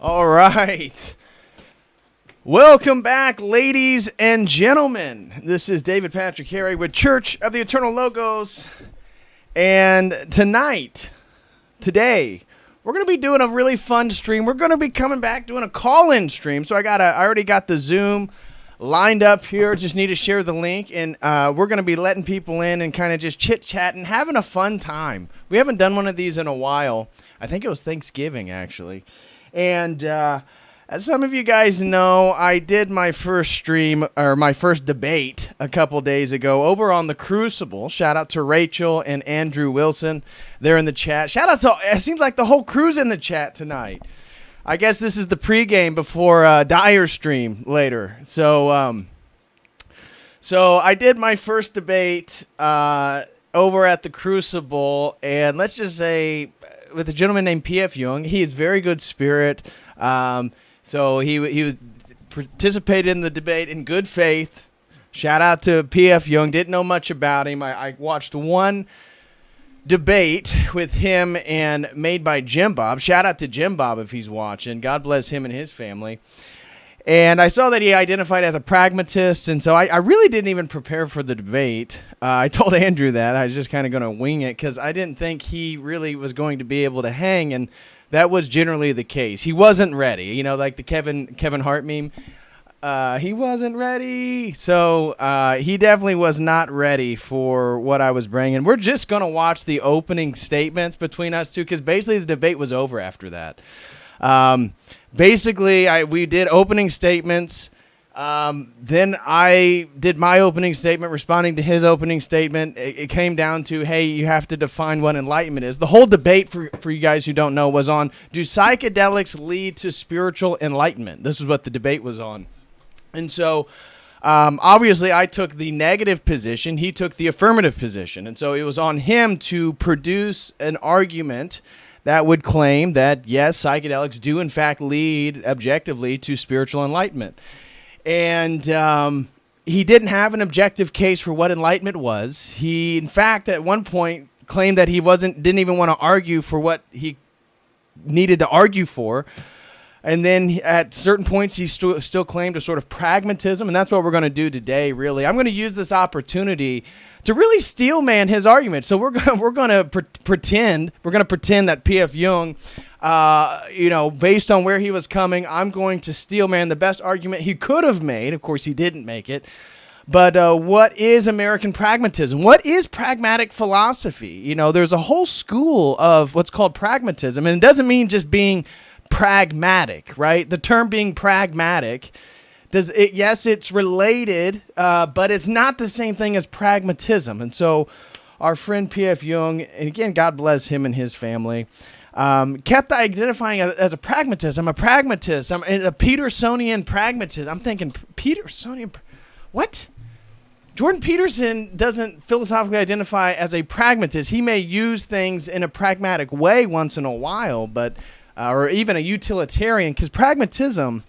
All right. Welcome back, ladies and gentlemen. This is David Patrick Harry with Church of the Eternal Logos. And today, we're going to be doing a really fun stream. We're going to be coming back doing a call-in stream. So I already got the Zoom lined up here. Just need to share the link. And we're going to be letting people in and kind of just chit-chatting, having a fun time. We haven't done one of these in a while. I think it was Thanksgiving, actually. And as some of you guys know, I did my first stream, or my first debate a couple days ago over on the Crucible. Shout out to Rachel and Andrew Wilson. They're in the chat. Shout out to, it seems like the whole crew's in the chat tonight. I guess this is the pregame before Dyer's stream later. So I did my first debate over at the Crucible, and let's just say, with a gentleman named P.F. Young. He is very good spirit. So he participated in the debate in good faith. Shout out to P.F. Young. Didn't know much about him. I watched one debate with him and made by Jim Bob. Shout out to Jim Bob if he's watching. God bless him and his family. And I saw that he identified as a pragmatist, and so I really didn't even prepare for the debate. I told Andrew that. I was just kind of going to wing it because I didn't think he really was going to be able to hang, and that was generally the case. He wasn't ready, like the Kevin Hart meme. He wasn't ready, so he definitely was not ready for what I was bringing. We're just going to watch the opening statements between us two because basically the debate was over after that. Basically, we did opening statements. Then I did my opening statement, responding to his opening statement. It came down to, hey, you have to define what enlightenment is. The whole debate, for you guys who don't know, was on, do psychedelics lead to spiritual enlightenment? This is what the debate was on. And so obviously I took the negative position. He took the affirmative position. And so it was on him to produce an argument that would claim that, yes, psychedelics do in fact lead objectively to spiritual enlightenment. And he didn't have an objective case for what enlightenment was. He, in fact, at one point claimed that he didn't even want to argue for what he needed to argue for. And then at certain points, he still claimed a sort of pragmatism, and that's what we're going to do today, really. I'm going to use this opportunity to really steelman his argument. So we're going to pretend that P.F. Jung, based on where he was coming, I'm going to steelman the best argument he could have made. Of course, he didn't make it. But what is American pragmatism? What is pragmatic philosophy? There's a whole school of what's called pragmatism, and it doesn't mean just being pragmatic, right? The term being pragmatic, yes, it's related, but it's not the same thing as pragmatism. And so our friend P.F. Jung, and again, God bless him and his family, kept identifying as a pragmatist. I'm a pragmatist. I'm a Petersonian pragmatist. I'm thinking, Petersonian, what? Jordan Peterson doesn't philosophically identify as a pragmatist. He may use things in a pragmatic way once in a while, but or even a utilitarian, because pragmatism,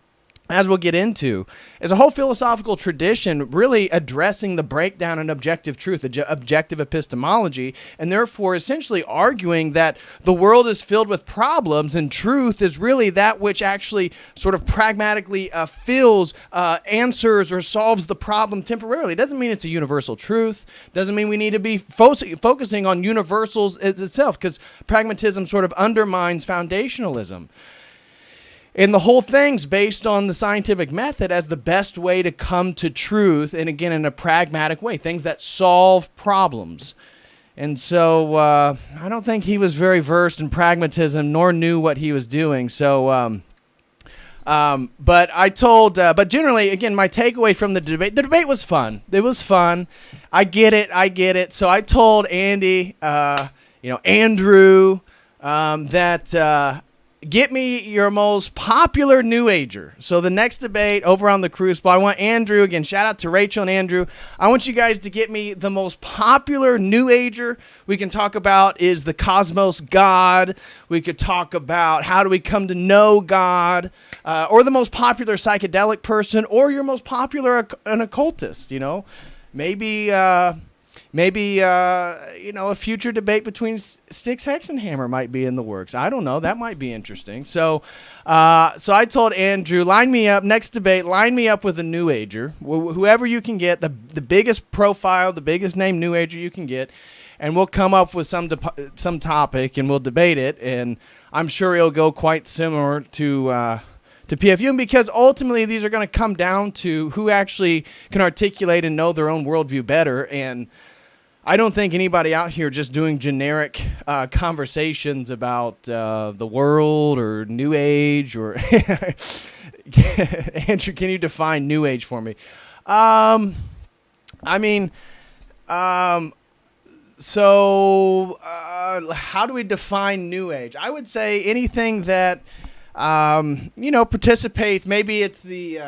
as we'll get into, is a whole philosophical tradition really addressing the breakdown in objective truth, objective epistemology, and therefore essentially arguing that the world is filled with problems and truth is really that which actually sort of pragmatically answers or solves the problem temporarily. It doesn't mean it's a universal truth. Doesn't mean we need to be focusing on universals itself, because pragmatism sort of undermines foundationalism. And the whole thing's based on the scientific method as the best way to come to truth, and again, in a pragmatic way, things that solve problems. And so I don't think he was very versed in pragmatism, nor knew what he was doing. So, but generally, again, my takeaway from the debate was fun. It was fun. I get it. So I told Andy, Andrew, that... get me your most popular New Ager. So the next debate over on the Crucible, I want Andrew, again, shout out to Rachel and Andrew. I want you guys to get me the most popular New Ager we can talk about. Is the cosmos God? We could talk about how do we come to know God, or the most popular psychedelic person, or your most popular an occultist. Maybe a future debate between Styx Hexenhammer might be in the works. I don't know. That might be interesting. So I told Andrew, line me up, next debate, line me up with a New Ager, whoever you can get, the biggest profile, the biggest name New Ager you can get, and we'll come up with some topic, and we'll debate it, and I'm sure it'll go quite similar to PFU, because ultimately these are going to come down to who actually can articulate and know their own worldview better. And I don't think anybody out here just doing generic conversations about the world or New Age or Andrew, can you define New Age for me? So how do we define New Age? I would say anything that participates. Maybe it's the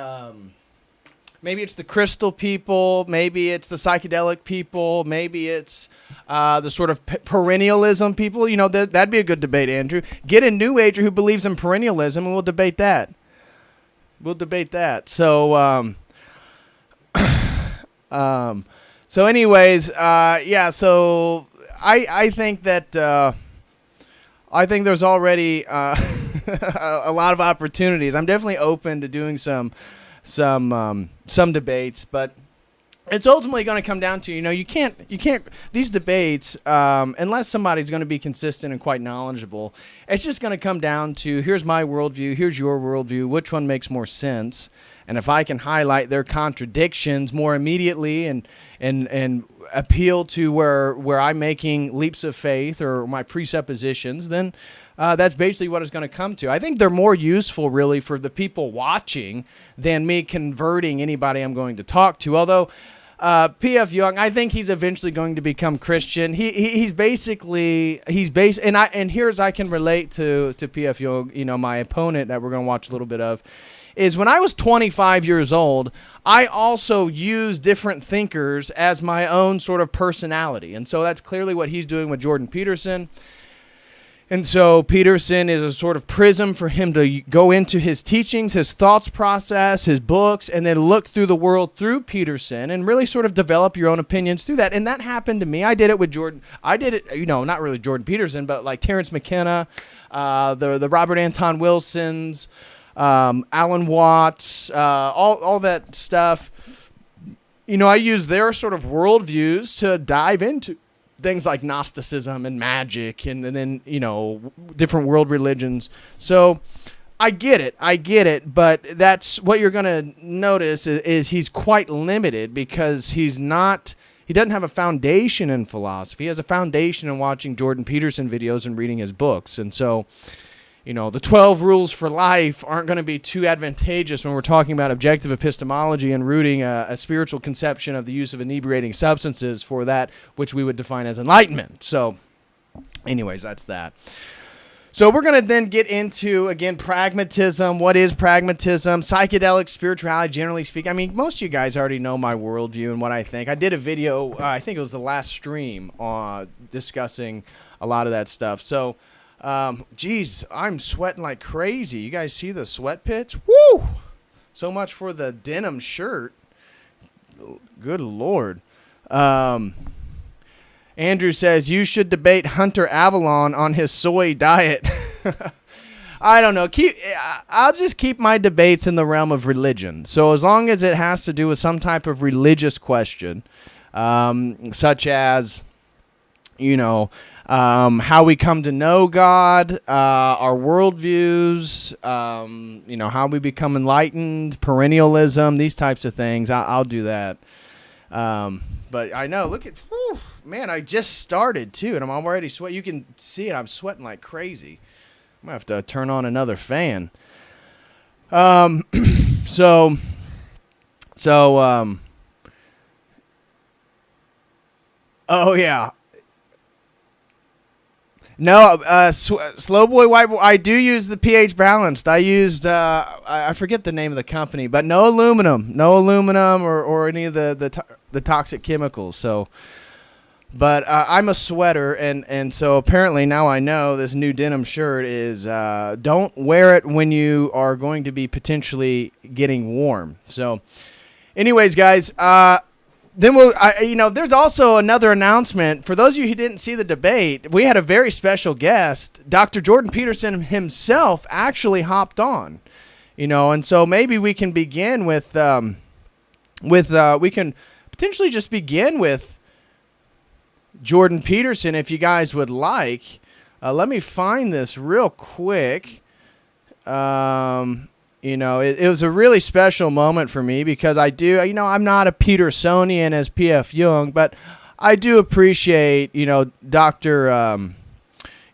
crystal people. Maybe it's the psychedelic people. Maybe it's the sort of perennialism people. That'd be a good debate, Andrew. Get a New Ager who believes in perennialism, and we'll debate that. So, so anyways, So I think that I think there's already a lot of opportunities. I'm definitely open to doing some debates, but it's ultimately going to come down to, you can't these debates, unless somebody's going to be consistent and quite knowledgeable, it's just going to come down to, here's my worldview, here's your worldview, which one makes more sense? And if I can highlight their contradictions more immediately and appeal to where I'm making leaps of faith or my presuppositions, then That's basically what it's going to come to. I think they're more useful, really, for the people watching than me converting anybody I'm going to talk to. Although P.F. Young, I think he's eventually going to become Christian. He's basically and here's I can relate to P.F. Young, my opponent that we're going to watch a little bit of. Is when I was 25 years old, I also used different thinkers as my own sort of personality. And so that's clearly what he's doing with Jordan Peterson. And so Peterson is a sort of prism for him to go into his teachings, his thoughts process, his books, and then look through the world through Peterson and really sort of develop your own opinions through that. And that happened to me. I did it with Jordan. I did it, not really Jordan Peterson, but like Terrence McKenna, the Robert Anton Wilsons, Alan Watts, all that stuff. I use their sort of worldviews to dive into things like Gnosticism and magic and then, different world religions. So I get it, but that's what you're going to notice is he's quite limited because he doesn't have a foundation in philosophy. He has a foundation in watching Jordan Peterson videos and reading his books. And so, the 12 rules for life aren't going to be too advantageous when we're talking about objective epistemology and rooting a spiritual conception of the use of inebriating substances for that which we would define as enlightenment. So, anyways, that's that. So we're going to then get into, again, pragmatism. What is pragmatism? Psychedelic spirituality, generally speaking. I mean, most of you guys already know my worldview and what I think. I did a video, I think it was the last stream, discussing a lot of that stuff. So, geez, I'm sweating like crazy. You guys see the sweat pits? Woo! So much for the denim shirt. Good Lord. Andrew says, you should debate Hunter Avalon on his soy diet. I don't know. I'll just keep my debates in the realm of religion. So as long as it has to do with some type of religious question, such as, how we come to know God, our worldviews, how we become enlightened, perennialism, these types of things. I'll do that. But I know, look at, man, I just started too, and I'm already sweating. You can see it. I'm sweating like crazy. I'm going to have to turn on another fan. Oh, yeah. No, Slow Boy White Boy, I do use the pH balanced. I used, I forget the name of the company, but no aluminum or any of the toxic chemicals. So, but I'm a sweater, and so apparently now I know this new denim shirt is don't wear it when you are going to be potentially getting warm. So, anyways, guys, then there's also another announcement. For those of you who didn't see the debate, we had a very special guest. Dr. Jordan Peterson himself actually hopped on, and so maybe we can begin we can potentially just begin with Jordan Peterson if you guys would like. Let me find this real quick. It was a really special moment for me because I do, I'm not a Petersonian as P.F. Young, but I do appreciate, Dr.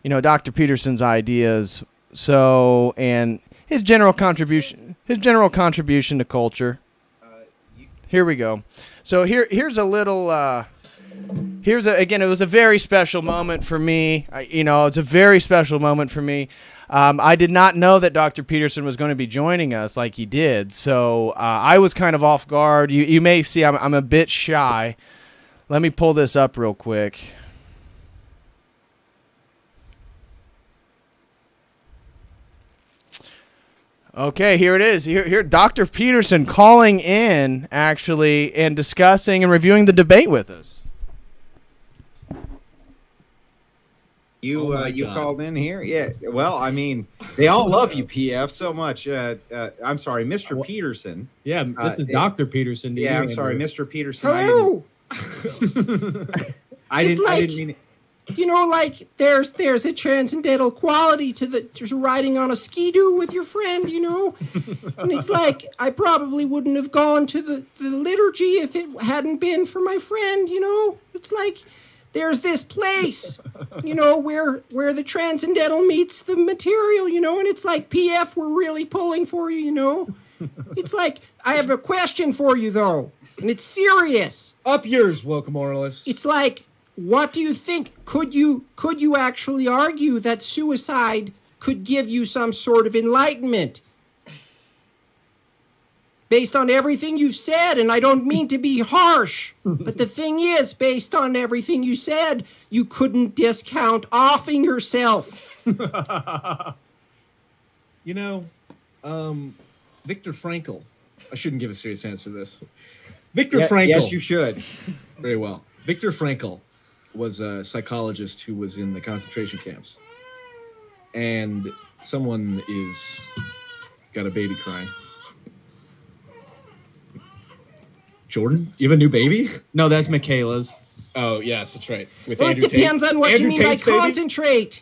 Peterson's ideas. So, and his general contribution to culture. Here we go. So here's a little, again, it was a very special moment for me. It's a very special moment for me. I did not know that Dr. Peterson was going to be joining us like he did, so I was kind of off guard. You may see I'm a bit shy. Let me pull this up real quick. Okay, here it is. Here, Dr. Peterson calling in, actually, and discussing and reviewing the debate with us. You called in here? Yeah. Well, I mean, they all love you, PF, so much. I'm sorry, Mr. Peterson. Yeah, this is Dr. Peterson. Yeah, I'm sorry, Mr. Peterson. Hello. I didn't mean it. There's a transcendental quality to riding on a ski-doo with your friend, and it's like I probably wouldn't have gone to the liturgy if it hadn't been for my friend, It's like there's this place, where the transcendental meets the material, and it's like, PF, we're really pulling for you, It's like, I have a question for you, though, and it's serious. Up yours, woke moralist. It's like, what do you think? Could you actually argue that suicide could give you some sort of enlightenment? Based on everything you've said, and I don't mean to be harsh, but the thing is, based on everything you said, you couldn't discount offing yourself. Viktor Frankl. I shouldn't give a serious answer to this. Viktor Frankl. Yes, you should. Very well. Viktor Frankl was a psychologist who was in the concentration camps. And someone got a baby crying. Jordan, you have a new baby? No, that's Michaela's. Oh, yes, that's right. With Well, it Andrew depends Tate. on what Andrew you mean Tate's by baby? concentrate.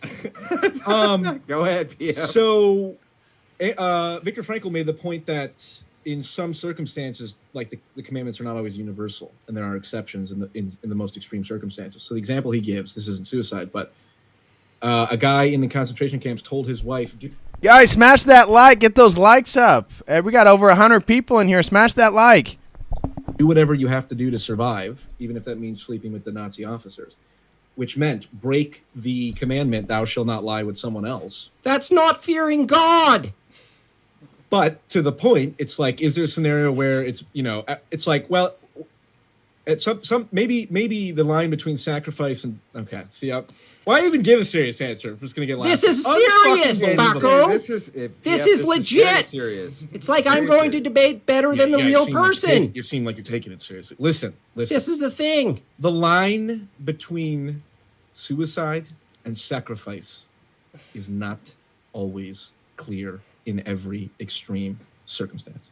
Go ahead, PF. So, Viktor Frankl made the point that in some circumstances, like the commandments are not always universal, and there are exceptions in the most extreme circumstances. So the example he gives, this isn't suicide, but a guy in the concentration camps told his wife, Guys, smash that like. Get those likes up. Hey, we got over 100 people in here. Smash that like. do whatever you have to do to survive, even if that means sleeping with the Nazi officers, which meant break the commandment, thou shalt not lie with someone else. That's not fearing God. But to the point, it's like, is there a scenario where it's, it's like, well, at some maybe the line between sacrifice and why even give a serious answer? I'm just gonna get laughed. This is serious, Bucko. This is legit. Serious. It's like I'm going to debate better than the real person. You seem like you're taking it seriously. Listen. This is the thing. The line between suicide and sacrifice is not always clear in every extreme circumstance.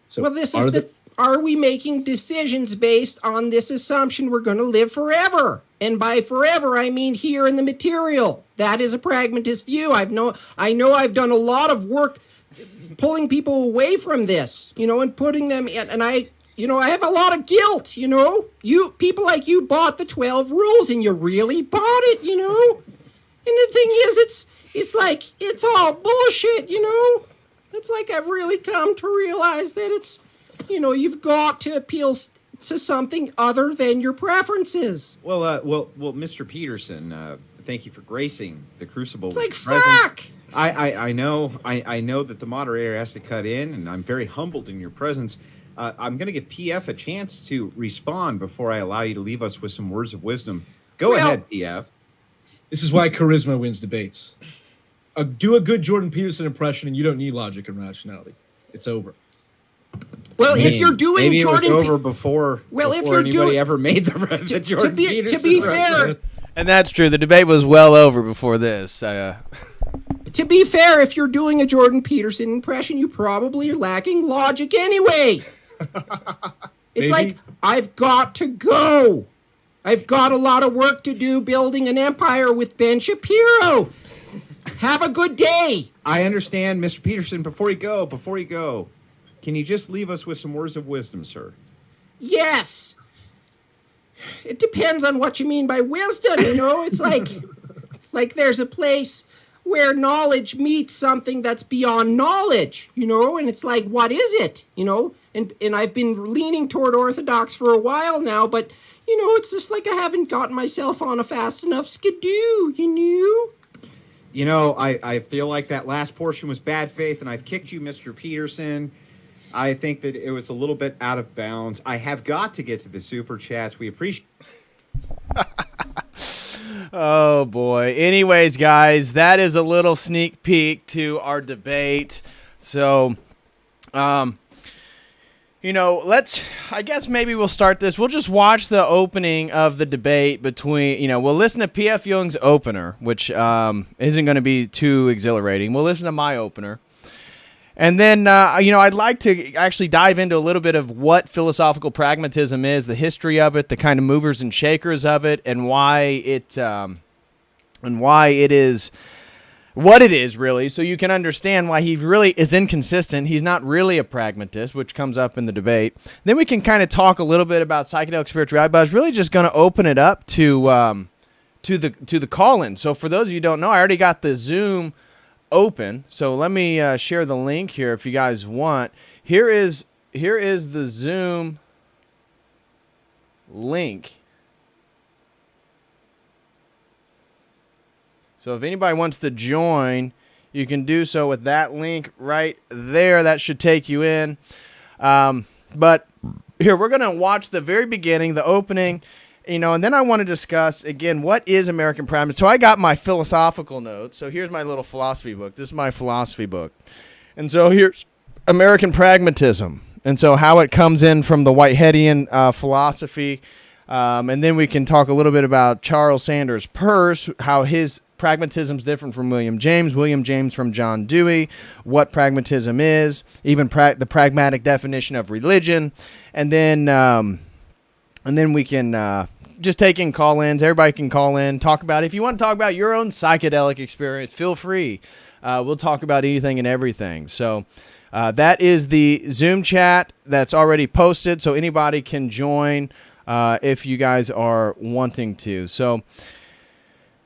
So well, this is are we making decisions based on this assumption we're going to live forever? And by forever, I mean here in the material. That is a pragmatist view. I know I've done a lot of work pulling people away from this, and putting them in. And I have a lot of guilt, You people like you bought the 12 rules and you really bought it, And the thing is, it's like, it's all bullshit, It's like I've really come to realize that it's, you've got to appeal to something other than your preferences. Well, Mr. Peterson, thank you for gracing the Crucible. It's like, presence. fuck! I know that the moderator has to cut in, and I'm very humbled in your presence. I'm going to give PF a chance to respond before I allow you to leave us with some words of wisdom. Go ahead, PF. This is why charisma wins debates. Do a good Jordan Peterson impression, and you don't need logic and rationality. It's over. Well, if you're doing maybe Jordan, it was over before. Well, before if you're anybody ever made the Jordan Peterson. To be fair, and that's true. The debate was well over before this. To be fair, if you're doing a Jordan Peterson impression, you probably are lacking logic anyway. It's like, I've got to go. I've got a lot of work to do building an empire with Ben Shapiro. Have a good day. I understand, Mr. Peterson. Before you go, can you just leave us with some words of wisdom, sir? Yes. It depends on what you mean by wisdom, It's like there's a place where knowledge meets something that's beyond knowledge, And it's like, what is it, And I've been leaning toward orthodox for a while now, but, it's just like I haven't gotten myself on a fast enough skidoo, I feel like that last portion was bad faith, and I've kicked you, Mr. Peterson. I think that it was a little bit out of bounds. I have got to get to the super chats. We appreciate. Oh boy. Anyways, guys, that is a little sneak peek to our debate. So, I guess maybe we'll start this. We'll just watch the opening of the debate between, we'll listen to P.F. Young's opener, which isn't going to be too exhilarating. We'll listen to my opener. And then, I'd like to actually dive into a little bit of what philosophical pragmatism is, the history of it, the kind of movers and shakers of it, and why it is what it is really, so you can understand why he really is inconsistent. He's not really a pragmatist, which comes up in the debate. Then we can kind of talk a little bit about psychedelic spirituality, but I was really just going to open it up to the call-in. So for those of you who don't know, I already got the Zoom open. So let me share the link here if you guys want. Here is the Zoom link. So if anybody wants to join, you can do so with that link right there. That should take you in. But here, we're going to watch the very beginning, the opening, and then I want to discuss, again, what is American pragmatism. So I got my philosophical notes. So here's my little philosophy book. This is my philosophy book. And so here's American pragmatism. And so how it comes in from the Whiteheadian philosophy. And then we can talk a little bit about Charles Sanders Peirce, how his pragmatism is different from William James from John Dewey, what pragmatism is, even the pragmatic definition of religion, and then we can just take in call-ins. Everybody can call in, talk about it. If you want to talk about your own psychedelic experience, feel free. We'll talk about anything and everything. So that is the Zoom chat that's already posted, so anybody can join if you guys are wanting to. So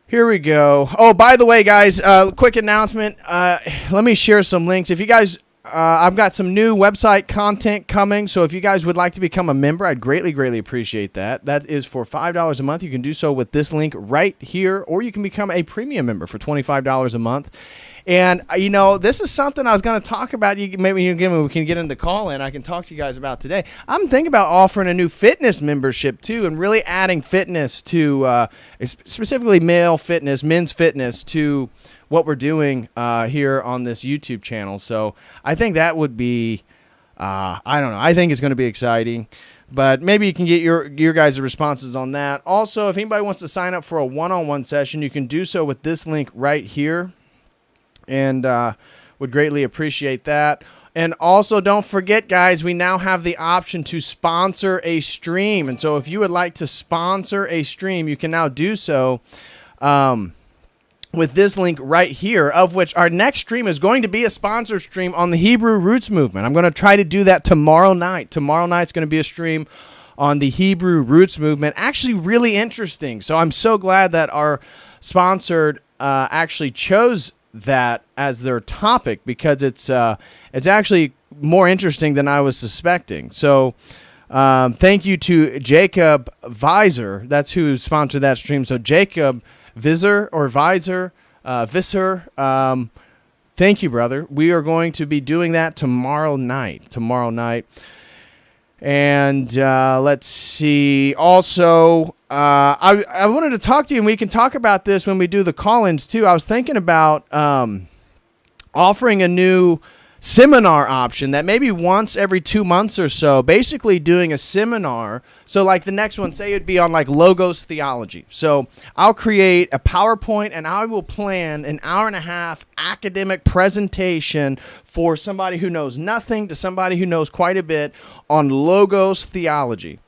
here we go. Oh, by the way, guys, quick announcement. Let me share some links. If you guys, I've got some new website content coming. So if you guys would like to become a member, I'd greatly, greatly appreciate that. That is for $5 a month. You can do so with this link right here, or you can become a premium member for $25 a month. And, this is something I was going to talk about. Maybe we can get into the call-in. I can talk to you guys about today. I'm thinking about offering a new fitness membership, too, and really adding fitness to, specifically male fitness, men's fitness, to what we're doing here on this YouTube channel. So I think that would be, I don't know. I think it's going to be exciting. But maybe you can get your guys' responses on that. Also, if anybody wants to sign up for a one-on-one session, you can do so with this link right here. And would greatly appreciate that. And also, don't forget, guys, we now have the option to sponsor a stream. And so if you would like to sponsor a stream, you can now do so with this link right here, of which our next stream is going to be a sponsor stream on the Hebrew Roots Movement. I'm going to try to do that tomorrow night. Tomorrow night's going to be a stream on the Hebrew Roots Movement. Actually, really interesting. So I'm so glad that our sponsored actually chose that as their topic, because it's actually more interesting than I was suspecting. So thank you to Jacob Visor. That's who sponsored that stream. So Jacob Visor, thank you, brother. We are going to be doing that tomorrow night. And let's see. Also, I wanted to talk to you, and we can talk about this when we do the call-ins too. I was thinking about offering a new seminar option that maybe once every 2 months or so, basically doing a seminar. So like the next one, say it'd be on like logos theology. So I'll create a PowerPoint and I will plan an hour and a half academic presentation for somebody who knows nothing to somebody who knows quite a bit on logos theology.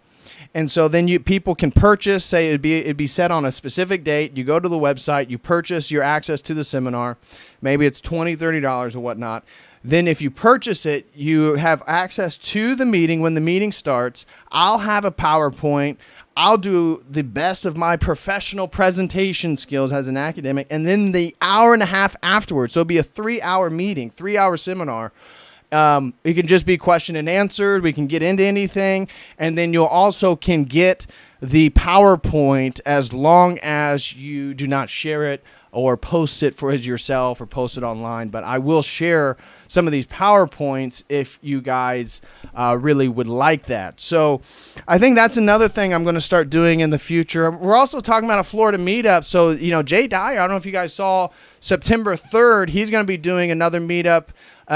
And so then people can purchase, say it'd be set on a specific date. You go to the website, you purchase your access to the seminar. Maybe it's $20, $30 or whatnot. Then if you purchase it, you have access to the meeting when the meeting starts. I'll have a PowerPoint. I'll do the best of my professional presentation skills as an academic. And then the hour and a half afterwards, so it'll be a 3-hour meeting, 3-hour seminar. It can just be question and answered. We can get into anything. And then you'll also can get the PowerPoint as long as you do not share it or post it for yourself or post it online. But I will share some of these PowerPoints if you guys really would like that. So I think that's another thing I'm going to start doing in the future. We're also talking about a Florida meetup. So, Jay Dyer, I don't know if you guys saw September 3rd, he's going to be doing another meetup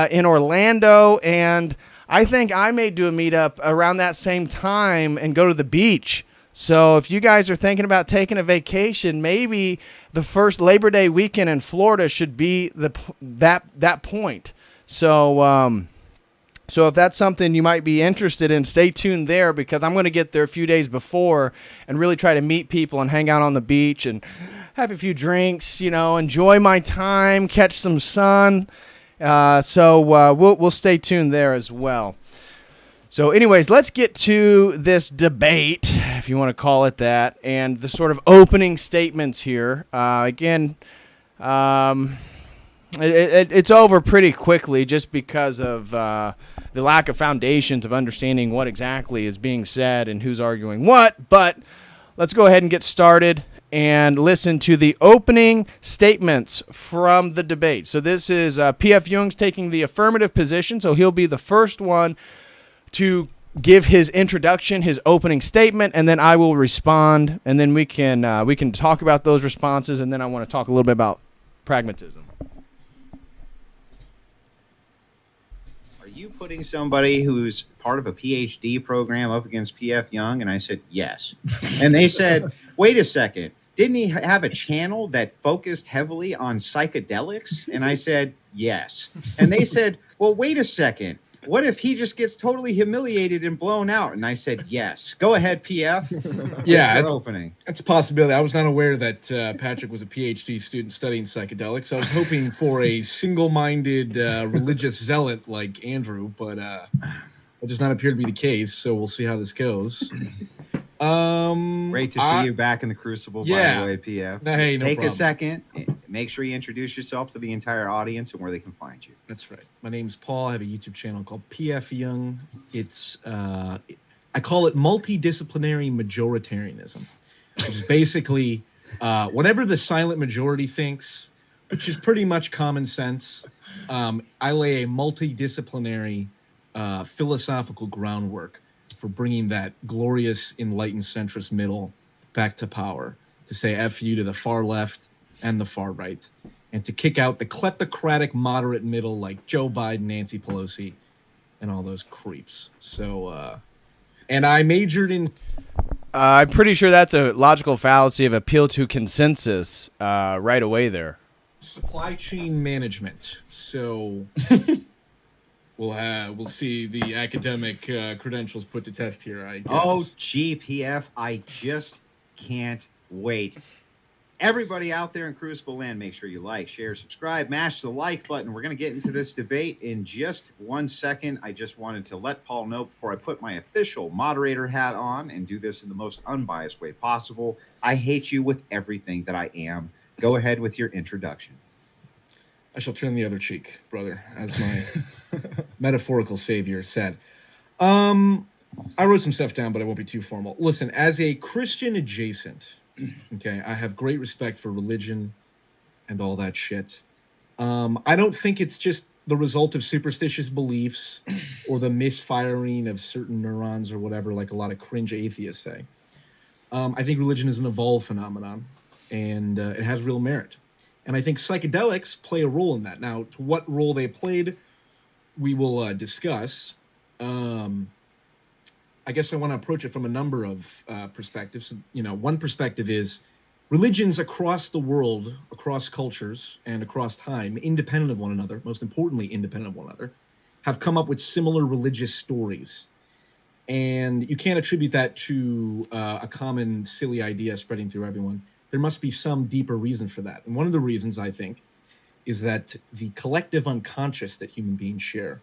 in Orlando. And I think I may do a meetup around that same time and go to the beach. So if you guys are thinking about taking a vacation, maybe the first Labor Day weekend in Florida should be that point. So if that's something you might be interested in, stay tuned there, because I'm going to get there a few days before and really try to meet people and hang out on the beach and have a few drinks, enjoy my time, catch some sun. So we'll stay tuned there as well. So anyways, let's get to this debate, if you want to call it that, and the sort of opening statements here. Again, it's over pretty quickly just because of the lack of foundations of understanding what exactly is being said and who's arguing what. But let's go ahead and get started and listen to the opening statements from the debate. So this is P.F. Jung's taking the affirmative position, so he'll be the first one to give his introduction, his opening statement, and then I will respond, and then we can talk about those responses, and then I want to talk a little bit about pragmatism. Are you putting somebody who's part of a PhD program up against P.F. Jung? And I said, yes. And they said, wait a second. Didn't he have a channel that focused heavily on psychedelics? And I said, yes. And they said, well, wait a second. What if he just gets totally humiliated and blown out? And I said, yes. Go ahead, PF. Yeah, opening. That's a possibility. I was not aware that Patrick was a PhD student studying psychedelics. I was hoping for a single-minded religious zealot like Andrew, but that does not appear to be the case. So we'll see how this goes. Great to see you back in the crucible, by the way, PF. Hey, no Take problem. a second. Make sure you introduce yourself to the entire audience and where they can find you. That's right. My name's Paul. I have a YouTube channel called PF Jung. It's I call it multidisciplinary majoritarianism, which is basically whatever the silent majority thinks, which is pretty much common sense. I lay a multidisciplinary philosophical groundwork for bringing that glorious enlightened centrist middle back to power, to say F you to the far left and the far right, and to kick out the kleptocratic moderate middle like Joe Biden, Nancy Pelosi, and all those creeps. So, and I majored in... I'm pretty sure that's a logical fallacy of appeal to consensus right away there. Supply chain management. So... We'll see the academic credentials put to test here, I guess. Oh, GPF, I just can't wait. Everybody out there in Crucible Land, make sure you like, share, subscribe, mash the like button. We're going to get into this debate in just 1 second. I just wanted to let Paul know before I put my official moderator hat on and do this in the most unbiased way possible. I hate you with everything that I am. Go ahead with your introduction. I shall turn the other cheek, brother, as my metaphorical savior said. I wrote some stuff down, but I won't be too formal. Listen, as a Christian adjacent, okay, I have great respect for religion and all that shit. I don't think it's just the result of superstitious beliefs or the misfiring of certain neurons or whatever, like a lot of cringe atheists say. I think religion is an evolved phenomenon, and it has real merit. And I think psychedelics play a role in that. Now, to what role they played, we will discuss. I guess I want to approach it from a number of perspectives. One perspective is religions across the world, across cultures, and across time, independent of one another, most importantly, independent of one another, have come up with similar religious stories. And you can't attribute that to a common silly idea spreading through everyone. There must be some deeper reason for that. And one of the reasons, I think, is that the collective unconscious that human beings share.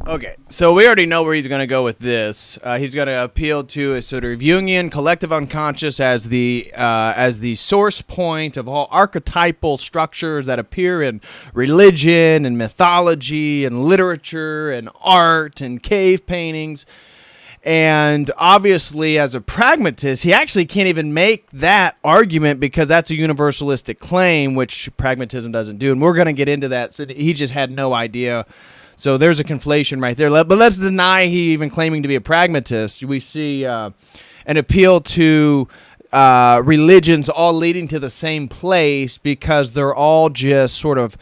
Okay, so we already know where he's going to go with this. He's going to appeal to a sort of Jungian collective unconscious as the source point of all archetypal structures that appear in religion and mythology and literature and art and cave paintings. And obviously, as a pragmatist, he actually can't even make that argument because that's a universalistic claim, which pragmatism doesn't do. And we're going to get into that. So he just had no idea. So there's a conflation right there. But let's deny he even claiming to be a pragmatist. We see an appeal to religions all leading to the same place because they're all just sort of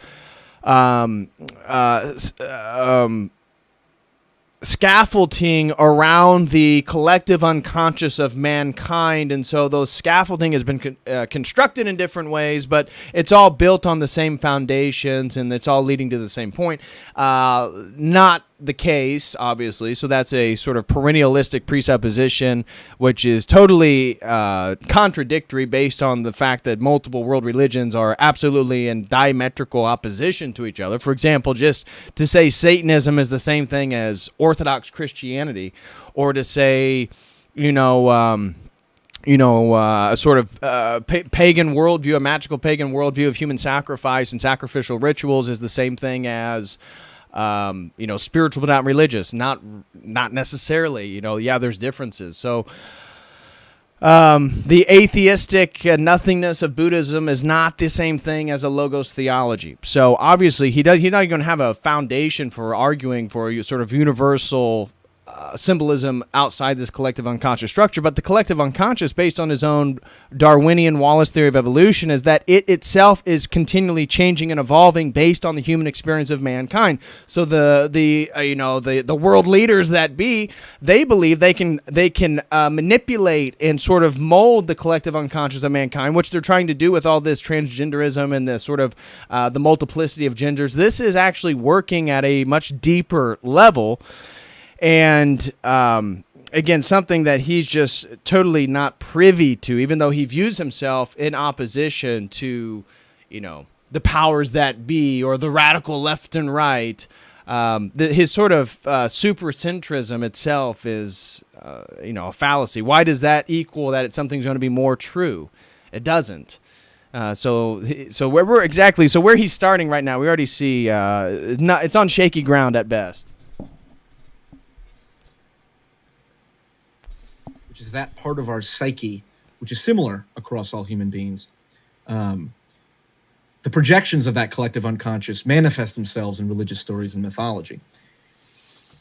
scaffolding around the collective unconscious of mankind, and so those scaffolding has been constructed in different ways, but it's all built on the same foundations, and it's all leading to the same point. Not the case, obviously. So that's a sort of perennialistic presupposition, which is totally contradictory based on the fact that multiple world religions are absolutely in diametrical opposition to each other. For example, just to say Satanism is the same thing as Orthodox Christianity, or to say, a sort of pagan worldview, a magical pagan worldview of human sacrifice and sacrificial rituals is the same thing as, spiritual but not religious. Not necessarily. There's differences. So the atheistic nothingness of Buddhism is not the same thing as a logos theology. So obviously he's not going to have a foundation for arguing for a sort of universal symbolism outside this collective unconscious structure, but the collective unconscious, based on his own Darwinian Wallace theory of evolution, is that it itself is continually changing and evolving based on the human experience of mankind. So the world leaders that be, they believe they can manipulate and sort of mold the collective unconscious of mankind, which they're trying to do with all this transgenderism and the sort of the multiplicity of genders. This is actually working at a much deeper level. And, again, something that he's just totally not privy to, even though he views himself in opposition to, the powers that be or the radical left and right. His sort of supercentrism itself is, a fallacy. Why does that equal that something's going to be more true? It doesn't. So where he's starting right now, we already see it's on shaky ground at best. Is that part of our psyche, which is similar across all human beings. The projections of that collective unconscious manifest themselves in religious stories and mythology.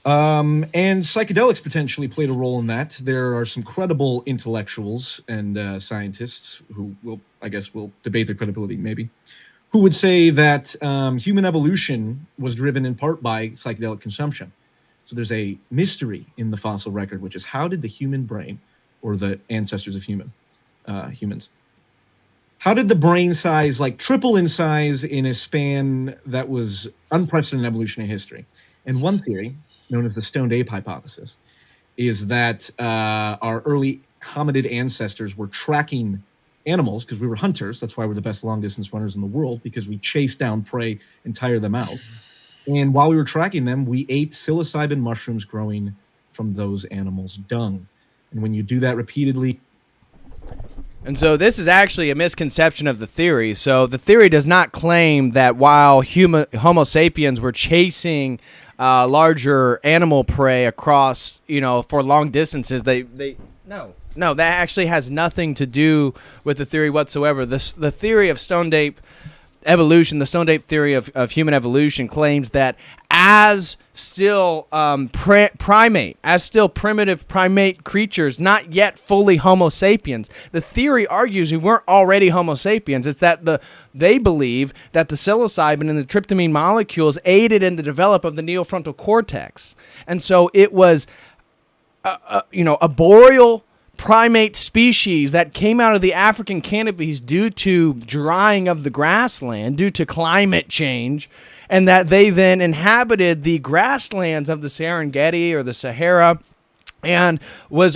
And psychedelics potentially played a role in that. There are some credible intellectuals and scientists who will debate their credibility maybe, who would say that human evolution was driven in part by psychedelic consumption. So there's a mystery in the fossil record, which is how did the human brain, or the ancestors of humans, how did the brain size triple in size in a span that was unprecedented in evolutionary history? And one theory, known as the stoned ape hypothesis, is that our early hominid ancestors were tracking animals because we were hunters. That's why we're the best long distance runners in the world, because we chase down prey and tire them out. And while we were tracking them, we ate psilocybin mushrooms growing from those animals' dung. And when you do that repeatedly... And so this is actually a misconception of the theory. So the theory does not claim that while Homo sapiens were chasing larger animal prey across, for long distances, No, that actually has nothing to do with the theory whatsoever. The theory of stoned ape evolution, the stoned ape theory of human evolution, claims that as still primitive primate creatures, not yet fully Homo sapiens, the theory argues we weren't already Homo sapiens. It's that they believe that the psilocybin and the tryptamine molecules aided in the development of the neofrontal cortex, and so it was, a boreal primate species that came out of the African canopies due to drying of the grassland, due to climate change, and that they then inhabited the grasslands of the Serengeti or the Sahara and was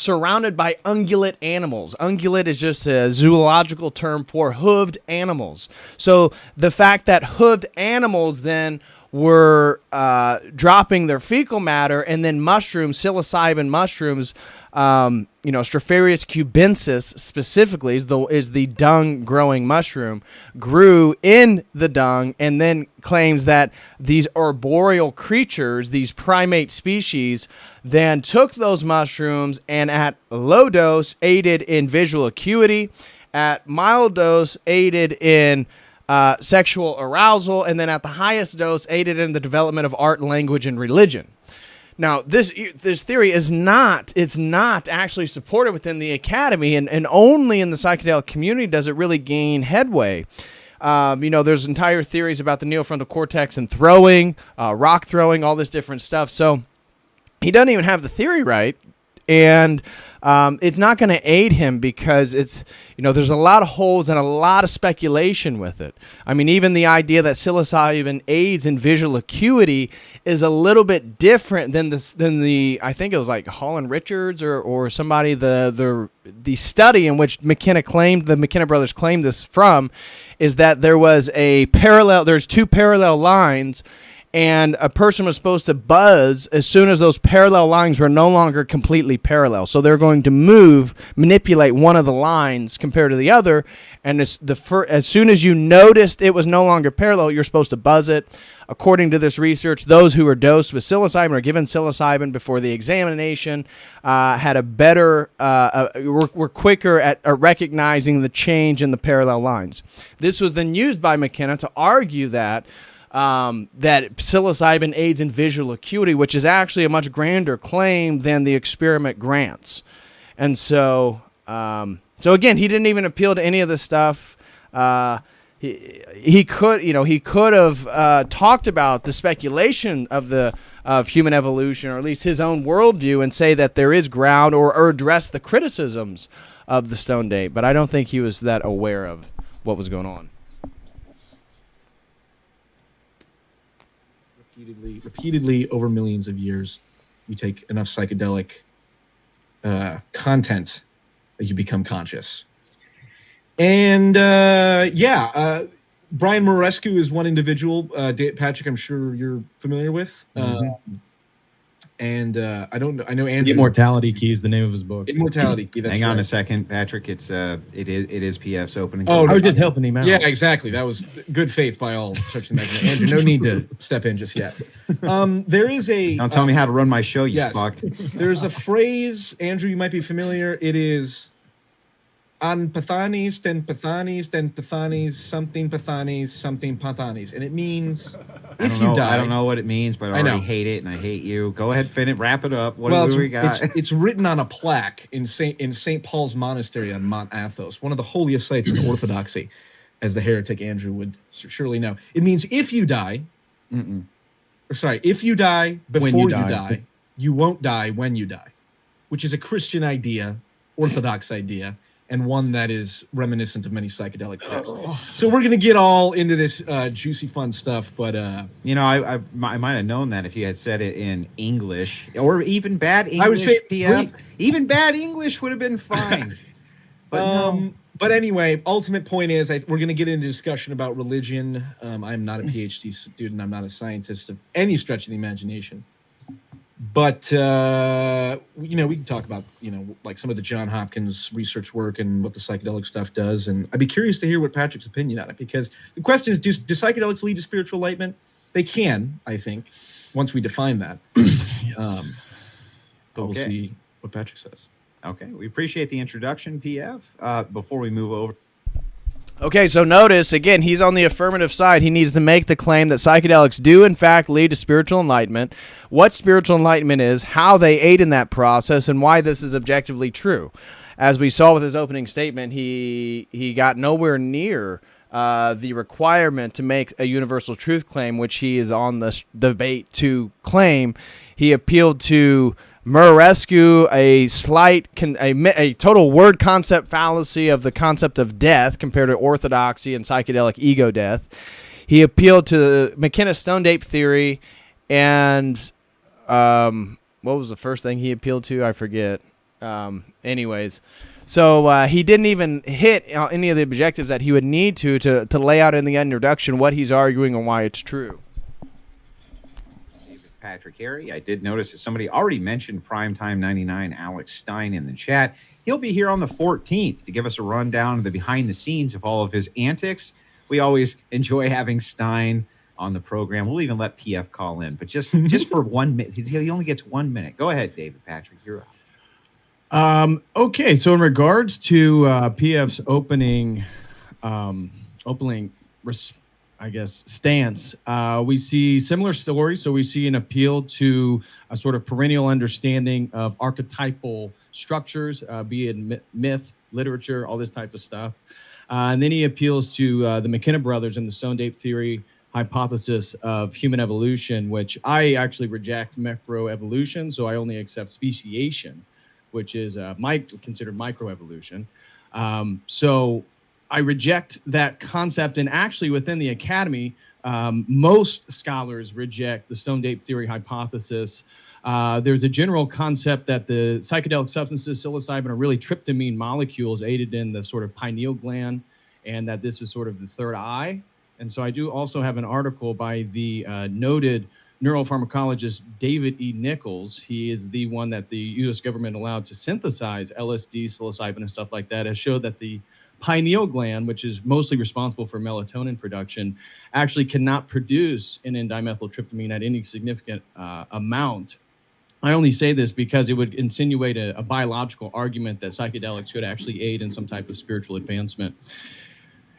surrounded by ungulate animals. Ungulate is just a zoological term for hooved animals. So the fact that hooved animals then were dropping their fecal matter, and then mushrooms, psilocybin mushrooms, Stropharia cubensis specifically is the dung growing mushroom, grew in the dung, and then claims that these arboreal creatures, these primate species, then took those mushrooms and at low dose aided in visual acuity, at mild dose aided in sexual arousal, and then at the highest dose aided in the development of art, language, and religion. Now, this theory is not actually supported within the academy, and only in the psychedelic community does it really gain headway. There's entire theories about the neofrontal cortex and throwing, rock throwing, all this different stuff. So he doesn't even have the theory right. And it's not going to aid him because it's, there's a lot of holes and a lot of speculation with it. I mean, even the idea that psilocybin aids in visual acuity is a little bit different than the I think it was like Holland Richards or somebody, the study in which the McKenna brothers claimed this from, is that there's two parallel lines, and a person was supposed to buzz as soon as those parallel lines were no longer completely parallel. So they're going to manipulate one of the lines compared to the other, and as soon as you noticed it was no longer parallel, you're supposed to buzz it. According to this research, those who were dosed with psilocybin or given psilocybin before the examination had a better, were quicker at recognizing the change in the parallel lines. This was then used by McKenna to argue that psilocybin aids in visual acuity, which is actually a much grander claim than the experiment grants. And so again, he didn't even appeal to any of this stuff. He could have talked about the speculation of human evolution, or at least his own worldview, and say that there is ground, or address the criticisms of the Stone Date. But I don't think he was that aware of what was going on. Repeatedly over millions of years, you take enough psychedelic content that you become conscious. And Brian Morescu is one individual. Patrick, I'm sure you're familiar with. And I know Andrew. Immortality Key is the name of his book. Immortality Key. That's Hang on right. a second, Patrick. It is PF's opening. Oh, I was just helping him out. Yeah, exactly. That was good faith by all stretch and measure. Andrew, no need to step in just yet. There is a. Don't tell me how to run my show, you yes. fuck. There's a phrase, Andrew, you might be familiar. It is an Pathanis, ten Pathanis, something Pathanis. And it means if you die. I don't know what it means, but I already hate it, and I hate you. Go ahead, finish, wrap it up. What do we got? It's written on a plaque in St. Paul's Monastery on Mount Athos, one of the holiest sites in Orthodoxy, as the heretic Andrew would surely know. It means if you die, if you die before you die, you won't die when you die, which is a Christian idea, Orthodox idea, and one that is reminiscent of many psychedelic trips. So we're going to get all into this juicy, fun stuff, but... I might have known that if you had said it in English, or even bad English. I would say... PF, even bad English would have been fine. But no. But anyway, ultimate point is we're going to get into discussion about religion. I'm not a PhD student. I'm not a scientist of any stretch of the imagination. But, we can talk about, like some of the John Hopkins research work and what the psychedelic stuff does. And I'd be curious to hear what Patrick's opinion on it, because the question is, do psychedelics lead to spiritual enlightenment? They can, I think, once we define that. Yes. But we'll see what Patrick says. Okay. We appreciate the introduction, PF. Before we move over. Okay, so notice, again, he's on the affirmative side. He needs to make the claim that psychedelics do, in fact, lead to spiritual enlightenment, what spiritual enlightenment is, how they aid in that process, and why this is objectively true. As we saw with his opening statement, he got nowhere near the requirement to make a universal truth claim, which he is on the debate to claim. He appealed to Morescu, a total word concept fallacy of the concept of death compared to orthodoxy and psychedelic ego death. He appealed to McKenna's Stone Date theory, and what was the first thing he appealed to? I forget. Anyways, so he didn't even hit any of the objectives that he would need to lay out in the introduction what he's arguing and why it's true. Patrick Harry. I did notice that somebody already mentioned Primetime 99 Alex Stein in the chat. He'll be here on the 14th to give us a rundown of the behind the scenes of all of his antics. We always enjoy having Stein on the program. We'll even let PF call in, but just for 1 minute. He only gets 1 minute. Go ahead, David Patrick. You're up. Okay, so in regards to PF's opening stance, we see similar stories. So we see an appeal to a sort of perennial understanding of archetypal structures, be it myth, literature, all this type of stuff. And then he appeals to the McKenna brothers and the Stone Date theory hypothesis of human evolution, which I actually reject macroevolution, so I only accept speciation. which is considered microevolution. So I reject that concept, and actually within the academy, most scholars reject the stone ape theory hypothesis. There's a general concept that the psychedelic substances, psilocybin, are really tryptamine molecules aided in the sort of pineal gland, and that this is sort of the third eye. And so I do also have an article by the noted neuropharmacologist David E. Nichols. He is the one that the U.S. government allowed to synthesize LSD, psilocybin, and stuff like that, has showed that the pineal gland, which is mostly responsible for melatonin production, actually cannot produce an N-dimethyltryptamine at any significant amount. I only say this because it would insinuate a biological argument that psychedelics could actually aid in some type of spiritual advancement.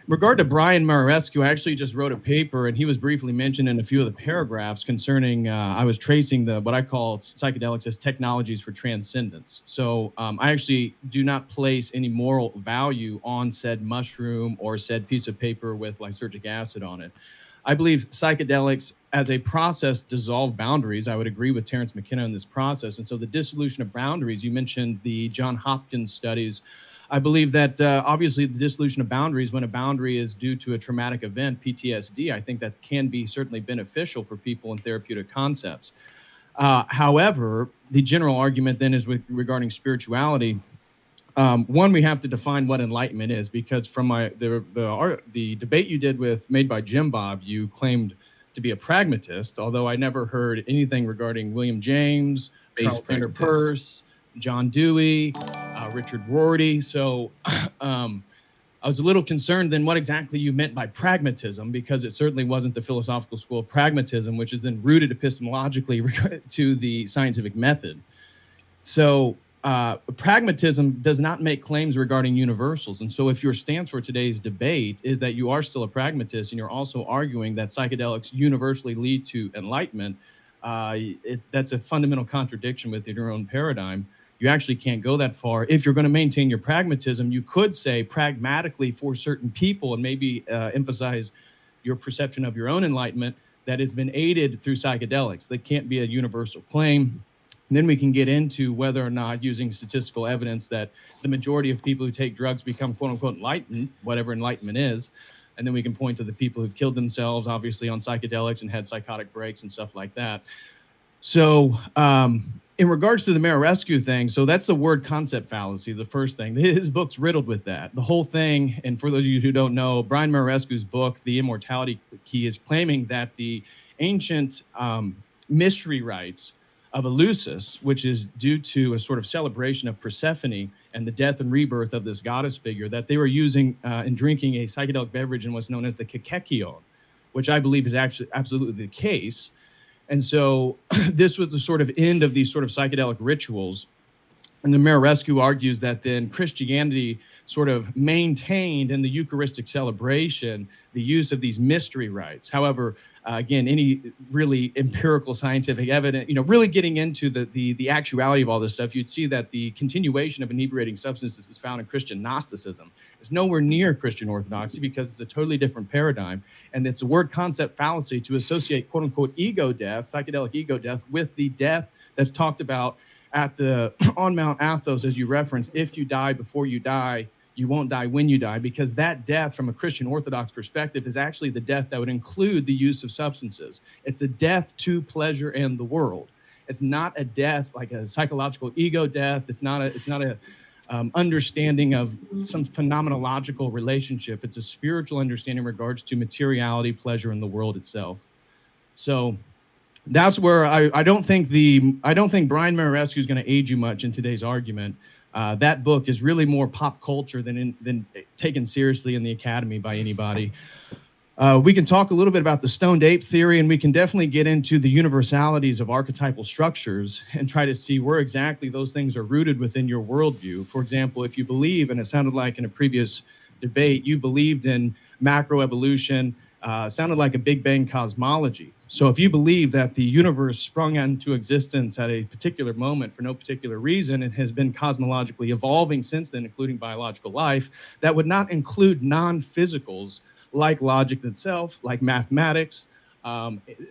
In regard to Brian Murarescu, I actually just wrote a paper, and he was briefly mentioned in a few of the paragraphs concerning, I was tracing what I call psychedelics as technologies for transcendence. So I actually do not place any moral value on said mushroom or said piece of paper with lysergic acid on it. I believe psychedelics as a process dissolve boundaries. I would agree with Terence McKenna in this process. And so the dissolution of boundaries, you mentioned the John Hopkins studies. I believe that obviously the dissolution of boundaries, when a boundary is due to a traumatic event, PTSD, I think that can be certainly beneficial for people in therapeutic concepts. However, the general argument then is regarding spirituality. One, we have to define what enlightenment is, because from the debate you did made by Jim Bob, you claimed to be a pragmatist, although I never heard anything regarding William James, Charles Taylor Peirce, John Dewey, Richard Rorty. So I was a little concerned then what exactly you meant by pragmatism, because it certainly wasn't the philosophical school of pragmatism, which is then rooted epistemologically to the scientific method. So pragmatism does not make claims regarding universals. And so if your stance for today's debate is that you are still a pragmatist and you're also arguing that psychedelics universally lead to enlightenment, that's a fundamental contradiction with your own paradigm. You actually can't go that far. If you're going to maintain your pragmatism, you could say pragmatically for certain people and maybe emphasize your perception of your own enlightenment that it's been aided through psychedelics. That can't be a universal claim. And then we can get into whether or not using statistical evidence that the majority of people who take drugs become quote unquote enlightened, whatever enlightenment is. And then we can point to the people who killed themselves, obviously, on psychedelics and had psychotic breaks and stuff like that. So in regards to the Murarescu thing, so that's the word concept fallacy, the first thing. His book's riddled with that. The whole thing, and for those of you who don't know, Brian Murarescu's book, The Immortality Key, is claiming that the ancient mystery rites of Eleusis, which is due to a sort of celebration of Persephone and the death and rebirth of this goddess figure, that they were using and drinking a psychedelic beverage in what's known as the kakekion, which I believe is actually absolutely the case. And so this was the sort of end of these sort of psychedelic rituals. And the Murarescu argues that then Christianity sort of maintained in the Eucharistic celebration the use of these mystery rites. However, again, any really empirical scientific evidence, really getting into the actuality of all this stuff, you'd see that the continuation of inebriating substances is found in Christian Gnosticism. It's nowhere near Christian Orthodoxy because it's a totally different paradigm. And it's a word concept fallacy to associate quote unquote ego death, psychedelic ego death, with the death that's talked about on Mount Athos, as you referenced. If you die before you die, you won't die when you die, because that death from a Christian Orthodox perspective is actually the death that would include the use of substances. It's a death to pleasure and the world. It's not a death like a psychological ego death. It's not a understanding of some phenomenological relationship. It's a spiritual understanding in regards to materiality, pleasure, and the world itself. So that's where I don't think Brian Murarescu is going to aid you much in today's argument. That book is really more pop culture than taken seriously in the academy by anybody. We can talk a little bit about the stoned ape theory, and we can definitely get into the universalities of archetypal structures and try to see where exactly those things are rooted within your worldview. For example, if you believe, and it sounded like in a previous debate, you believed in macroevolution, sounded like a Big Bang cosmology. So if you believe that the universe sprung into existence at a particular moment for no particular reason and has been cosmologically evolving since then, including biological life, that would not include non-physicals like logic itself, like mathematics,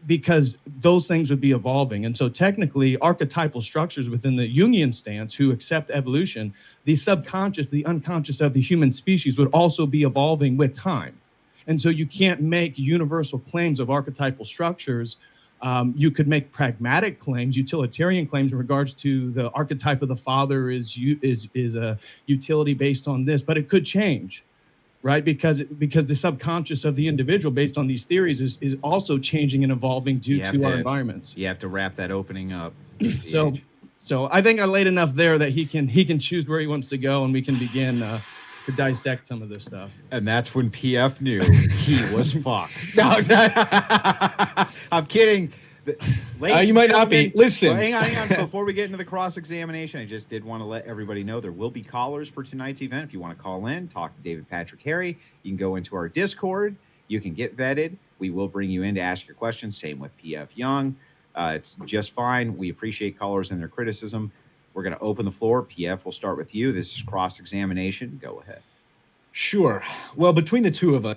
because those things would be evolving. And so technically, archetypal structures within the Jungian stance who accept evolution, the subconscious, the unconscious of the human species would also be evolving with time. And so you can't make universal claims of archetypal structures. You could make pragmatic claims, utilitarian claims in regards to the archetype of the father is a utility based on this, but it could change. Right, because the subconscious of the individual, based on these theories, is also changing and evolving due to our environments. You have to wrap that opening up. So I think I laid enough there that he can choose where he wants to go, and we can begin to dissect some of this stuff. And that's when PF knew he was fucked. No, I'm kidding. You might not be. Listen. Well, hang on. Before we get into the cross-examination, I just did want to let everybody know there will be callers for tonight's event. If you want to call in, talk to David Patrick Harry, you can go into our Discord. You can get vetted. We will bring you in to ask your questions. Same with PF Young. It's just fine. We appreciate callers and their criticism. We're going to open the floor. PF, we'll start with you. This is cross-examination. Go ahead. Sure. Well, between the two of us,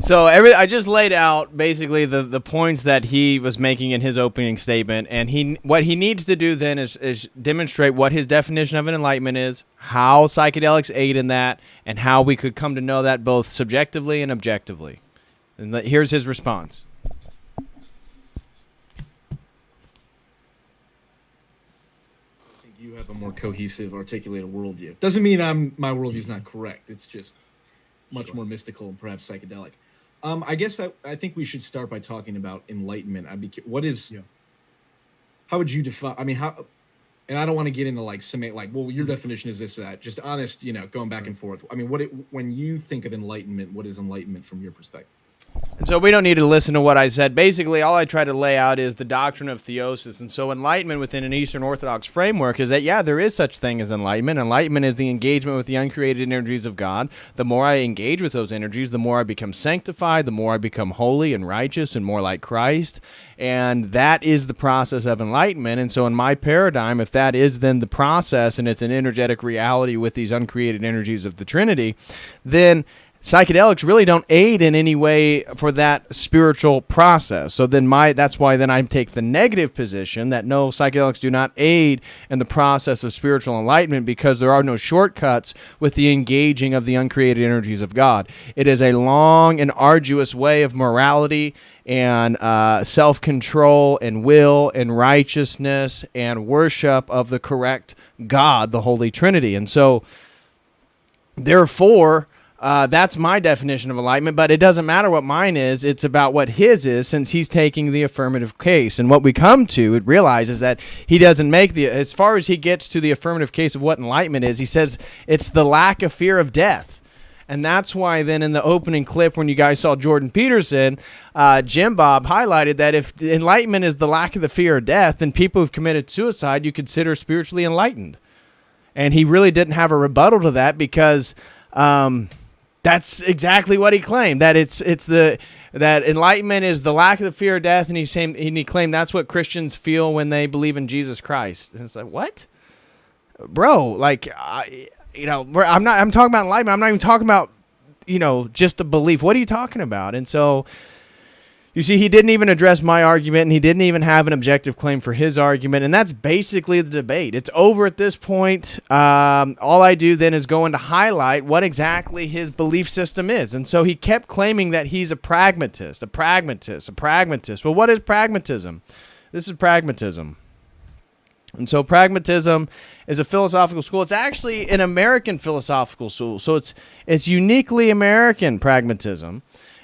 So I just laid out basically the points that he was making in his opening statement, and what he needs to do then is demonstrate what his definition of an enlightenment is, how psychedelics aid in that, and how we could come to know that both subjectively and objectively. And here's his response. I think you have a more cohesive, articulated worldview. Doesn't mean my worldview is not correct. It's just much more mystical and perhaps psychedelic. I guess I think we should start by talking about enlightenment. How would you define? I mean, how? And I don't want to get into well, your definition is this, that. Just honest, going back and forth. I mean, when you think of enlightenment, what is enlightenment from your perspective? And so we don't need to listen to what I said. Basically, all I try to lay out is the doctrine of theosis. And so enlightenment within an Eastern Orthodox framework is that, there is such thing as enlightenment. Enlightenment is the engagement with the uncreated energies of God. The more I engage with those energies, the more I become sanctified, the more I become holy and righteous and more like Christ. And that is the process of enlightenment. And so in my paradigm, if that is then the process and it's an energetic reality with these uncreated energies of the Trinity, then psychedelics really don't aid in any way for that spiritual process. So then that's why then I take the negative position that no, psychedelics do not aid in the process of spiritual enlightenment because there are no shortcuts with the engaging of the uncreated energies of God. It is a long and arduous way of morality and self-control and will and righteousness and worship of the correct God, the Holy Trinity. And so, therefore, that's my definition of enlightenment, but it doesn't matter what mine is. It's about what his is, since he's taking the affirmative case. And what we come to realize is that he doesn't make as far as he gets to the affirmative case of what enlightenment is, he says it's the lack of fear of death. And that's why then in the opening clip when you guys saw Jordan Peterson, Jim Bob highlighted that if enlightenment is the lack of the fear of death, then people who've committed suicide you consider spiritually enlightened. And he really didn't have a rebuttal to that because that's exactly what he claimed, that that enlightenment is the lack of the fear of death, and he claimed that's what Christians feel when they believe in Jesus Christ. And it's like, what? Bro, I'm talking about enlightenment. I'm not even talking about, just a belief. What are you talking about? And so, you see, he didn't even address my argument, and he didn't even have an objective claim for his argument, and that's basically the debate. It's over at this point. All I do then is go in to highlight what exactly his belief system is. And so he kept claiming that he's a pragmatist. Well, what is pragmatism? This is pragmatism. And so pragmatism is a philosophical school. It's actually an American philosophical school. So it's uniquely American pragmatism.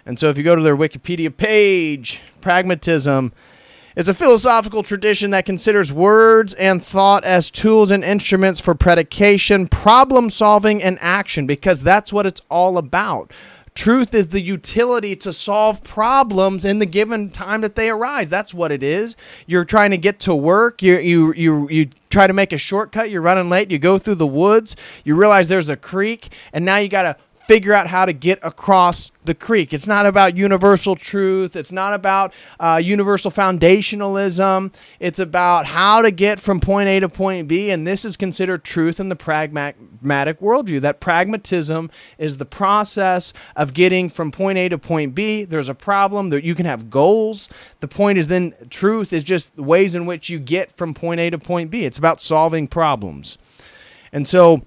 And so if you go to their Wikipedia page, pragmatism is a philosophical tradition that considers words and thought as tools and instruments for predication, problem solving, and action, because that's what it's all about. Truth is the utility to solve problems in the given time that they arise. That's what it is. You're trying to get to work. You try to make a shortcut. You're running late. You go through the woods. You realize there's a creek, and now you got to figure out how to get across the creek. It's not about universal truth. It's not about universal foundationalism. It's about how to get from point A to point B, and this is considered truth in the pragmatic worldview. That pragmatism is the process of getting from point A to point B. There's a problem that you can have goals. The point is then truth is just the ways in which you get from point A to point B. It's about solving problems. And so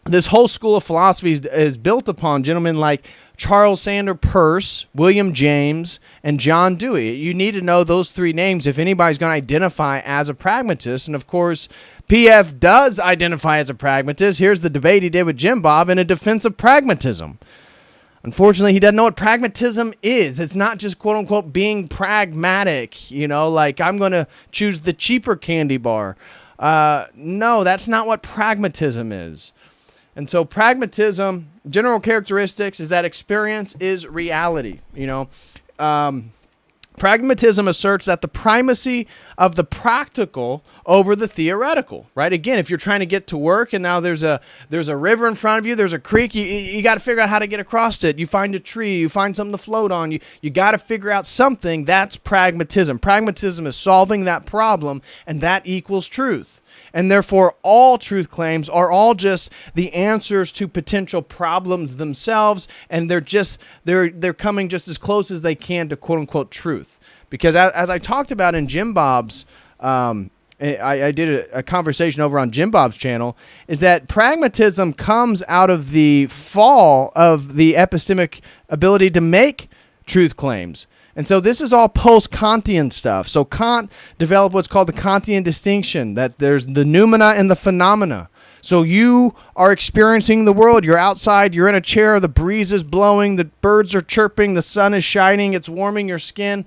this whole school of philosophy is built upon gentlemen like Charles Sanders Peirce, William James, and John Dewey. You need to know those three names if anybody's going to identify as a pragmatist. And of course, PF does identify as a pragmatist. Here's the debate he did with Jim Bob in a defense of pragmatism. Unfortunately, he doesn't know what pragmatism is. It's not just, quote unquote, being pragmatic, like I'm going to choose the cheaper candy bar. No, that's not what pragmatism is. And so pragmatism, general characteristics is that experience is reality. Pragmatism asserts that the primacy of the practical over the theoretical, right? Again, if you're trying to get to work and now there's a river in front of you, there's a creek, you got to figure out how to get across it. You find a tree, you find something to float on, you got to figure out something. That's pragmatism. Pragmatism is solving that problem, and that equals truth. And therefore, all truth claims are all just the answers to potential problems themselves, and they're coming just as close as they can to quote unquote truth. Because as I talked about in Jim Bob's, I did a conversation over on Jim Bob's channel, is that pragmatism comes out of the fall of the epistemic ability to make truth claims. And so this is all post-Kantian stuff. So Kant developed what's called the Kantian distinction, that there's the noumena and the phenomena. So you are experiencing the world. You're outside. You're in a chair. The breeze is blowing. The birds are chirping. The sun is shining. It's warming your skin.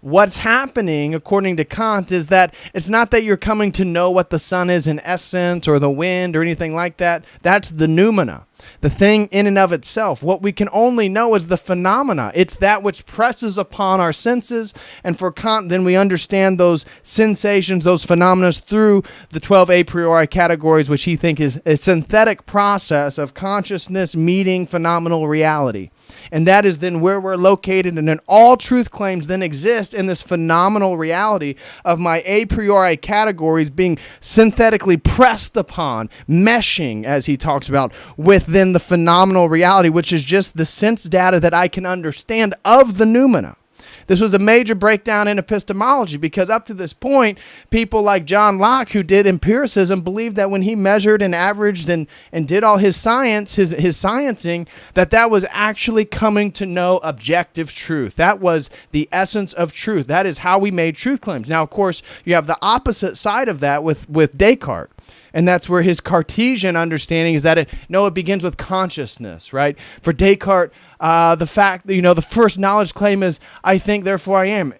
What's happening, according to Kant, is that it's not that you're coming to know what the sun is in essence or the wind or anything like that. That's the noumena, the thing in and of itself. What we can only know is the phenomena. It's that which presses upon our senses. And for Kant, then we understand those sensations, those phenomena through the 12 a priori categories, which he thinks is a synthetic process of consciousness meeting phenomenal reality. And that is then where we're located, and then all truth claims then exist in this phenomenal reality of my a priori categories being synthetically pressed upon, meshing, as he talks about, within the phenomenal reality, which is just the sense data that I can understand of the noumena. This was a major breakdown in epistemology, because up to this point, people like John Locke, who did empiricism, believed that when he measured and averaged and did all his science, his sciencing, that was actually coming to know objective truth. That was the essence of truth. That is how we made truth claims. Now, of course, you have the opposite side of that with Descartes. And that's where his Cartesian understanding is that it begins with consciousness, right? For Descartes, the fact that, the first knowledge claim is, I think, therefore I am,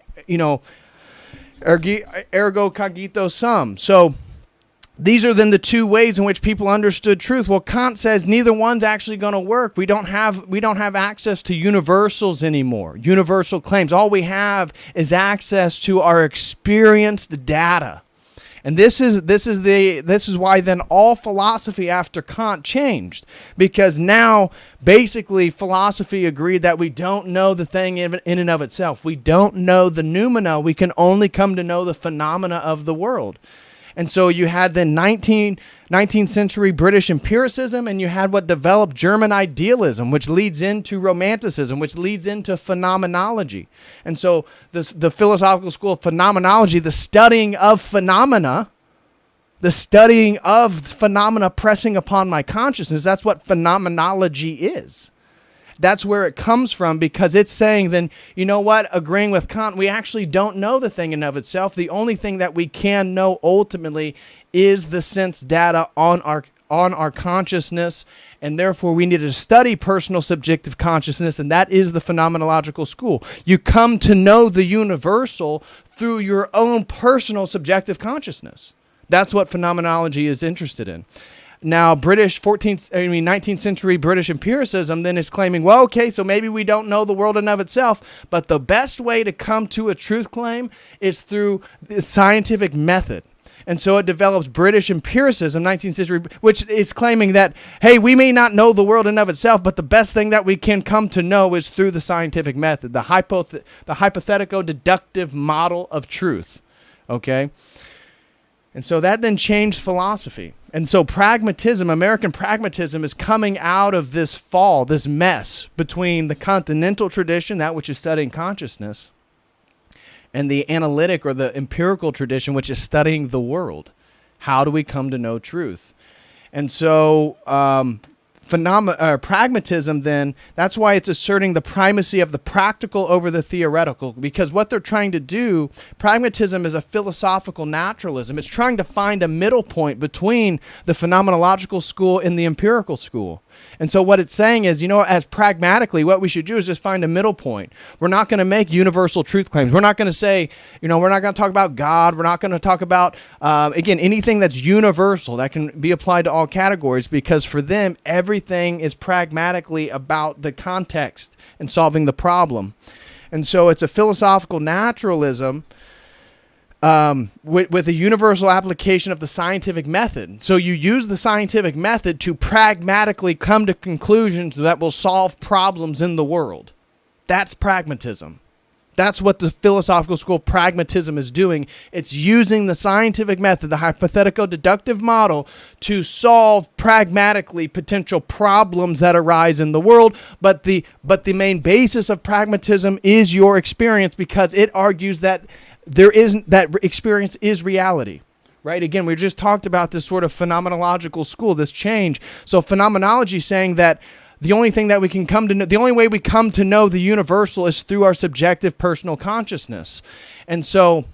ergo cogito sum. So these are then the two ways in which people understood truth. Well, Kant says neither one's actually going to work. We don't have access to universals anymore, universal claims. All we have is access to our experienced data. And this is why then all philosophy after Kant changed, because now basically philosophy agreed that we don't know the thing in and of itself. We don't know the noumena. We can only come to know the phenomena of the world. And so you had the 19th century British empiricism, and you had what developed German idealism, which leads into romanticism, which leads into phenomenology. And so the philosophical school of phenomenology, the studying of phenomena pressing upon my consciousness, that's what phenomenology is. That's where it comes from, because it's saying then, agreeing with Kant, we actually don't know the thing in of itself. The only thing that we can know ultimately is the sense data on our consciousness, and therefore we need to study personal subjective consciousness, and that is the phenomenological school. You come to know the universal through your own personal subjective consciousness. That's what phenomenology is interested in. Now, 19th century British empiricism then is claiming, well, okay, so maybe we don't know the world in of itself, but the best way to come to a truth claim is through the scientific method. And so it develops British empiricism, 19th century, which is claiming that, hey, we may not know the world in of itself, but the best thing that we can come to know is through the scientific method, the hypothetical deductive model of truth. Okay? And so that then changed philosophy. And so pragmatism, American pragmatism, is coming out of this fall, this mess between the continental tradition, that which is studying consciousness, and the analytic or the empirical tradition, which is studying the world. How do we come to know truth? And so pragmatism, then, that's why it's asserting the primacy of the practical over the theoretical, because what they're trying to do, pragmatism is a philosophical naturalism. It's trying to find a middle point between the phenomenological school and the empirical school. And so what it's saying is, as pragmatically, what we should do is just find a middle point. We're not going to make universal truth claims. We're not going to say, we're not going to talk about God. We're not going to talk about, again, anything that's universal that can be applied to all categories, because for them, everything is pragmatically about the context and solving the problem. And so it's a philosophical naturalism with a universal application of the scientific method. So you use the scientific method to pragmatically come to conclusions that will solve problems in the world. That's pragmatism. That's what the philosophical school pragmatism is doing. It's using the scientific method, the hypothetical deductive model, to solve pragmatically potential problems that arise in the world. But the main basis of pragmatism is your experience, because it argues that that experience is reality, right? Again, we just talked about this sort of phenomenological school, this change. So phenomenology is saying that the only thing that we can come to know, the only way we come to know the universal is through our subjective personal consciousness. And so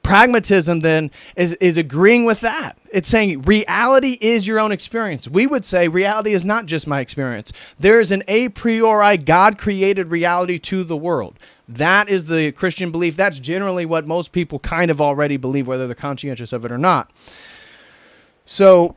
pragmatism then is agreeing with that. It's saying reality is your own experience. We would say reality is not just my experience. There is an a priori God-created reality to the world. That is the Christian belief. That's generally what most people kind of already believe, whether they're conscientious of it or not. So,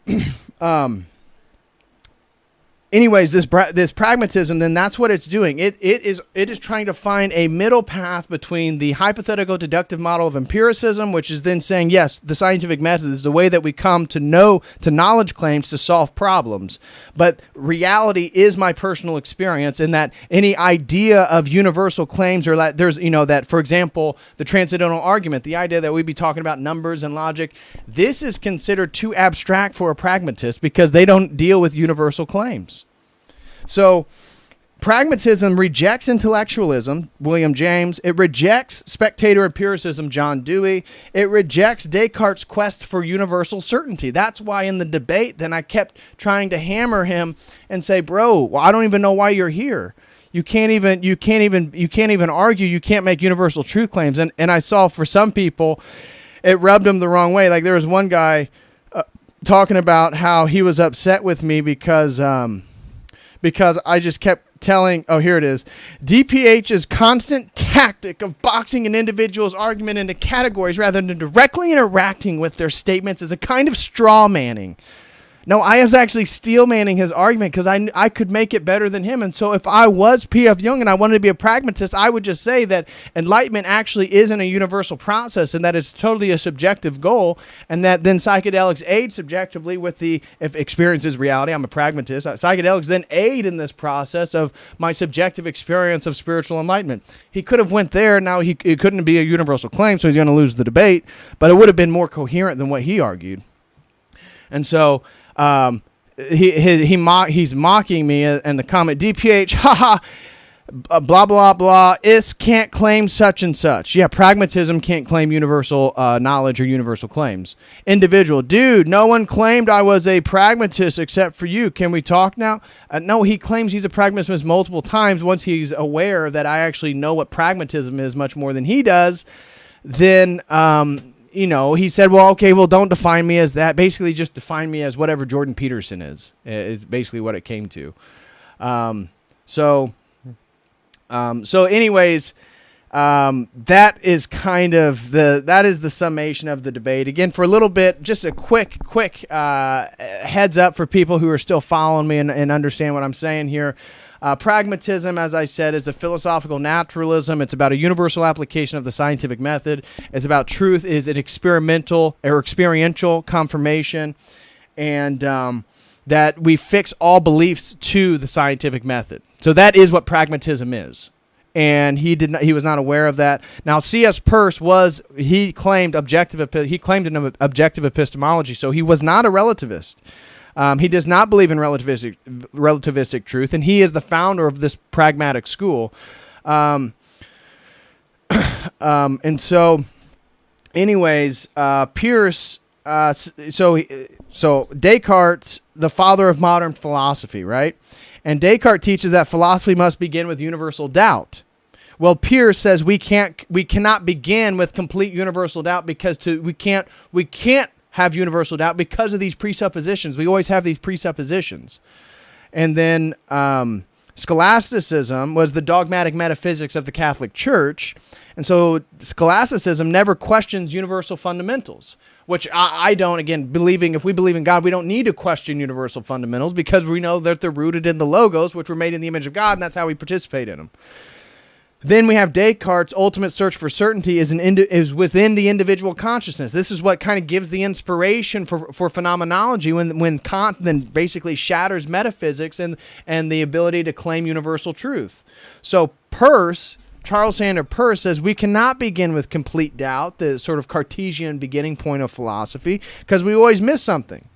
anyways, this pragmatism, then that's what it's doing. It is trying to find a middle path between the hypothetical deductive model of empiricism, which is then saying, yes, the scientific method is the way that we come to knowledge claims to solve problems. But reality is my personal experience, and that any idea of universal claims, or that there's, that, for example, the transcendental argument, the idea that we'd be talking about numbers and logic, this is considered too abstract for a pragmatist because they don't deal with universal claims. So pragmatism rejects intellectualism, William James. It rejects spectator empiricism, John Dewey. It rejects Descartes' quest for universal certainty. That's why in the debate, then I kept trying to hammer him and say, bro, well, I don't even know why you're here. You can't even argue. You can't make universal truth claims. And I saw for some people, it rubbed them the wrong way. Like there was one guy talking about how he was upset with me because I just kept telling, here it is, DPH's constant tactic of boxing an individual's argument into categories rather than directly interacting with their statements is a kind of straw manning. No, I was actually steel manning his argument because I could make it better than him. And so if I was P.F. Young and I wanted to be a pragmatist, I would just say that enlightenment actually isn't a universal process and that it's totally a subjective goal, and that then psychedelics aid subjectively with if experience is reality. I'm a pragmatist. Psychedelics then aid in this process of my subjective experience of spiritual enlightenment. He could have went there. Now it couldn't be a universal claim, so he's going to lose the debate, but it would have been more coherent than what he argued. And so he's mocking me in the comment, DPH, haha, blah, blah, blah, is can't claim such and such. Yeah, pragmatism can't claim universal knowledge or universal claims. Individual, dude, no one claimed I was a pragmatist except for you. Can we talk now? No, he claims he's a pragmatist multiple times. Once he's aware that I actually know what pragmatism is much more than he does, then he said, well, okay, well, don't define me as that. Basically, just define me as whatever Jordan Peterson is. It's basically what it came to. So anyways, that is kind of the summation of the debate. Again, for a little bit, just a quick heads up for people who are still following me and understand what I'm saying here. Pragmatism, as I said, is a philosophical naturalism. It's about a universal application of the scientific method. It's about truth is an experiential confirmation, and that we fix all beliefs to the scientific method. So that is what pragmatism is. And he was not aware of that. Now, C.S. Peirce claimed an objective epistemology, so he was not a relativist. He does not believe in relativistic truth, and he is the founder of this pragmatic school. And so, anyways, Peirce. So Descartes, the father of modern philosophy, right? And Descartes teaches that philosophy must begin with universal doubt. Well, Peirce says we cannot begin with complete universal doubt because we can't have universal doubt because of these presuppositions. We always have these presuppositions. And then scholasticism was the dogmatic metaphysics of the Catholic Church. And so scholasticism never questions universal fundamentals, which I don't, again, if we believe in God, we don't need to question universal fundamentals because we know that they're rooted in the logos, which were made in the image of God, and that's how we participate in them. Then we have Descartes' ultimate search for certainty is within the individual consciousness. This is what kind of gives the inspiration for phenomenology when Kant then basically shatters metaphysics and the ability to claim universal truth. So Charles Sanders Peirce says we cannot begin with complete doubt, the sort of Cartesian beginning point of philosophy, because we always miss something.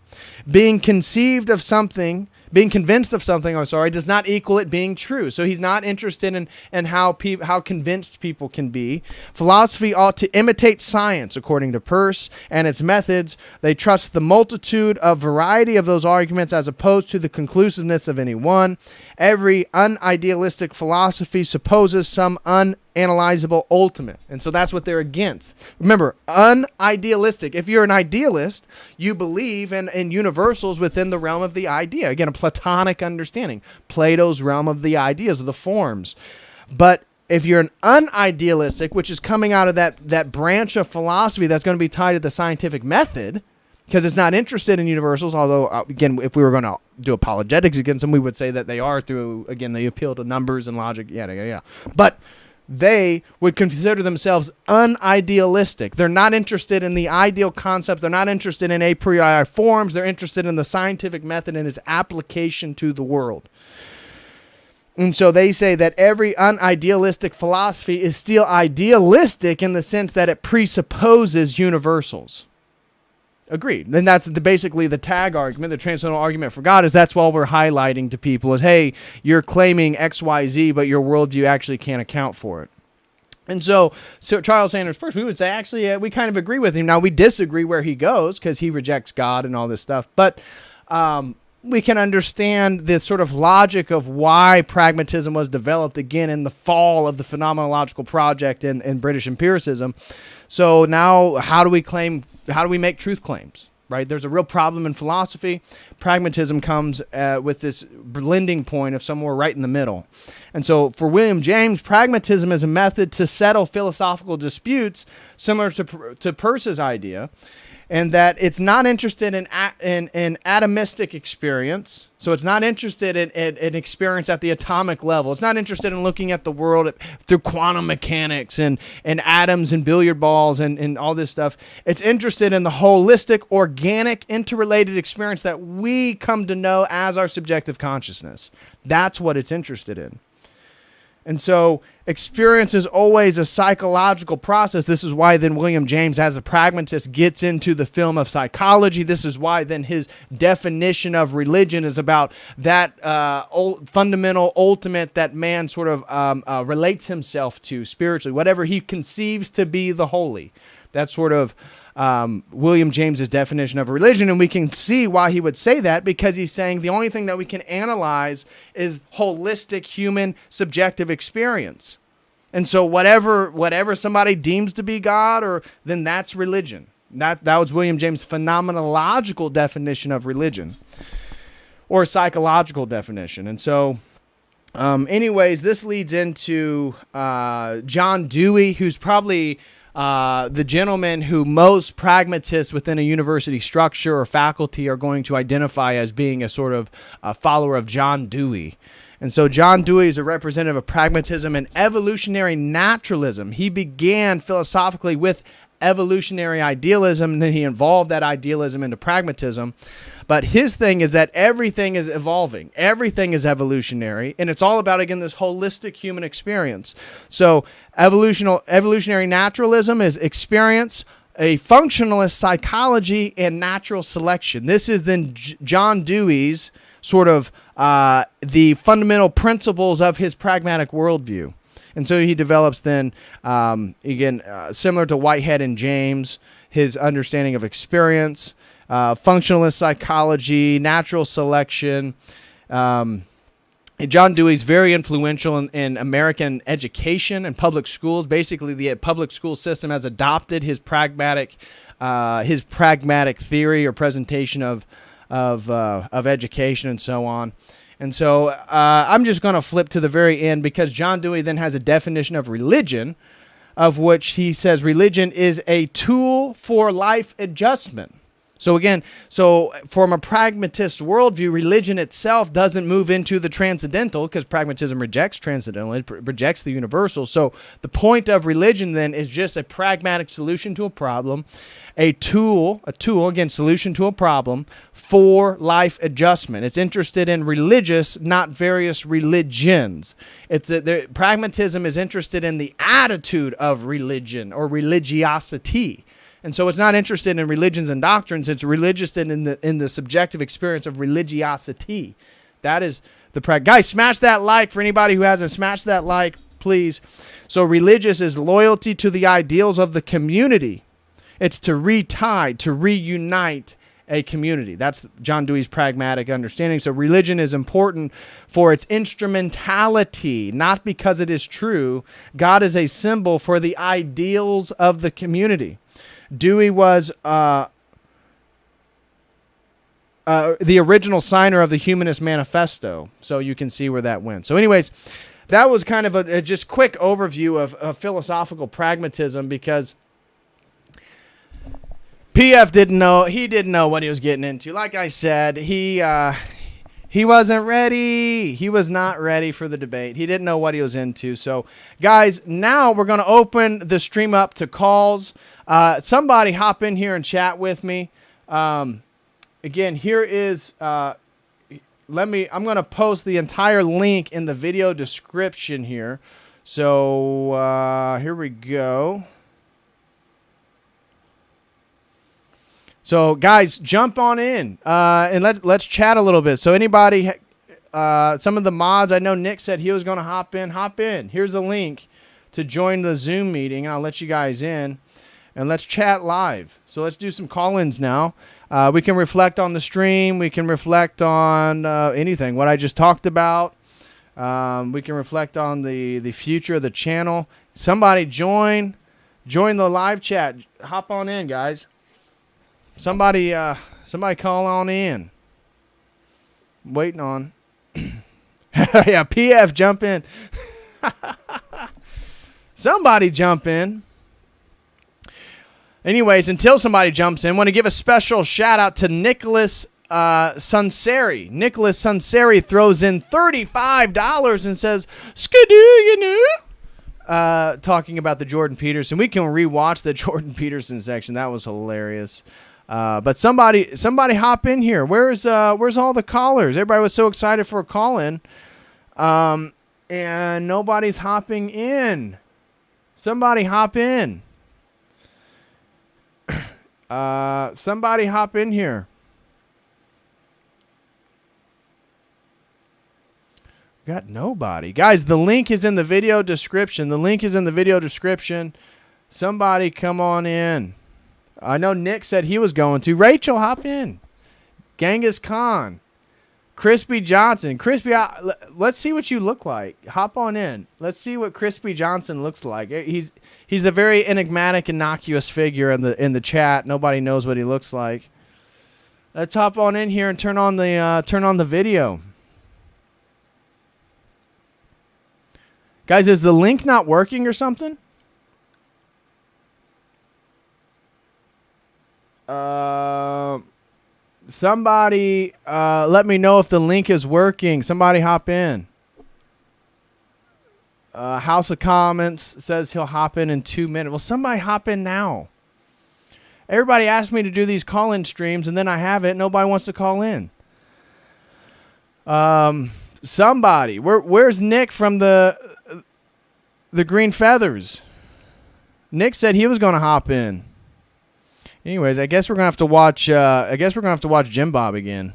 Being convinced of something, does not equal it being true. So he's not interested in how convinced people can be. Philosophy ought to imitate science, according to Peirce, and its methods. They trust the multitude of variety of those arguments as opposed to the conclusiveness of any one. Every unidealistic philosophy supposes some unanalyzable ultimate. And so that's what they're against. Remember, unidealistic. If you're an idealist, you believe in universals within the realm of the idea. Again, a Platonic understanding. Plato's realm of the ideas, of the forms. But if you're an unidealistic, which is coming out of that branch of philosophy that's going to be tied to the scientific method, because it's not interested in universals, although, again, if we were going to do apologetics against them, we would say that they are through, again, they appeal to numbers and logic, yeah. But they would consider themselves unidealistic. They're not interested in the ideal concept. They're not interested in a priori forms. They're interested in the scientific method and its application to the world. And so they say that every unidealistic philosophy is still idealistic in the sense that it presupposes universals. Agreed. Then that's basically the tag argument, the transcendental argument for God, is that's what we're highlighting to people is, hey, you're claiming X, Y, Z, but your worldview actually can't account for it. And so Charles Sanders Peirce, we would say, actually, we kind of agree with him. Now, we disagree where he goes because he rejects God and all this stuff, but we can understand the sort of logic of why pragmatism was developed, again, in the fall of the phenomenological project in British empiricism. So now, how do we make truth claims, right? There's a real problem in philosophy. Pragmatism comes with this blending point of somewhere right in the middle. And so for William James, pragmatism is a method to settle philosophical disputes similar to Peirce's idea, and that it's not interested in atomistic experience. So it's not interested in experience at the atomic level. It's not interested in looking at the world through quantum mechanics and atoms and billiard balls and all this stuff. It's interested in the holistic, organic, interrelated experience that we come to know as our subjective consciousness. That's what it's interested in. And so experience is always a psychological process. This is why then William James, as a pragmatist, gets into the film of psychology. This is why then his definition of religion is about that fundamental ultimate that man sort of relates himself to spiritually, whatever he conceives to be the holy. That's sort of William James's definition of religion, and we can see why he would say that, because he's saying the only thing that we can analyze is holistic human subjective experience. And so whatever somebody deems to be God, or then that's religion. That was William James' phenomenological definition of religion, or psychological definition. And so anyways, this leads into John Dewey, who's probably the gentleman who most pragmatists within a university structure or faculty are going to identify as being a sort of a follower of John Dewey. And so John Dewey is a representative of pragmatism and evolutionary naturalism. He began philosophically with evolutionary idealism, and then he involved that idealism into pragmatism. But his thing is that everything is evolving. Everything is evolutionary, and it's all about, again, this holistic human experience. So evolutionary naturalism is experience, a functionalist psychology, and natural selection. This is then John Dewey's sort of the fundamental principles of his pragmatic worldview. And so he develops then, similar to Whitehead and James, his understanding of experience, functionalist psychology, natural selection. John Dewey's very influential in American education and public schools. Basically, the public school system has adopted his pragmatic theory or presentation of education and so on. And so I'm just going to flip to the very end, because John Dewey then has a definition of religion, of which he says religion is a tool for life adjustment. So again, from a pragmatist worldview, religion itself doesn't move into the transcendental, because pragmatism rejects transcendental, it rejects the universal. So the point of religion then is just a pragmatic solution to a problem, a tool, again, solution to a problem for life adjustment. It's interested in religious, not various religions. Pragmatism is interested in the attitude of religion or religiosity. And so it's not interested in religions and doctrines. It's interested in the subjective experience of religiosity. That is the guys, smash that like for anybody who hasn't smashed that like, please. So religious is loyalty to the ideals of the community. It's to retie, to reunite a community. That's John Dewey's pragmatic understanding. So religion is important for its instrumentality, not because it is true. God is a symbol for the ideals of the community. Dewey was the original signer of the Humanist Manifesto, so you can see where that went. So anyways, that was kind of a just quick overview of philosophical pragmatism, because PF didn't know what he was getting into. Like I said, he wasn't ready. He was not ready for the debate. He didn't know what he was into. So guys, now we're going to open the stream up to calls. Somebody hop in here and chat with me. Again, here is, I'm going to post the entire link in the video description here. So, here we go. So guys, jump on in, and let's chat a little bit. So anybody, some of the mods, I know Nick said he was going to hop in. Here's the link to join the Zoom meeting, and I'll let you guys in. And let's chat live. So let's do some call-ins now. We can reflect on the stream. We can reflect on anything, what I just talked about. We can reflect on the future of the channel. Somebody join the live chat. Hop on in, guys. Somebody call on in. I'm waiting on. Yeah, PF, jump in. Somebody jump in. Anyways, until somebody jumps in, I want to give a special shout out to Nicholas Sunseri. Nicholas Sunseri throws in $35 and says, "Skidoo, you know," talking about the Jordan Peterson. We can rewatch the Jordan Peterson section. That was hilarious. But somebody hop in here. Where's all the callers? Everybody was so excited for a call in, and nobody's hopping in. Somebody hop in. Somebody hop in here. Got nobody. Guys, the link is in the video description. Somebody come on in. I know Nick said he was going to. Rachel, hop in. Genghis Khan. Crispy Johnson. Let's see what you look like. Hop on in. Let's see what Crispy Johnson looks like. He's a very enigmatic, innocuous figure in the chat. Nobody knows what he looks like. Let's hop on in here and turn on the video. Guys, is the link not working or something? Somebody let me know if the link is working. Somebody hop in. House of Comments says he'll hop in 2 minutes. Well, somebody hop in now. Everybody asked me to do these call-in streams, and then I have it. Nobody wants to call in. Somebody. Where's Nick from the Green Feathers? Nick said he was going to hop in. Anyways, I guess we're gonna have to watch. Jim Bob again.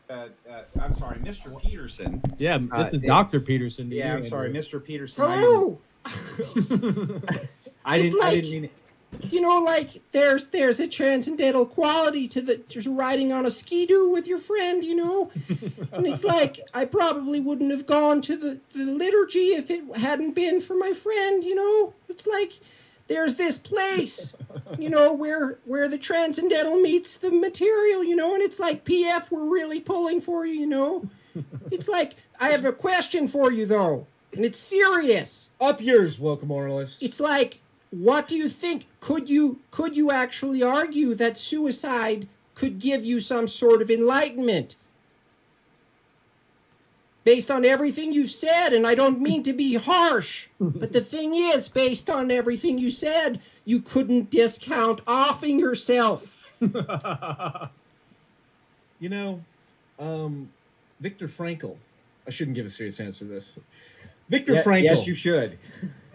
I'm sorry, Mr. Peterson. Yeah, this is Dr. Peterson. Yeah, I'm sorry, Mr. Peterson. Oh, I didn't mean it. you know, like there's a transcendental quality to just riding on a skidoo with your friend, you know. And it's like I probably wouldn't have gone to the liturgy if it hadn't been for my friend, you know. It's like there's this place, you know, where the transcendental meets the material, you know. And it's like, PF, we're really pulling for you, you know. It's like, I have a question for you though, and it's serious. Up yours, welcome moralist. It's like, what do you think? Could you actually argue that suicide could give you some sort of enlightenment? Based on everything you've said, and I don't mean to be harsh, but the thing is, based on everything you said, you couldn't discount offing yourself. You know, Viktor Frankl. I shouldn't give a serious answer to this. Viktor Frankl. Yes, you should.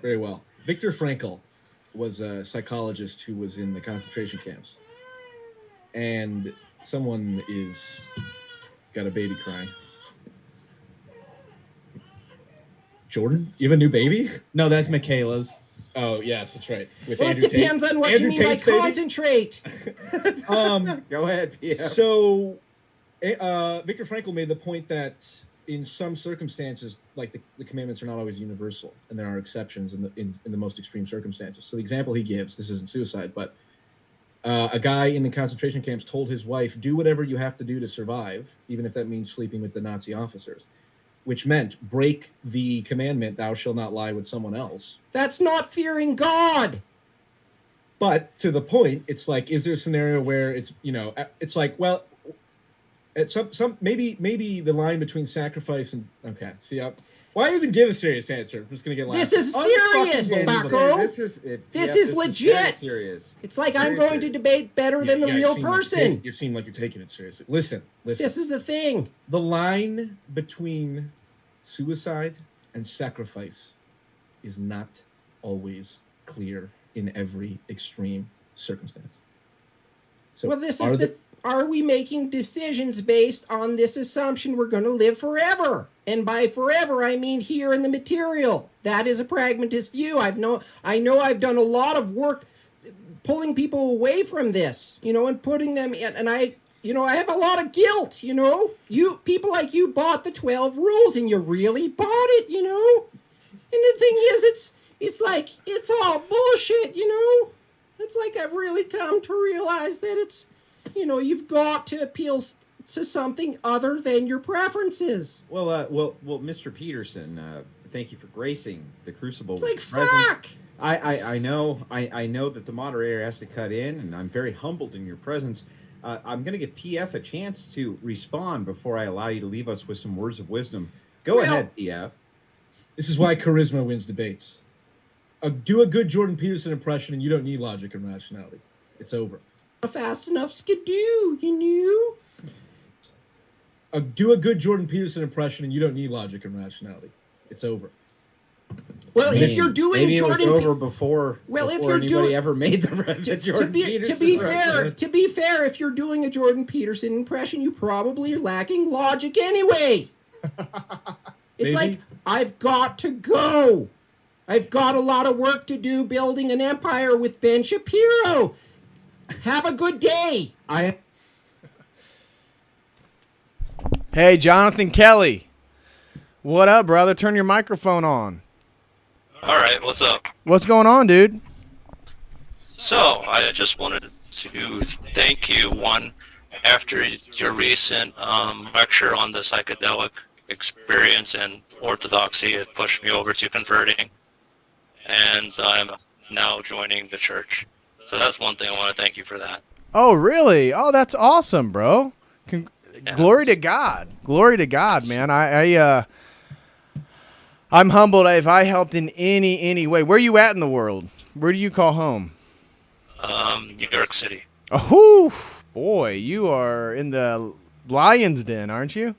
Very well. Viktor Frankl was a psychologist who was in the concentration camps. And someone got a baby crying. Jordan, you have a new baby? No, that's Michaela's. Oh, yes, that's right. With Well, it Andrew depends Tate. on what Andrew you mean Tate's by baby? concentrate. Go ahead, PF. So, Viktor Frankl made the point that in some circumstances, like the commandments are not always universal, and there are exceptions in the most extreme circumstances. So the example he gives, this isn't suicide, but a guy in the concentration camps told his wife, do whatever you have to do to survive, even if that means sleeping with the Nazi officers, which meant break the commandment, thou shalt not lie with someone else. That's not fearing God. But to the point, it's like, is there a scenario where it's, you know, it's like, well, at maybe the line between sacrifice and okay, see, why even give a serious answer? I'm just gonna get This is serious, Bucko. This is legit. Serious. It's like I'm going to debate better than the real person. You seem like you're taking it seriously. Listen. This is the thing. The line between suicide and sacrifice is not always clear in every extreme circumstance. So well, this is are we making decisions based on this assumption we're going to live forever? And by forever, I mean here in the material. That is a pragmatist view. I know I've done a lot of work pulling people away from this, you know, and putting them in. And I have a lot of guilt, you know. You people like you bought the 12 rules and you really bought it, you know. And the thing is, it's like, it's all bullshit, you know. It's like I've really come to realize that it's, you know, you've got to appeal to something other than your preferences. Well, Mr. Peterson, thank you for gracing the crucible. It's like, presence. fuck! I know that the moderator has to cut in, and I'm very humbled in your presence. I'm going to give PF a chance to respond before I allow you to leave us with some words of wisdom. Go ahead, PF. This is why charisma wins debates. Do a good Jordan Peterson impression, and you don't need logic and rationality. It's over. Fast enough skidoo, you know? Do a good Jordan Peterson impression, and you don't need logic and rationality. It's over. Well, if you're doing maybe Jordan, it was over before anybody ever made the Jordan Peterson. To be fair, if you're doing a Jordan Peterson impression, you probably are lacking logic anyway. It's like, I've got to go. I've got a lot of work to do building an empire with Ben Shapiro. Have a good day. Hey, Jonathan Kelly. What up, brother? Turn your microphone on. All right, what's up? What's going on, dude? So, I just wanted to thank you, one, after your recent lecture on the psychedelic experience and Orthodoxy. It pushed me over to converting, and I'm now joining the church. So that's one thing I want to thank you for that. Oh, really? Oh, that's awesome, bro. Yeah. Glory to God. Glory to God, man. I'm humbled if I helped in any way. Where are you at in the world? Where do you call home? New York City. Oh, boy, you are in the lion's den, aren't you?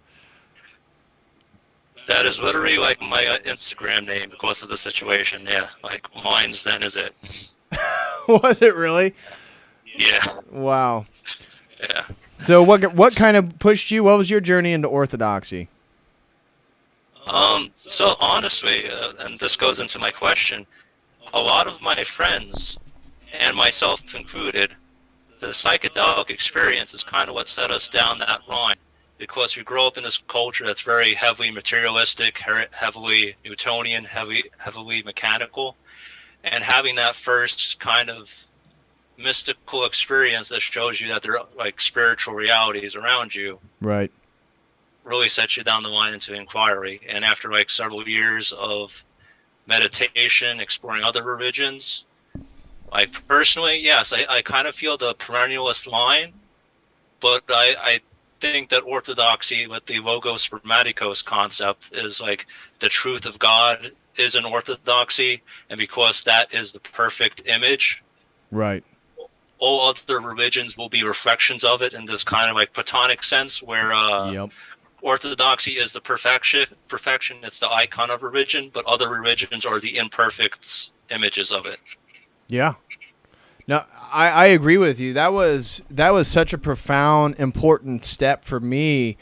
That is literally like my Instagram name because of the situation. Yeah, like mine's then is it. Was it really? Yeah. Wow. Yeah. So what kind of pushed you? What was your journey into orthodoxy? So honestly, and this goes into my question, a lot of my friends, and myself included, the psychedelic experience is kind of what set us down that line, because we grow up in this culture that's very heavily materialistic, heavily Newtonian, heavily mechanical, and having that first kind of mystical experience that shows you that there are like spiritual realities around you, Right. really sets you down the line into inquiry. And after like several years of meditation, exploring other religions, like personally, yes, I kind of feel the perennialist line, but I think that orthodoxy with the logos spermaticos concept is like the truth of God is an orthodoxy, and because that is the perfect image, Right. all other religions will be reflections of it in this kind of like Platonic sense, where Yep. orthodoxy is the perfection, it's the icon of religion, but other religions are the imperfect images of it. Yeah. No, I agree with you. That was such a profound, important step for me.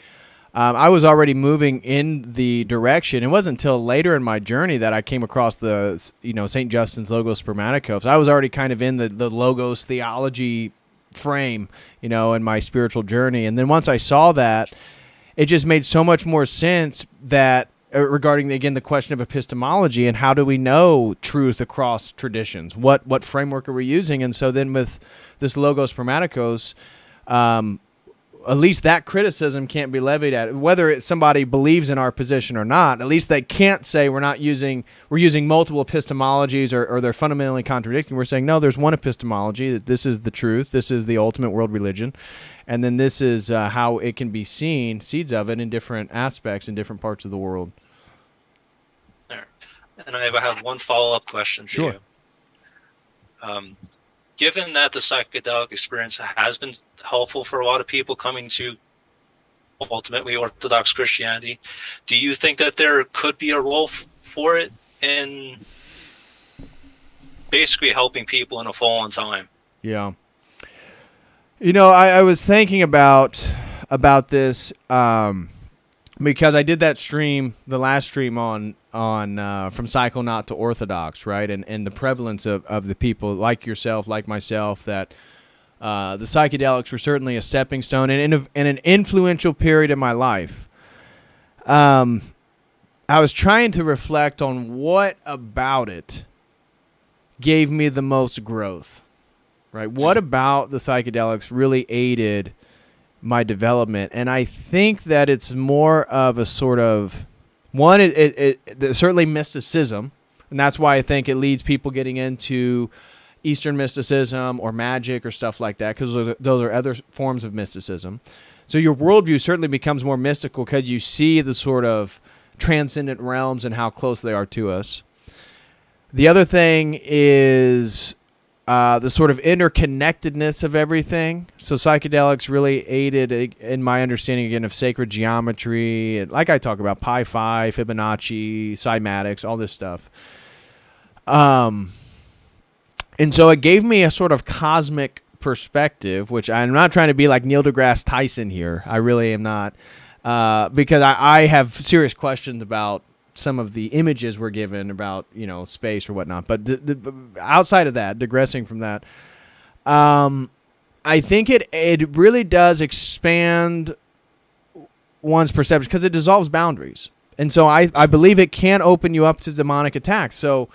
I was already moving in the direction. It wasn't until later in my journey that I came across the, St. Justin's Logos Spermaticos. I was already kind of in the Logos theology frame, in my spiritual journey. And then once I saw that, it just made so much more sense that regarding, again, the question of epistemology and how do we know truth across traditions? What framework are we using? And so then with this Logos Spermaticos, at least that criticism can't be levied at whether somebody believes in our position or not. At least they can't say we're using multiple epistemologies or they're fundamentally contradicting. We're saying, no, there's one epistemology, that this is the truth. This is the ultimate world religion. And then this is how it can be seen, seeds of it in different aspects in different parts of the world. There. And I have one follow-up question to Sure. you. Given that the psychedelic experience has been helpful for a lot of people coming to ultimately Orthodox Christianity, do you think that there could be a role for it in basically helping people in a fallen time? Yeah. I was thinking about this because I did that stream, the last stream on from Psychonaut to Orthodox, right? And the prevalence of the people like yourself, like myself, that the psychedelics were certainly a stepping stone and in an influential period in my life. I was trying to reflect on what about it gave me the most growth. Right. What about the psychedelics really aided my development? And I think that it's more of a sort of one, it certainly mysticism. And that's why I think it leads people getting into Eastern mysticism or magic or stuff like that, because those are other forms of mysticism. So your worldview certainly becomes more mystical because you see the sort of transcendent realms and how close they are to us. The other thing is the sort of interconnectedness of everything. So psychedelics really aided in my understanding, again, of sacred geometry. And like I talk about pi phi, Fibonacci, cymatics, all this stuff. And so it gave me a sort of cosmic perspective, which I'm not trying to be like Neil deGrasse Tyson here. I really am not. Because I have serious questions about some of the images we're given about, space or whatnot. But outside of that, digressing from that, I think it really does expand one's perception because it dissolves boundaries. And so I believe it can open you up to demonic attacks. So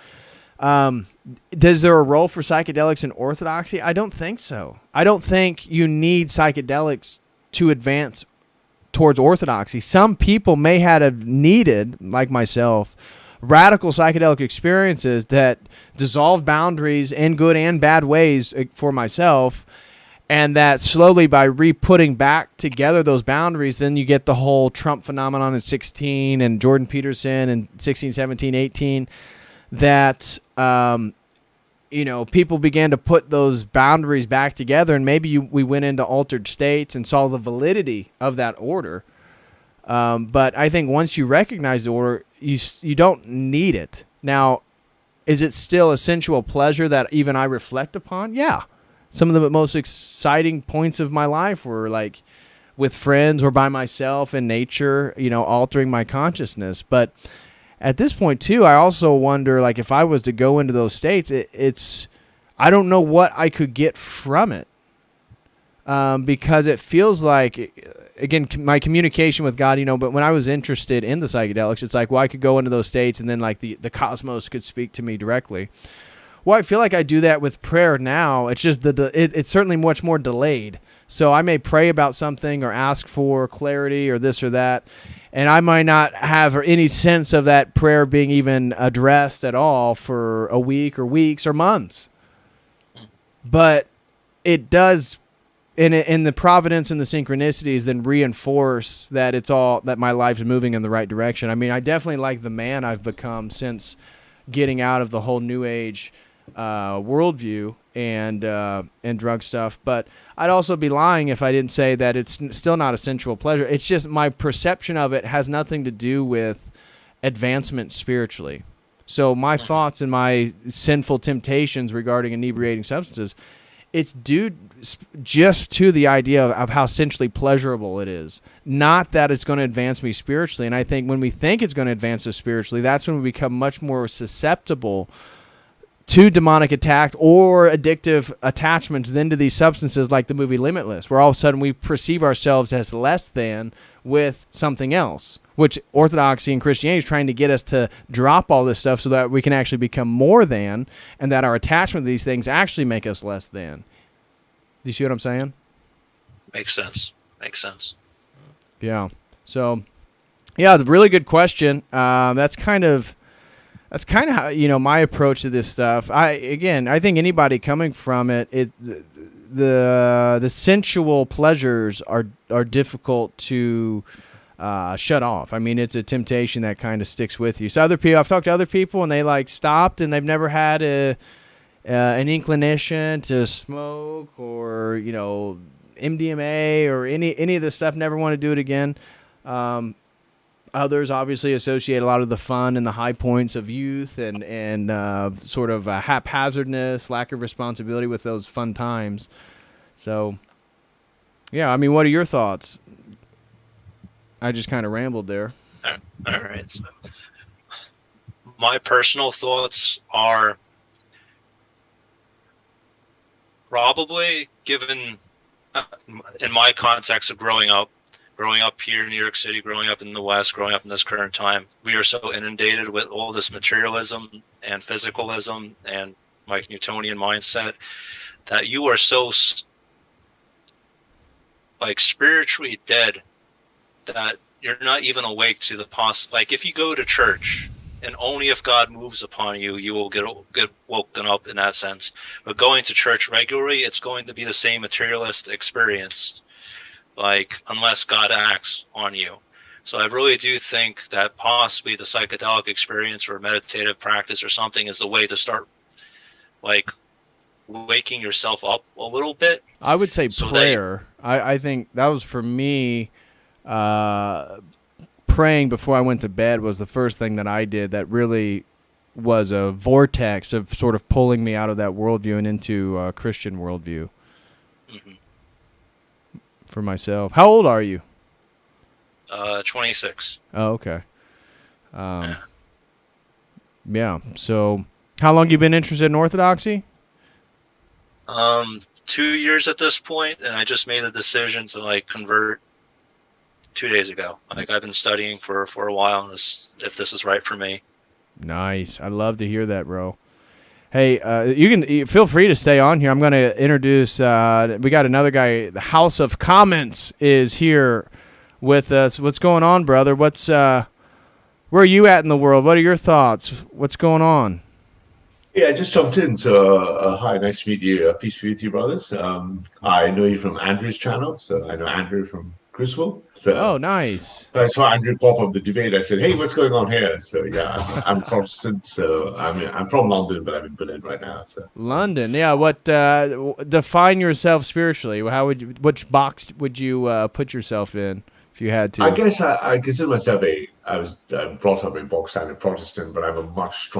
is there a role for psychedelics in orthodoxy? I don't think so. I don't think you need psychedelics to advance towards orthodoxy. Some people may have needed, like myself, radical psychedelic experiences that dissolved boundaries in good and bad ways for myself, and that slowly, by re-putting back together those boundaries, then you get the whole Trump phenomenon in 16 and Jordan Peterson in 16, 17, 18, that people began to put those boundaries back together, and maybe we went into altered states and saw the validity of that order. But I think once you recognize the order, you don't need it. Now, is it still a sensual pleasure that even I reflect upon? Yeah. Some of the most exciting points of my life were like with friends or by myself in nature, altering my consciousness. But at this point too, I also wonder, like, if I was to go into those states, I don't know what I could get from it. Because it feels like, again, my communication with God, but when I was interested in the psychedelics, it's like, well, I could go into those states and then like the cosmos could speak to me directly. Well, I feel like I do that with prayer now. It's just it's certainly much more delayed. So I may pray about something or ask for clarity or this or that, and I might not have any sense of that prayer being even addressed at all for a week or weeks or months. But it does, in the providence and the synchronicities, then reinforce that that my life's moving in the right direction. I mean, I definitely like the man I've become since getting out of the whole New Age worldview and drug stuff, but I'd also be lying if I didn't say that it's still not a sensual pleasure. It's just my perception of it has nothing to do with advancement spiritually. So my thoughts and my sinful temptations regarding inebriating substances, it's due just to the idea of how sensually pleasurable it is, not that it's going to advance me spiritually. And I think when we think it's going to advance us spiritually, that's when we become much more susceptible to demonic attack or addictive attachments than to these substances like the movie Limitless, where all of a sudden we perceive ourselves as less than with something else, which Orthodoxy and Christianity is trying to get us to drop all this stuff so that we can actually become more than, and that our attachment to these things actually make us less than. Do you see what I'm saying? Makes sense. Yeah. So, yeah, the really good question. That's kind of how, my approach to this stuff. I think anybody coming from it, the sensual pleasures are difficult to shut off. I mean, it's a temptation that kind of sticks with you. So I've talked to other people and they like stopped and they've never had an inclination to smoke or, MDMA or any of this stuff, never want to do it again. Others obviously associate a lot of the fun and the high points of youth and sort of haphazardness, lack of responsibility with those fun times. So, yeah, I mean, what are your thoughts? I just kind of rambled there. All right. So my personal thoughts are probably, given in my context of growing up here in New York City, growing up in the West, growing up in this current time, we are so inundated with all this materialism and physicalism and like Newtonian mindset that you are so like spiritually dead that you're not even awake to the like if you go to church and only if God moves upon you, you will get woken up in that sense. But going to church regularly, it's going to be the same materialist experience, like unless God acts on you. So I really do think that possibly the psychedelic experience or meditative practice or something is the way to start, like waking yourself up a little bit. I would say prayer. I think that was for me. Praying before I went to bed was the first thing that I did that really was a vortex of sort of pulling me out of that worldview and into a Christian worldview. Mm-hmm. For myself. How old are you? 26. Oh, okay. Yeah. So how long you been interested in Orthodoxy? 2 years at this point, and I just made a decision to like convert 2 days ago. Like I've been studying for a while, and if this is right for me. Nice. I love to hear that, bro. Hey, you can feel free to stay on here. I'm going to introduce. We got another guy. The House of Comments is here with us. What's going on, brother? Where are you at in the world? What are your thoughts? What's going on? Yeah, I just jumped in. So, hi, nice to meet you. Peace be with you, brothers. I know you from Andrew's channel, so I know Andrew from Crucible. So, Oh, nice. I saw Andrew pop up the debate. I said, "Hey, what's going on here?" So, yeah, I'm Protestant. So, I'm from London, but I'm in Berlin right now. So, London, yeah. What define yourself spiritually? Which box would you put yourself in if you had to? I guess I consider myself I'm brought up a bog standard Protestant, but I'm a much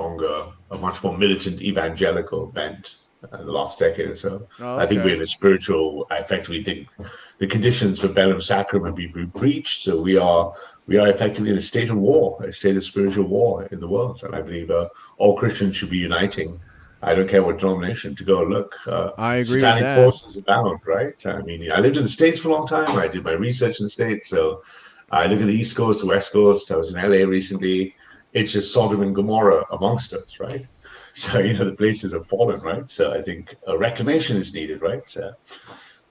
more militant evangelical bent the last decade or so. Oh, I think okay. we're in a spiritual. I effectively think the conditions for Bellum Sacrum have been breached. So we are effectively in a state of war, a state of spiritual war in the world. And I believe all Christians should be uniting. I don't care what denomination to go look. I agree with satanic that. forces abound, right? I mean, I lived in the States for a long time. I did my research in the States. So I look at the East Coast, the West Coast. I was in LA recently. It's just Sodom and Gomorrah amongst us, right? So, the places have fallen, right? So I think a reclamation is needed, right? So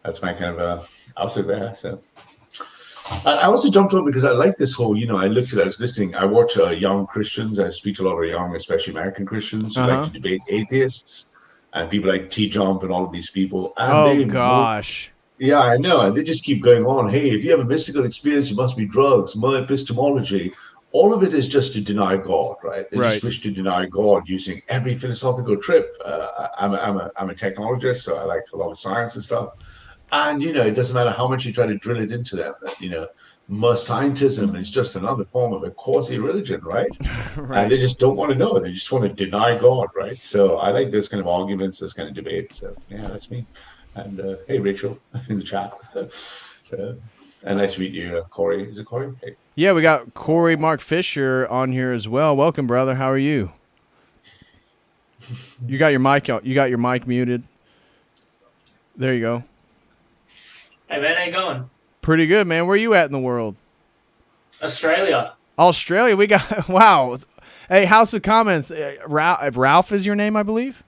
that's my kind of outlook there. So I also jumped on because I like this whole, I was listening. I watch young Christians. I speak to a lot of young, especially American Christians who like to debate atheists and people like T-Jump and all of these people. And Oh, gosh. Yeah, I know. And they just keep going on. Hey, if you have a mystical experience, it must be drugs, more epistemology. All of it is just to deny God, right? They just wish to deny God using every philosophical trip. I'm a technologist, so I like a lot of science and stuff. And, it doesn't matter how much you try to drill it into them. More scientism is just another form of a quasi-religion, right? And they just don't want to know. They just want to deny God, right? So I like those kind of arguments, those kind of debates. So, yeah, that's me. And hey, Rachel in the chat. And nice to meet you, Corey. Is it Corey? Hey. Yeah, we got Corey Mark Fisher on here as well. Welcome, brother. How are you? You got your mic muted. There you go. Hey man, how you going? Pretty good, man. Where you at in the world? Australia. Australia. We got wow. Hey, House of Comments. Ralph is your name, I believe.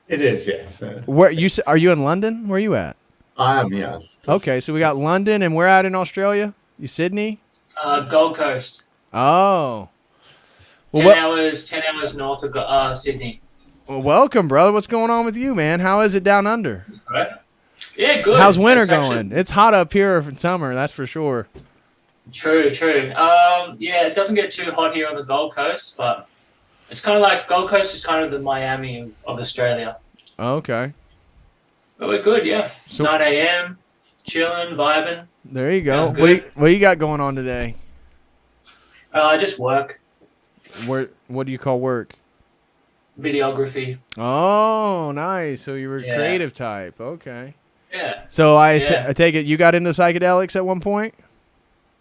It is, yes. Are you in London? Where are you at? I am, yeah. Okay, so we got London, and we're out in Australia. You Sydney? Gold Coast. Oh. Well, 10 hours north of Sydney. Well, welcome, brother. What's going on with you, man? How is it down under? Right? Yeah, good. How's winter It's going? actually- It's hot up here in summer, that's for sure. True. Yeah, it doesn't get too hot here on the Gold Coast, but it's kind of like Gold Coast is kind of the Miami of Australia. Okay. But we're good, yeah. It's So- 9 a.m., chilling, vibing. There you go. Yeah, good. What you got going on today? I just work, What do you call work? videography. Oh, nice. So you were Yeah. creative type. Okay. Yeah, So I Yeah. take it you got into psychedelics at one point?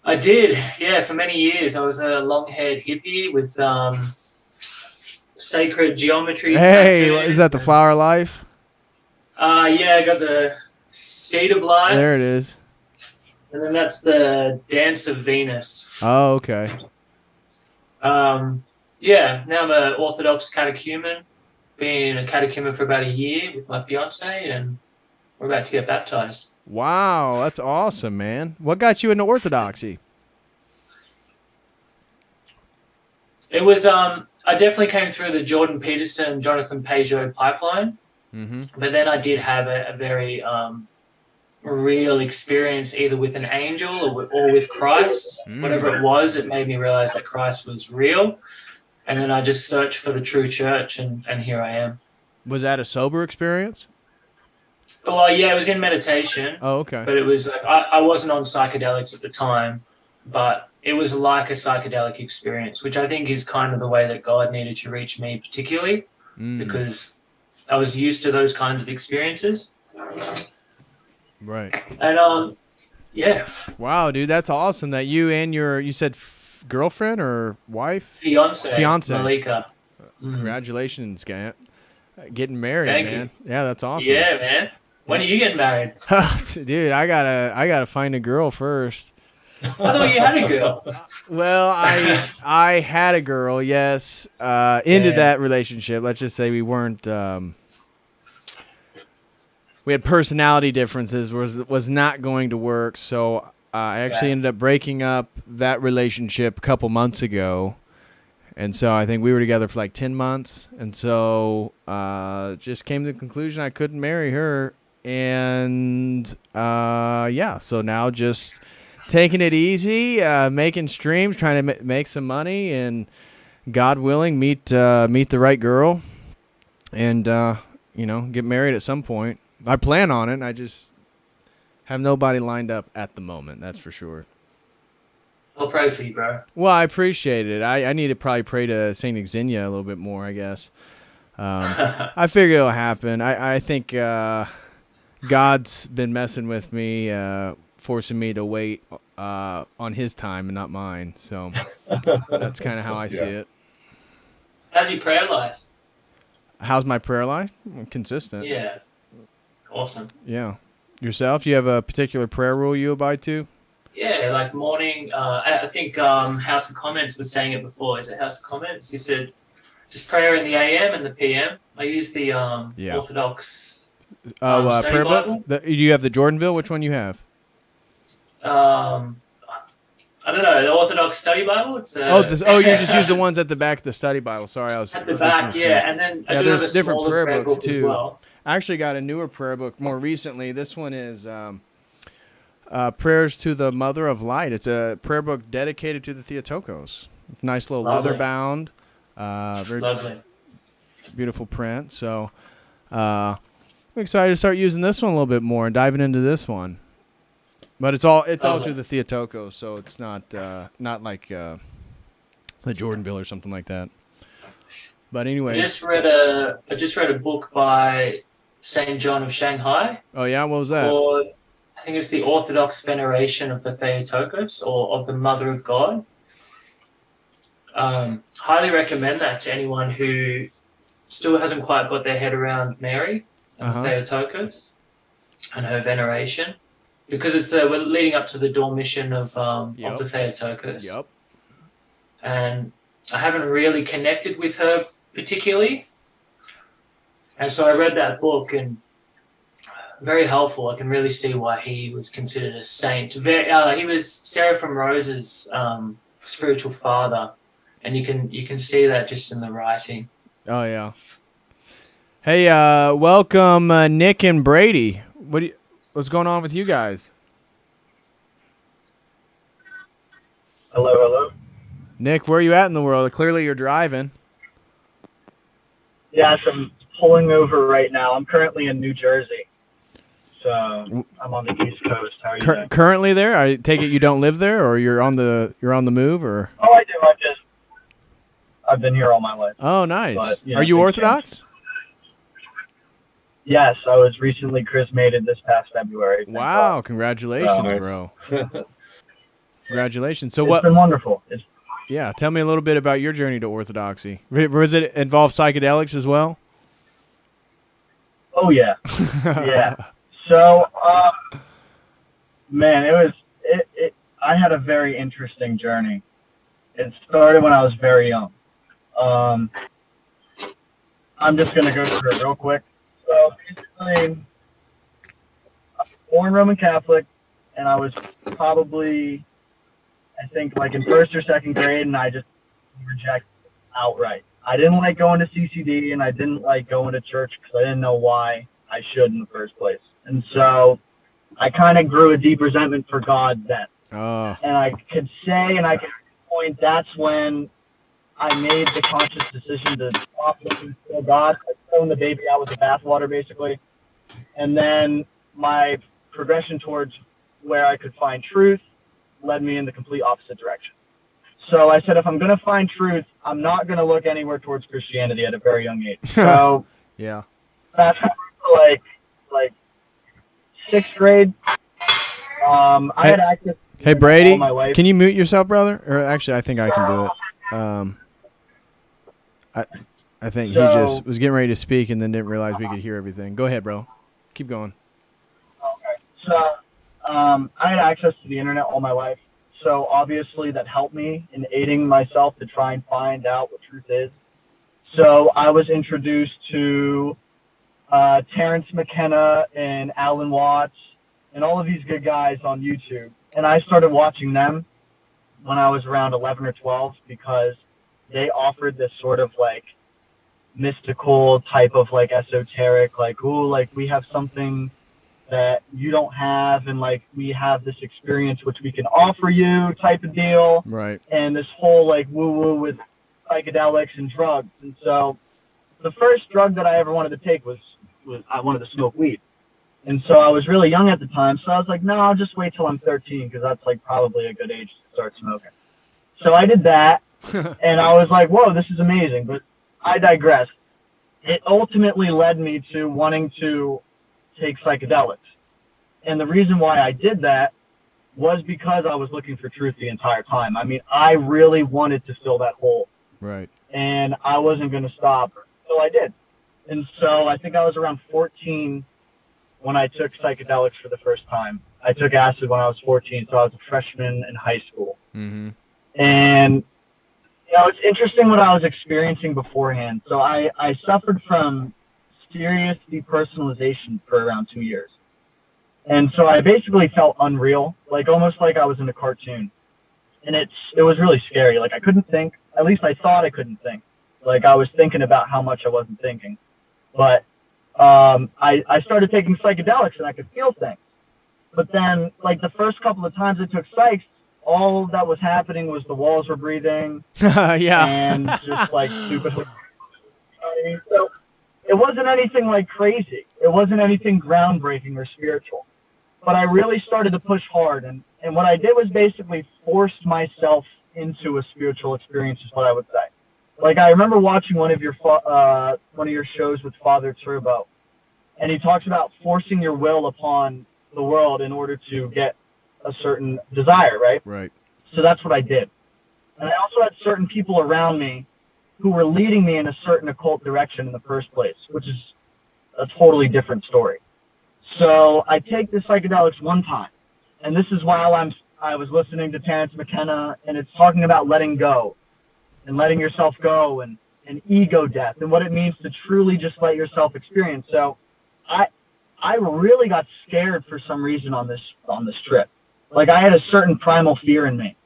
I did. Yeah, for many years. I was a long-haired hippie with sacred geometry. Hey, tattoos. is that the flower of life? Yeah, I got the seed of life. There it is. And then that's the dance of Venus. Oh, okay. Yeah, now I'm an Orthodox catechumen. Been a catechumen for about a year with my fiance, and we're about to get baptized. Wow, that's awesome, man. What got you into orthodoxy? It was I definitely came through the Jordan Peterson, Jonathan Peugeot pipeline, but then I did have a very real experience either with an angel or with Christ. Whatever it was, it made me realize that Christ was real. And then I just searched for the true church, and here I am. Was that a sober experience? Well, yeah, it was in meditation. Oh, okay. But it was like I wasn't on psychedelics at the time, but it was like a psychedelic experience, which I think is kind of the way that God needed to reach me particularly, because I was used to those kinds of experiences. Right. And yeah. Wow, dude, that's awesome that you and you said girlfriend or wife? Fiance. Malika. Congratulations, Scant. Getting married, Thank man. you. Yeah, that's awesome. Yeah, man. When are you getting married? Dude, I gotta find a girl first. I thought you had a girl. Well, I had a girl, yes. Ended that relationship. Let's just say we weren't. We had personality differences. Was not going to work. So I actually ended up breaking up that relationship a couple months ago. And so I think we were together for like 10 months. And so just came to the conclusion I couldn't marry her. And so now just taking it easy, making streams, trying to make some money, and God willing, meet the right girl, and get married at some point. I plan on it. I just have nobody lined up at the moment. That's for sure. I'll pray for you, bro. Well, I appreciate it. I need to probably pray to Saint Xenia a little bit more, I guess. I figure it'll happen. I think God's been messing with me, forcing me to wait on His time and not mine. So that's kind of how I see it. How's your prayer life? How's my prayer life? Consistent. Yeah. Awesome. Yeah. Yourself? Do you have a particular prayer rule you abide to? Yeah, like morning. I think House of Comments was saying it before. Is it House of Comments? You said just prayer in the AM and the PM. I use the Orthodox study prayer Bible. book. Do you have the Jordanville? Which one you have? I don't know, the Orthodox Study Bible. It's you just use the ones at the back of the Study Bible. Sorry, I was at the back. Yeah, and then I do have a different smaller prayer books book too. as well. I actually got a newer prayer book more recently. This one is Prayers to the Mother of Light. It's a prayer book dedicated to the Theotokos. Nice little leather bound. Very lovely. Beautiful print. So I'm excited to start using this one a little bit more and diving into this one. But it's all to the Theotokos, so it's not like the Jordanville or something like that. But anyway, I just read a book by Saint John of Shanghai. Oh yeah, what was that? Called, I think it's the Orthodox Veneration of the Theotokos, or of the Mother of God. Highly recommend that to anyone who still hasn't quite got their head around Mary and the Theotokos and her veneration. Because it's we're leading up to the Dormition of the Theotokos. Yep. And I haven't really connected with her particularly. And so I read that book, and very helpful. I can really see why he was considered a saint. He was Seraphim Rose's spiritual father, and you can see that just in the writing. Oh yeah. Hey, welcome Nick and Brady. What's going on with you guys? Hello. Nick, where are you at in the world? Clearly you're driving. Yes, I'm pulling over right now. I'm currently in New Jersey. So I'm on the East Coast. How are you doing? Currently there? I take it you don't live there, or you're on the move, or? Oh, I do. I've been here all my life. Oh, nice. But, are you Orthodox? Yes, I was recently chrismated this past February. Wow, congratulations, bro. Congratulations. So it's been wonderful. Yeah, tell me a little bit about your journey to Orthodoxy. Was it involve psychedelics as well? Oh yeah, yeah. So, man, I had a very interesting journey. It started when I was very young. I'm just gonna go through it real quick. So basically, I was born Roman Catholic, and I was probably, I think, like in first or second grade, and I just rejected it outright. I didn't like going to CCD, and I didn't like going to church because I didn't know why I should in the first place. And so I kind of grew a deep resentment for God then. Oh. And I could say, and I could point, that's when I made the conscious decision to stop looking for God, like throwing the baby out with the bathwater, basically. And then my progression towards where I could find truth led me in the complete opposite direction. So I said, if I'm going to find truth, I'm not going to look anywhere towards Christianity at a very young age. So yeah, fast forward to like sixth grade. I had access. Hey Brady, can you mute yourself, brother? Or actually, I think I can do it. I think he just was getting ready to speak and then didn't realize we could hear everything. Go ahead, bro. Keep going. Okay. So I had access to the internet all my life. So obviously that helped me in aiding myself to try and find out what truth is. So I was introduced to Terrence McKenna and Alan Watts and all of these good guys on YouTube. And I started watching them when I was around 11 or 12 because they offered this sort of like mystical type of like esoteric, like, ooh, like we have something that you don't have, and like we have this experience which we can offer you type of deal. Right. And this whole like woo-woo with psychedelics and drugs. And so the first drug that I ever wanted to take was I wanted to smoke weed. And so I was really young at the time, so I was like, no, I'll just wait till I'm 13 because that's like probably a good age to start smoking. So I did that, and I was like, whoa, this is amazing. But I digress. It ultimately led me to wanting to take psychedelics. And the reason why I did that was because I was looking for truth the entire time. I mean, I really wanted to fill that hole. Right. And I wasn't going to stop. So I did. And so I think I was around 14 when I took psychedelics for the first time. I took acid when I was 14, so I was a freshman in high school. Mm-hmm. And, you know, it's interesting what I was experiencing beforehand. So I suffered from serious depersonalization for around 2 years. And so I basically felt unreal, like almost like I was in a cartoon. And it was really scary. Like I couldn't think. At least I thought I couldn't think. Like I was thinking about how much I wasn't thinking. But I started taking psychedelics and I could feel things. But then like the first couple of times I took psychs, all that was happening was the walls were breathing. Yeah. And just like stupid. So it wasn't anything like crazy. It wasn't anything groundbreaking or spiritual. But I really started to push hard. And what I did was basically forced myself into a spiritual experience is what I would say. Like I remember watching one of your shows with Father Turbo, and he talks about forcing your will upon the world in order to get a certain desire, right? Right. So that's what I did. And I also had certain people around me who were leading me in a certain occult direction in the first place, which is a totally different story. So I take the psychedelics one time, and this is while I was listening to Terrence McKenna, and it's talking about letting go and letting yourself go and ego death and what it means to truly just let yourself experience. So I really got scared for some reason on this trip. Like I had a certain primal fear in me.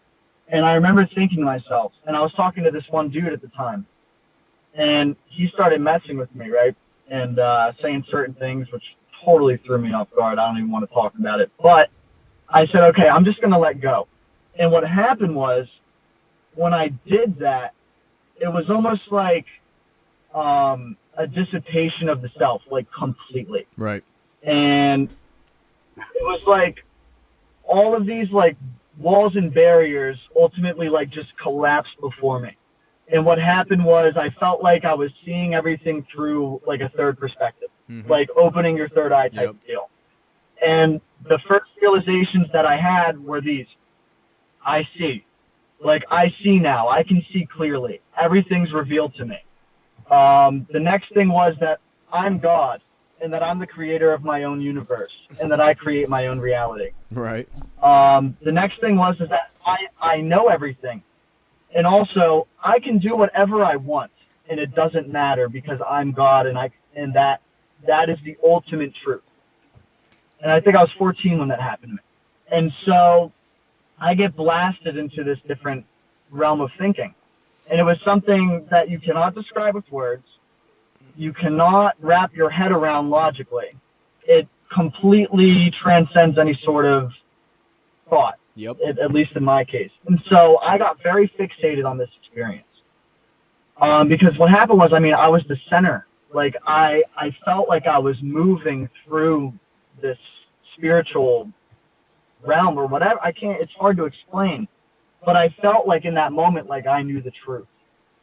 And I remember thinking to myself, and I was talking to this one dude at the time, and he started messing with me, right? And saying certain things, which totally threw me off guard. I don't even want to talk about it. But I said, okay, I'm just going to let go. And what happened was, when I did that, it was almost like a dissipation of the self, like completely. Right. And it was like all of these like walls and barriers ultimately like just collapsed before me. And what happened was I felt like I was seeing everything through like a third perspective, like opening your third eye type of deal. And the first realizations that I had were these. I see. Like, I see now. I can see clearly. Everything's revealed to me. The next thing was that I'm God, and that I'm the creator of my own universe, and that I create my own reality. Right. The next thing was is that I know everything. And also, I can do whatever I want, and it doesn't matter because I'm God, and that is the ultimate truth. And I think I was 14 when that happened to me. And so I get blasted into this different realm of thinking. And it was something that you cannot describe with words. You cannot wrap your head around logically. It completely transcends any sort of thought, at least in my case. And so I got very fixated on this experience. Because what happened was, I mean, I was the center. Like, I felt like I was moving through this spiritual realm or whatever. It's hard to explain. But I felt like in that moment, like I knew the truth.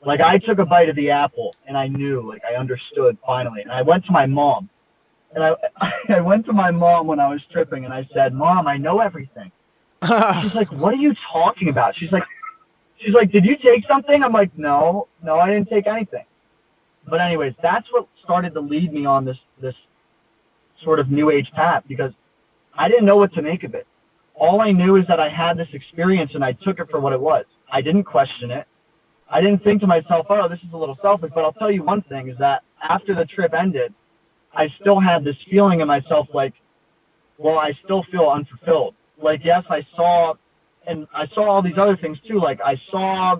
Like I took a bite of the apple and I knew, like I understood finally. And I went to my mom. And I went to my mom when I was tripping and I said, Mom, I know everything. She's like, what are you talking about? She's like, did you take something? I'm like, no, I didn't take anything. But anyways, that's what started to lead me on this sort of new age path, because I didn't know what to make of it. All I knew is that I had this experience and I took it for what it was. I didn't question it. I didn't think to myself, oh, this is a little selfish. But I'll tell you one thing is that after the trip ended, I still had this feeling in myself like, well, I still feel unfulfilled. like, yes, I saw all these other things too. Like, I saw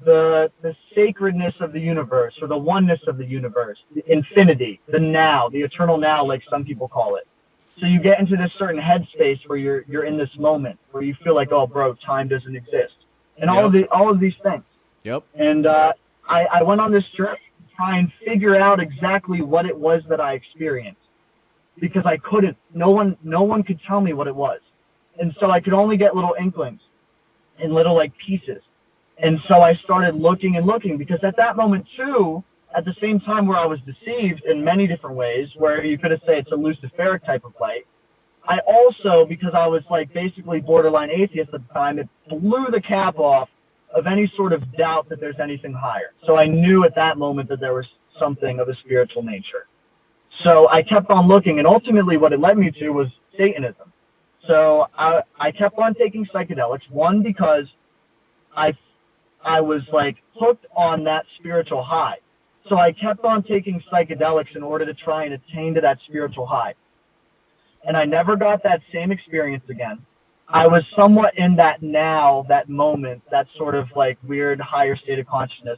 the sacredness of the universe, or the oneness of the universe, the infinity, the now, the eternal now, like some people call it. So you get into this certain headspace where you're in this moment where you feel like, oh, bro, time doesn't exist, and all of these things. Yep. And I went on this trip to try and figure out exactly what it was that I experienced, because I couldn't. No one could tell me what it was, and so I could only get little inklings and little like pieces. And so I started looking and looking, because at that moment too, at the same time where I was deceived in many different ways, where you could have said it's a luciferic type of light, I also, because I was like basically borderline atheist at the time, it blew the cap off of any sort of doubt that there's anything higher. So I knew at that moment that there was something of a spiritual nature. So I kept on looking, and ultimately what it led me to was Satanism. So I kept on taking psychedelics, one, because I was like hooked on that spiritual high. So I kept on taking psychedelics in order to try and attain to that spiritual high. And I never got that same experience again. I was somewhat in that now, that moment, that sort of like weird higher state of consciousness,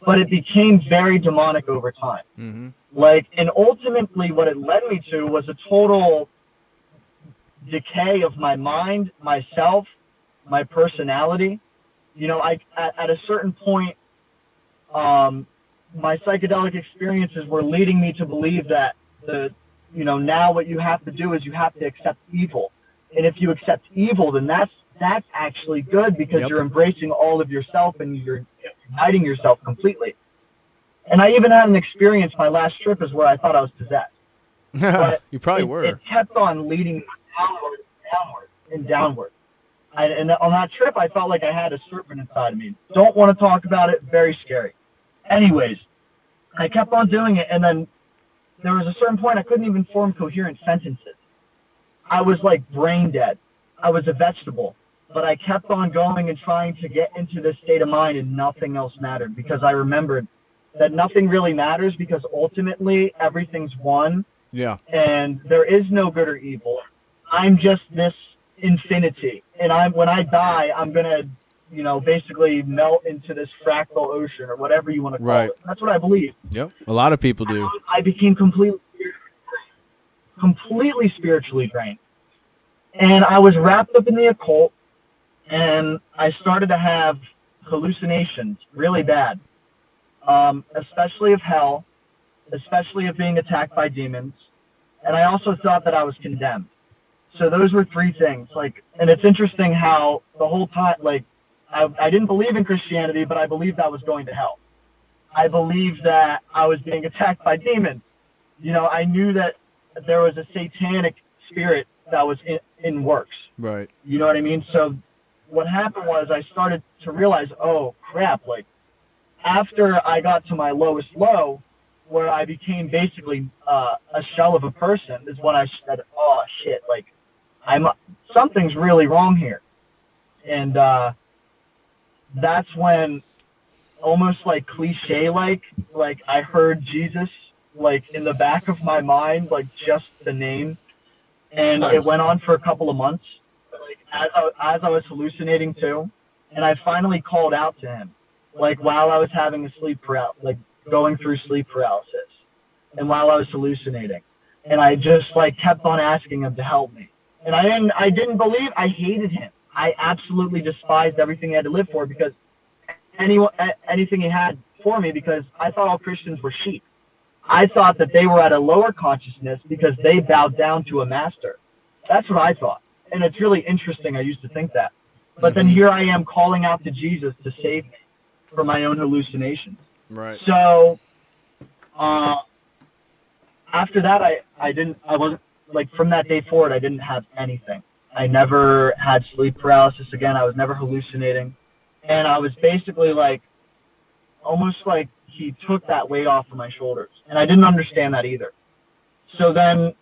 but it became very demonic over time. Mm-hmm. Like, and ultimately what it led me to was a total decay of my mind, myself, my personality. You know, at a certain point, my psychedelic experiences were leading me to believe that now what you have to do is you have to accept evil. And if you accept evil, then that's actually good, because you're embracing all of yourself and you're uniting yourself completely. And I even had an experience, my last trip, is where I thought I was possessed. But you probably were. It kept on leading me downward. And on that trip, I felt like I had a serpent inside of me. Don't want to talk about it. Very scary. Anyways, I kept on doing it, and then there was a certain point I couldn't even form coherent sentences. I was like brain dead. I was a vegetable. But I kept on going and trying to get into this state of mind, and nothing else mattered, because I remembered that nothing really matters, because ultimately everything's one. Yeah. And there is no good or evil. I'm just this infinity, and when I die, I'm gonna basically melt into this fractal ocean, or whatever you want to call it. That's what I believe. Yep, a lot of people do. I became completely spiritually drained, and I was wrapped up in the occult, and I started to have hallucinations really bad, especially of hell, especially of being attacked by demons, and I also thought that I was condemned. So those were three things. Like, and it's interesting how the whole time, like, I didn't believe in Christianity, but I believed I was going to hell. I believed that I was being attacked by demons. I knew that there was a satanic spirit that was in works. Right. You know what I mean? So what happened was I started to realize, oh crap, like, after I got to my lowest low, where I became basically a shell of a person, is when I said, oh shit, like, something's really wrong here. And that's when, almost like cliche, like I heard Jesus, like, in the back of my mind, like, just the name. And Nice. It went on for a couple of months, like, as I was hallucinating too. And I finally called out to him, like, while I was having going through sleep paralysis, and while I was hallucinating. And I just like kept on asking him to help me. And I didn't believe, I hated him. I absolutely despised everything he had to live for, because anything he had for me, because I thought all Christians were sheep. I thought that they were at a lower consciousness because they bowed down to a master. That's what I thought. And it's really interesting. I used to think that. But then here I am calling out to Jesus to save me from my own hallucinations. Right. So after that, I wasn't, like, from that day forward, I didn't have anything. I never had sleep paralysis again. I was never hallucinating. And I was basically like, almost like he took that weight off of my shoulders. And I didn't understand that either. So then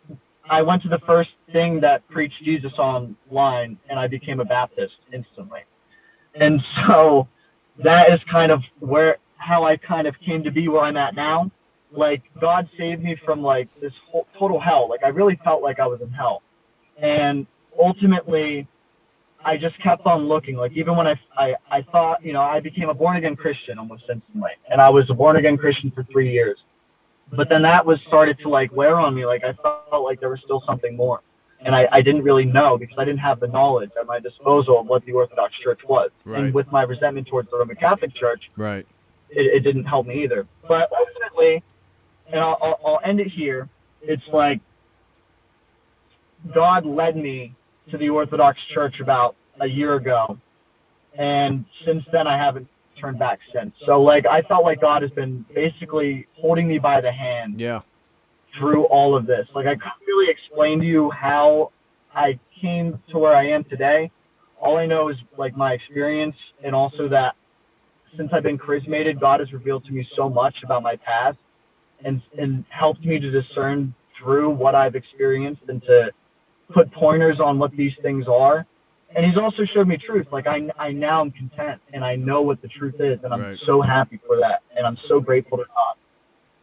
I went to the first thing that preached Jesus online, and I became a Baptist instantly. And so that is kind of how I kind of came to be where I'm at now. Like, God saved me from like this whole total hell. Like, I really felt like I was in hell. And ultimately, I just kept on looking. Like, even when I thought, you know, I became a born again Christian almost instantly, and I was a born again Christian for 3 years. But then that was started to like wear on me. Like, I felt like there was still something more, and I didn't really know because I didn't have the knowledge at my disposal of what the Orthodox Church was. Right. And with my resentment towards the Roman Catholic Church, Right. it didn't help me either. But ultimately, and I'll end it here. It's like God led me to the Orthodox Church about a year ago, and since then I haven't turned back since. So like, I felt like God has been basically holding me by the hand through all of this. Like, I couldn't really explain to you how I came to where I am today. All I know is like my experience, and also that since I've been charismated, God has revealed to me so much about my past and helped me to discern through what I've experienced and to put pointers on what these things are. And he's also showed me truth. Like, I now am content, and I know what the truth is, and I'm so happy for that, and I'm so grateful to God.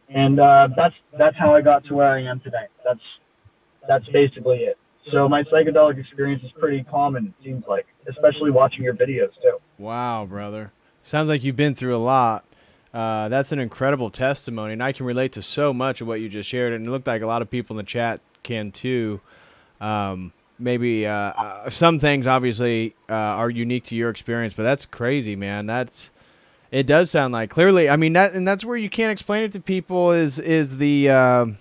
And that's how I got to where I am today. That's basically it. So my psychedelic experience is pretty common, it seems like, especially watching your videos too. Wow, brother. Sounds like you've been through a lot. That's an incredible testimony, and I can relate to so much of what you just shared, and it looked like a lot of people in the chat can too. Maybe some things obviously are unique to your experience, but that's crazy, man. It does sound like, clearly, I mean, that's where you can't explain it to people is the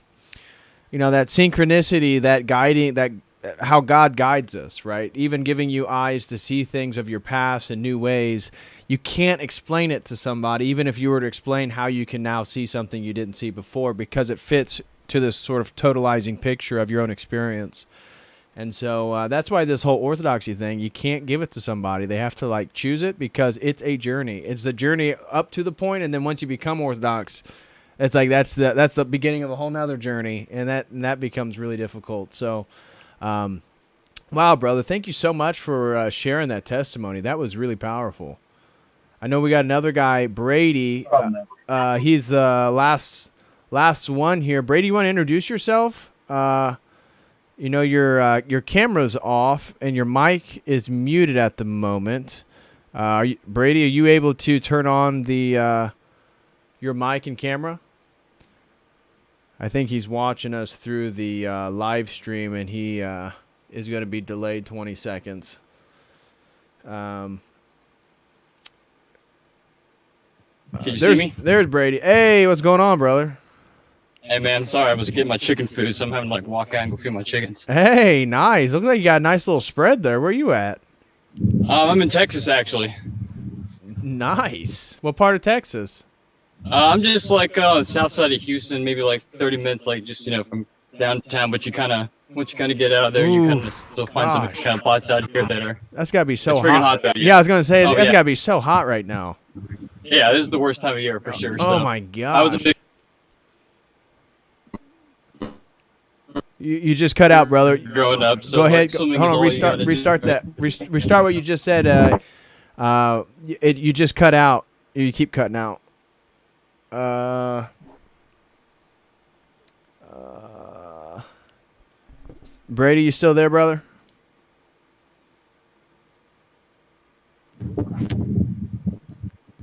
you know, that synchronicity, that guiding, that how God guides us, right? Even giving you eyes to see things of your past in new ways. You can't explain it to somebody, even if you were to explain how you can now see something you didn't see before, because it fits to this sort of totalizing picture of your own experience. And so that's why this whole orthodoxy thing, you can't give it to somebody. They have to like choose it, because it's a journey. It's the journey up to the point, and then once you become orthodox, it's like that's the beginning of a whole nother journey, and that becomes really difficult. So, wow, brother, thank you so much for sharing that testimony. That was really powerful. I know we got another guy, Brady. He's the last one here. Brady, you want to introduce yourself? You know, your camera's off and your mic is muted at the moment. Brady, are you able to turn on the your mic and camera? I think he's watching us through the live stream, and he is going to be delayed 20 seconds. Can you see me? There's Brady. Hey, what's going on, brother? Hey, man, sorry, I was getting my chicken food, so I'm having to like walk out and go feed my chickens. Hey, nice. Looks like you got a nice little spread there. Where are you at? I'm in Texas, actually. Nice. What part of Texas? I'm just like south side of Houston, maybe like 30 minutes, like just, you know, from downtown. But once you kind of get out of there, you kind of still find some kind of spots out here that are. That's got to be so it's hot. hot though, yeah, I was going to say, that's got to be so hot right now. Yeah, this is the worst time of year for sure. Oh, so. my God. I was a big. You just cut out, brother. Growing up, so go ahead. Hold on, restart that. Restart what you just said. You just cut out. You keep cutting out. Brady, you still there, brother?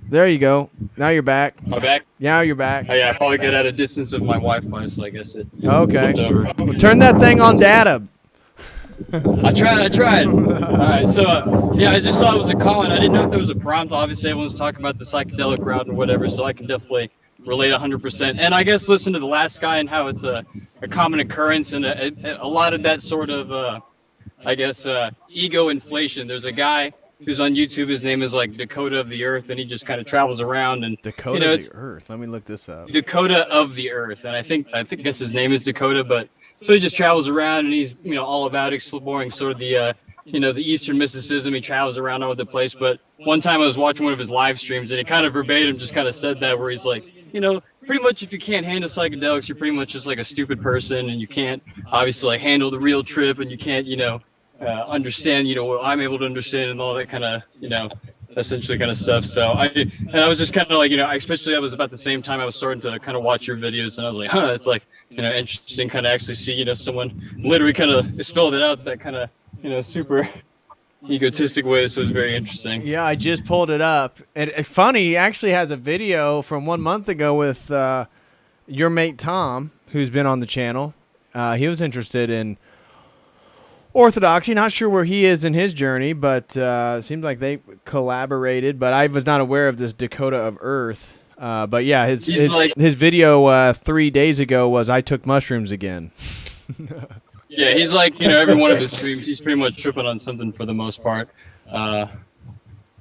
There you go. Now you're back. Am I back? Now you're back. Oh, yeah, I probably got at a distance of my Wi-Fi, so I guess it okay. flipped over. Well, turn that thing on data. I tried. All right, so yeah, I just saw it was a call, and I didn't know if there was a prompt. Obviously, everyone's talking about the psychedelic route and whatever, so I can definitely relate 100%. And I guess listen to the last guy and how it's a common occurrence, and a lot of that sort of, ego inflation. There's a guy who's on YouTube. His name is like Dakota of the Earth, and he just kind of travels around and Dakota of the Earth. Let me look this up. Dakota of the Earth, and I guess his name is Dakota, but so he just travels around and he's all about exploring sort of the the Eastern mysticism. He travels around all over the place. But one time I was watching one of his live streams, and he kind of verbatim just kind of said that, where he's like, pretty much if you can't handle psychedelics, you're pretty much just like a stupid person, and you can't obviously like handle the real trip, and you can't understand what I'm able to understand, and all that kind of essentially kind of stuff. So I was just kind of like especially I was about the same time I was starting to kind of watch your videos, and I was like, it's like interesting kind of actually see someone literally kind of spelled it out, that kind of super egotistic way. So it's very interesting. Yeah, I just pulled it up. And it's funny, he actually has a video from 1 month ago with your mate Tom, who's been on the channel. He was interested in orthodoxy. Not sure where he is in his journey, but it seems like they collaborated. But I was not aware of this Dakota of Earth. But yeah, his video 3 days ago was I took mushrooms again. Yeah, he's like, every one of his streams, he's pretty much tripping on something for the most part.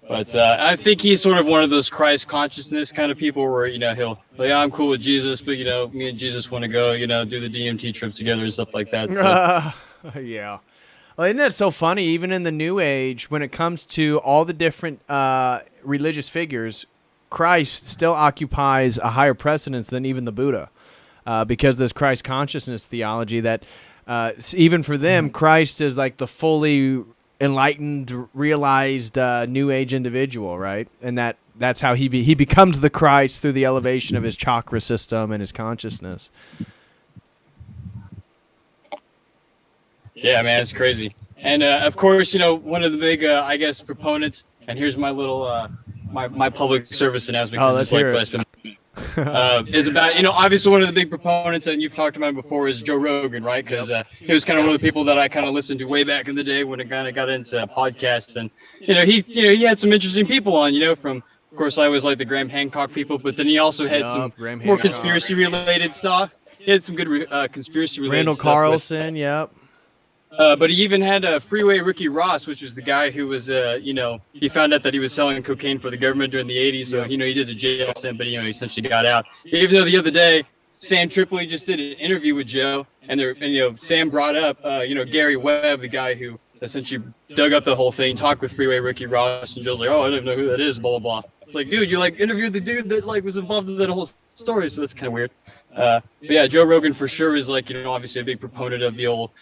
But I think he's sort of one of those Christ consciousness kind of people where, he'll like, I'm cool with Jesus, but, me and Jesus want to go, do the DMT trips together and stuff like that. So. Yeah. Well, isn't that so funny? Even in the New Age, when it comes to all the different religious figures, Christ still occupies a higher precedence than even the Buddha, because there's Christ consciousness theology that even for them, Christ is like the fully enlightened, realized New Age individual, right? And that's how he becomes the Christ through the elevation of his chakra system and his consciousness. Yeah, man, it's crazy. And of course, one of the big, I guess, proponents. And here's my little my public service announcement. Oh, let's hear it. Is about, obviously one of the big proponents, and you've talked about him before, is Joe Rogan, right? Because he was kind of one of the people that I kind of listened to way back in the day when it kind of got into podcasts, and he had some interesting people on, from, of course, I always like the Graham Hancock people, but then he also had some more conspiracy related stuff. He had some good conspiracy related Randall stuff. Carlson, yep. But he even had Freeway Ricky Ross, which was the guy who was, he found out that he was selling cocaine for the government during the 80s. So, he did a jail stint, but, he essentially got out. Even though the other day, Sam Tripoli just did an interview with Joe, and Sam brought up, Gary Webb, the guy who essentially dug up the whole thing, talked with Freeway Ricky Ross, and Joe's like, oh, I don't even know who that is, blah, blah, blah. It's like, dude, you interviewed the dude that was involved in that whole story, so that's kind of weird. But yeah, Joe Rogan for sure is obviously a big proponent of the old,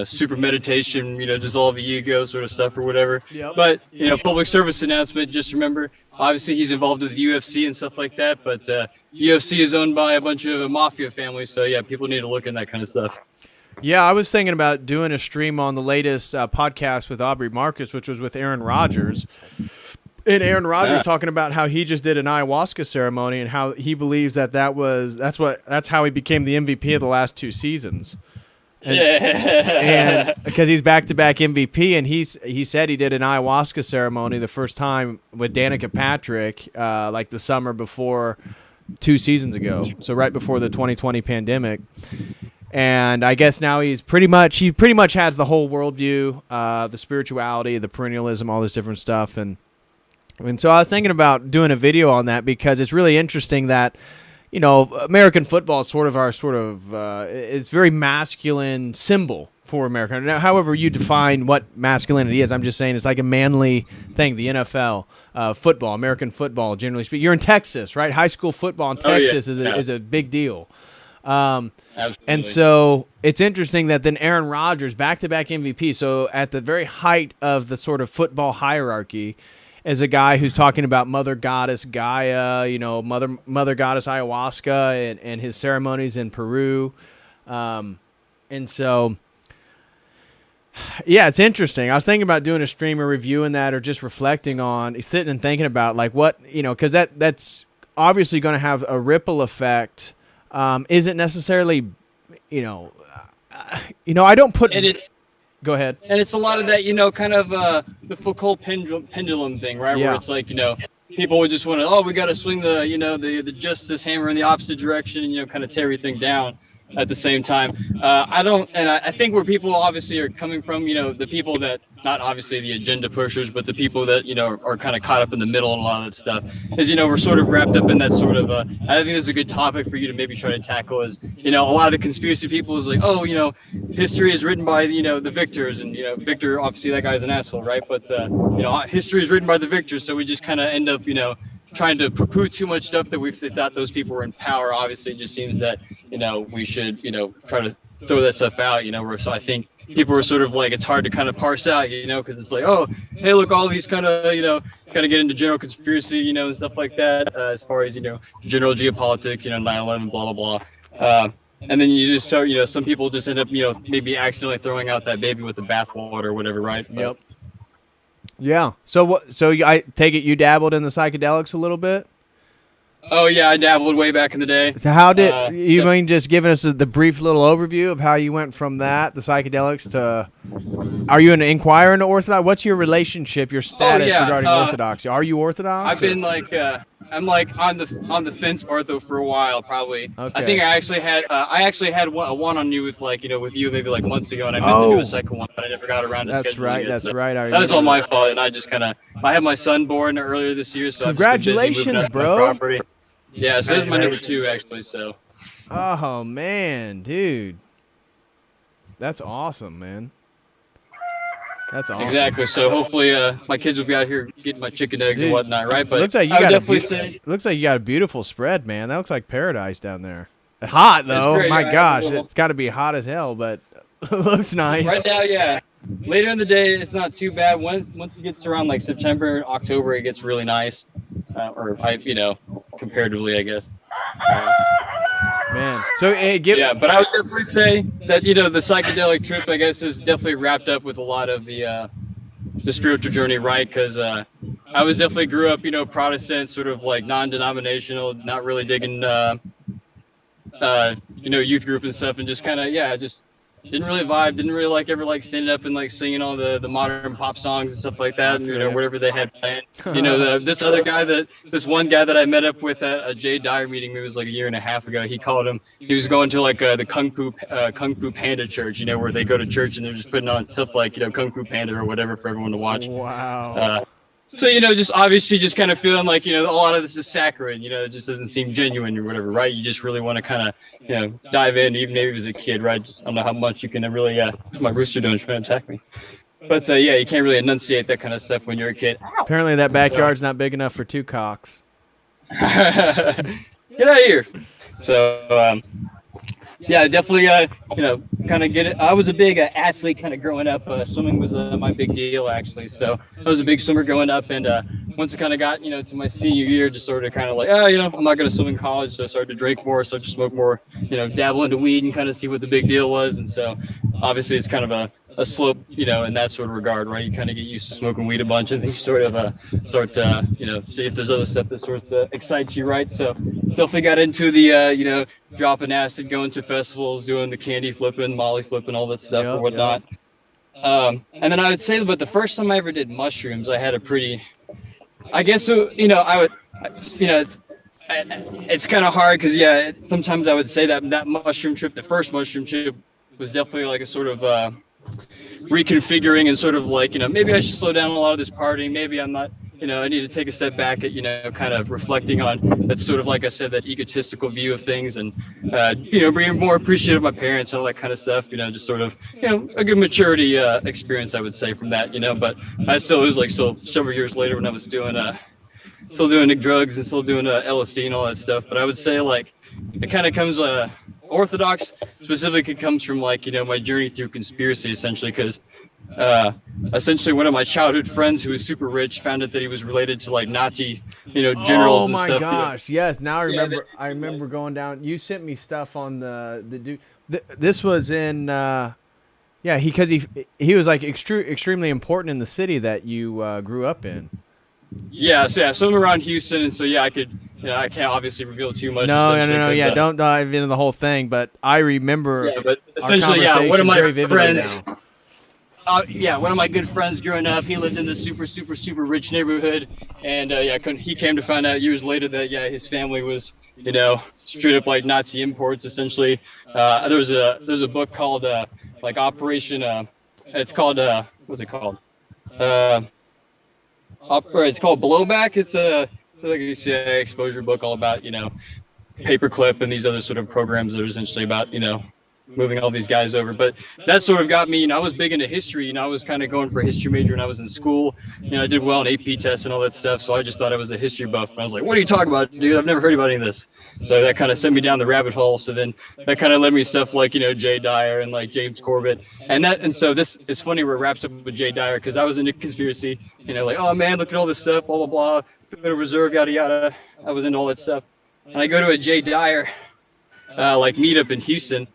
super meditation, dissolve the ego sort of stuff or whatever. Yep. But, public service announcement, just remember, obviously he's involved with the UFC and stuff like that, but UFC is owned by a bunch of mafia families, so yeah, people need to look in that kind of stuff. Yeah, I was thinking about doing a stream on the latest podcast with Aubrey Marcus, which was with Aaron Rodgers. And Aaron Rodgers talking about how he just did an ayahuasca ceremony and how he believes that's how he became the MVP of the last 2 seasons. And because he's back-to-back MVP, and he said he did an ayahuasca ceremony the first time with Danica Patrick, like the summer before 2 seasons ago, so right before the 2020 pandemic. And I guess now he pretty much has the whole worldview, the spirituality, the perennialism, all this different stuff, and so I was thinking about doing a video on that because it's really interesting that, American football is it's very masculine symbol for America. Now, however you define what masculinity is, I'm just saying it's like a manly thing, the NFL, football, American football, generally speaking. You're in Texas, right? High school football in Texas is a big deal. And so it's interesting that then Aaron Rodgers, back-to-back MVP, so at the very height of the sort of football hierarchy, as a guy who's talking about Mother Goddess Gaia, Mother Goddess ayahuasca and his ceremonies in Peru. And so, yeah, it's interesting. I was thinking about doing a stream or reviewing that or just reflecting on, sitting and thinking about like what, because that's obviously going to have a ripple effect. Isn't necessarily, I don't put... Go ahead. And it's a lot of that, kind of the Foucault pendulum thing, right? Yeah. Where it's like, people would just want to, we got to swing the justice hammer in the opposite direction and, kind of tear everything down at the same time. I think where people obviously are coming from, the people that, not obviously the agenda pushers, but the people that, are kind of caught up in the middle and a lot of that stuff is, we're sort of wrapped up in that sort of, I think this is a good topic for you to maybe try to tackle is, a lot of the conspiracy people is like, history is written by, the victors and, Victor, obviously that guy's an asshole, right? But, history is written by the victors. So we just kind of end up, trying to poo-poo too much stuff that we thought those people were in power. Obviously, it just seems that, we should, try to throw that stuff out, so I think people are sort of like, it's hard to kind of parse out, because it's like, hey, look, all these kind of get into general conspiracy, and stuff like that, as far as, general geopolitics, 9/11, blah, blah, blah. and then you just start, some people just end up, maybe accidentally throwing out that baby with the bathwater or whatever, right? Yep. Yeah. So what? So I take it you dabbled in the psychedelics a little bit. Oh yeah, I dabbled way back in the day. So how did you mean just giving us the brief little overview of how you went from that, the psychedelics, to? Are you an inquirer into Orthodox? What's your relationship, your status regarding Orthodoxy? Are you Orthodox? I've been like, I'm like on the fence ortho for a while, probably. Okay. I think I actually had a one-on you with with you maybe like months ago, and I meant to do a second one, but I never got around to scheduling it. That's right. That was all my fault, and I just I had my son born earlier this year, so congratulations, I've just been busy moving up bro. my property. Yeah, so this is my number 2 actually. So. Oh man, dude, that's awesome, man. That's awesome. Exactly. So hopefully, my kids will be out here getting my chicken eggs and whatnot, right? But looks like you got a beautiful spread, man. That looks like paradise down there. Hot though. Great, my gosh, it's got to be hot as hell, but it looks nice. Right now, yeah. Later in the day, it's not too bad. Once it gets around like September, October, it gets really nice. Comparatively, I guess. Man, so yeah, but I would definitely say that the psychedelic trip, I guess, is definitely wrapped up with a lot of the spiritual journey, right? Because I was definitely grew up, Protestant, sort of like non-denominational, not really digging, youth group and stuff, and just kind of just didn't really vibe, didn't really ever standing up and singing all the modern pop songs and stuff like that, and, whatever they had playing. This one guy that I met up with at a Jay Dyer meeting, it was like a year and a half ago, he was going to the Kung Fu Panda church, where they go to church and they're just putting on stuff like, Kung Fu Panda or whatever for everyone to watch. Wow. So, just obviously just kind of feeling like, a lot of this is saccharine, it just doesn't seem genuine or whatever, right? You just really want to kind of, dive in, even maybe as a kid, right? Just, I don't know how much you can really, what's my rooster doing, trying to attack me. But, you can't really enunciate that kind of stuff when you're a kid. Apparently that backyard's not big enough for 2 cocks. Get out of here. So, yeah, definitely, kind of get it. I was a big athlete kind of growing up. Swimming was my big deal, actually. So I was a big swimmer growing up. And once I kind of got, to my senior year, just sort of kind of like, I'm not going to swim in college. So I started to drink more, started to smoke more, dabble into weed and kind of see what the big deal was. And so obviously it's kind of a slope, in that sort of regard, right? You kind of get used to smoking weed a bunch and then you sort of see if there's other stuff that sort of excites you, right? So definitely got into the, dropping acid, going to festivals, doing the candy flipping, molly flipping, all that stuff or whatnot. And then I would say, but the first time I ever did mushrooms, I had a pretty, I guess, so, it's kind of hard because, sometimes I would say that mushroom trip, the first mushroom trip was definitely like a sort of reconfiguring and sort of like, maybe I should slow down a lot of this partying. Maybe I'm not, I need to take a step back at, kind of reflecting on that sort of, like I said, that egotistical view of things and, being more appreciative of my parents, all that kind of stuff, just sort of, a good maturity experience, I would say, from that, but I still, it was like, so several years later when I was doing, still doing drugs and still doing LSD and all that stuff. But I would say like, it kind of comes, Orthodox specifically comes from like, my journey through conspiracy essentially, because essentially one of my childhood friends who was super rich found out that he was related to like Nazi, generals and stuff. Oh my gosh. Yes. Now I remember, I remember going down, you sent me stuff on the dude. This was in, because he was like extremely important in the city that you grew up in. So I'm around Houston, and so I could, I can't obviously reveal too much. No, don't dive into the whole thing. But I remember. Yeah, but essentially, one of my friends. One of my good friends growing up, he lived in the super, super, super rich neighborhood, and he came to find out years later that his family was, straight up like Nazi imports. Essentially, there's a book called like Operation. It's called what's it called? It's called Blowback. It's like a CIA exposure book all about, paperclip and these other sort of programs that are essentially about, moving all these guys over. But that sort of got me, I was big into history, I was kind of going for a history major when I was in school. I did well on AP tests and all that stuff. So I just thought I was a history buff. And I was like, what are you talking about, dude? I've never heard about any of this. So that kind of sent me down the rabbit hole. So then that kind of led me to stuff like, Jay Dyer and like James Corbett. And so this is funny where it wraps up with Jay Dyer, because I was into conspiracy, like, oh man, look at all this stuff, blah, blah, blah, Federal Reserve, yada, yada. I was into all that stuff. And I go to a Jay Dyer like meetup in Houston.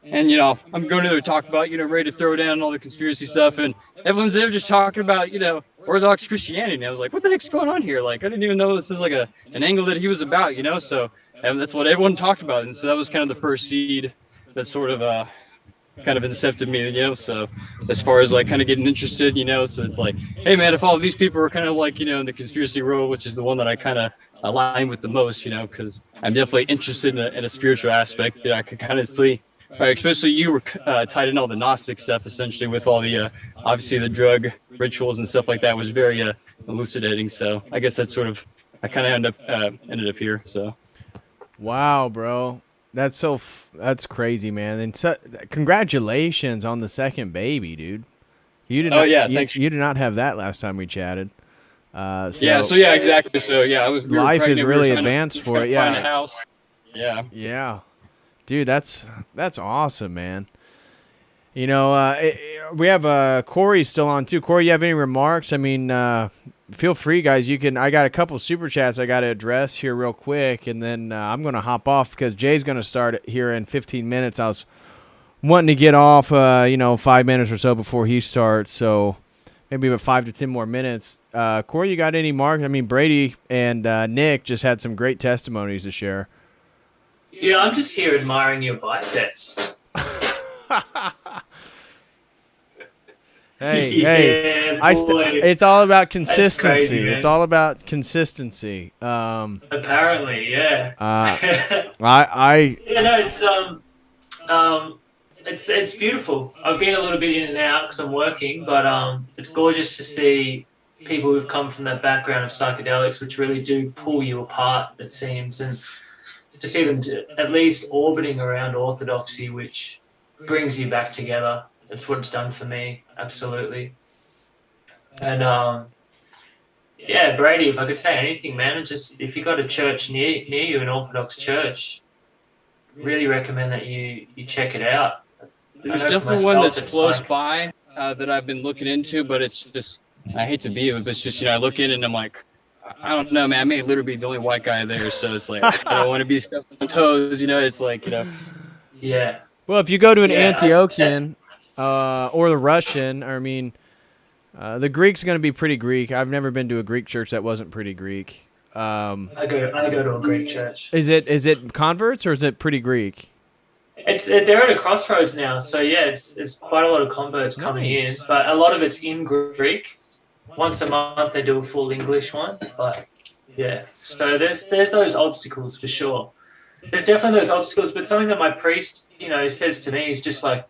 And, you know, I'm going to there to talk about, you know, ready to throw down all the conspiracy stuff. And everyone's there just talking about, you know, Orthodox Christianity. And I was like, what the heck's going on here? Like, I didn't even know this was like an angle that he was about, you know? So and that's what everyone talked about. And so that was kind of the first seed that sort of kind of incepted me, you know? So as far as like kind of getting interested, you know, so it's like, hey man, if all of these people are kind of like, you know, in the conspiracy world, which is the one that I kind of align with the most, you know, because I'm definitely interested in a spiritual aspect. You know, I could kind of see, especially you were tied in all the Gnostic stuff, essentially, with all the, obviously the drug rituals and stuff like that was very elucidating. So I guess that's sort of, I kind of ended up here. So. Wow, bro. That's that's crazy, man. And congratulations on the second baby, dude. You did thanks. You did not have that last time we chatted. Exactly. So yeah, life is really advanced for it. Yeah. Find a house. Yeah. Yeah. Dude, that's awesome, man. You know, we have Corey still on too. Corey, you have any remarks? I mean, feel free, guys. I got a couple super chats I got to address here real quick, and then I'm going to hop off because Jay's going to start here in 15 minutes. I was wanting to get off, 5 minutes or so before he starts, so maybe about 5 to 10 more minutes. Corey, you got any marks? I mean, Brady and Nick just had some great testimonies to share. Yeah, I'm just here admiring your biceps. Hey, it's all about consistency. Crazy, it's all about consistency. Apparently, yeah. It's beautiful. I've been a little bit in and out because I'm working, but it's gorgeous to see people who've come from that background of psychedelics, which really do pull you apart, it seems, and to see them at least orbiting around orthodoxy, which brings you back together. That's what it's done for me, absolutely. And Brady, if I could say anything, man, just if you got a church near you, an Orthodox church, really recommend that you check it out. There's definitely one that's close by that I've been looking into, but it's just, I hate to be it, but it's just, I look in and I'm like, I don't know, man, I may literally be the only white guy there, so it's like, I don't want to be stepping on toes, it's like, Yeah. Well, if you go to an Antiochian or the Russian, the Greek's going to be pretty Greek. I've never been to a Greek church that wasn't pretty Greek. I go to a Greek church. Is it converts or is it pretty Greek? They're at a crossroads now, so yeah, it's quite a lot of converts coming in, but a lot of it's in Greek. Once a month they do a full English one, but yeah. So there's those obstacles for sure. There's definitely those obstacles, but something that my priest, says to me is just like,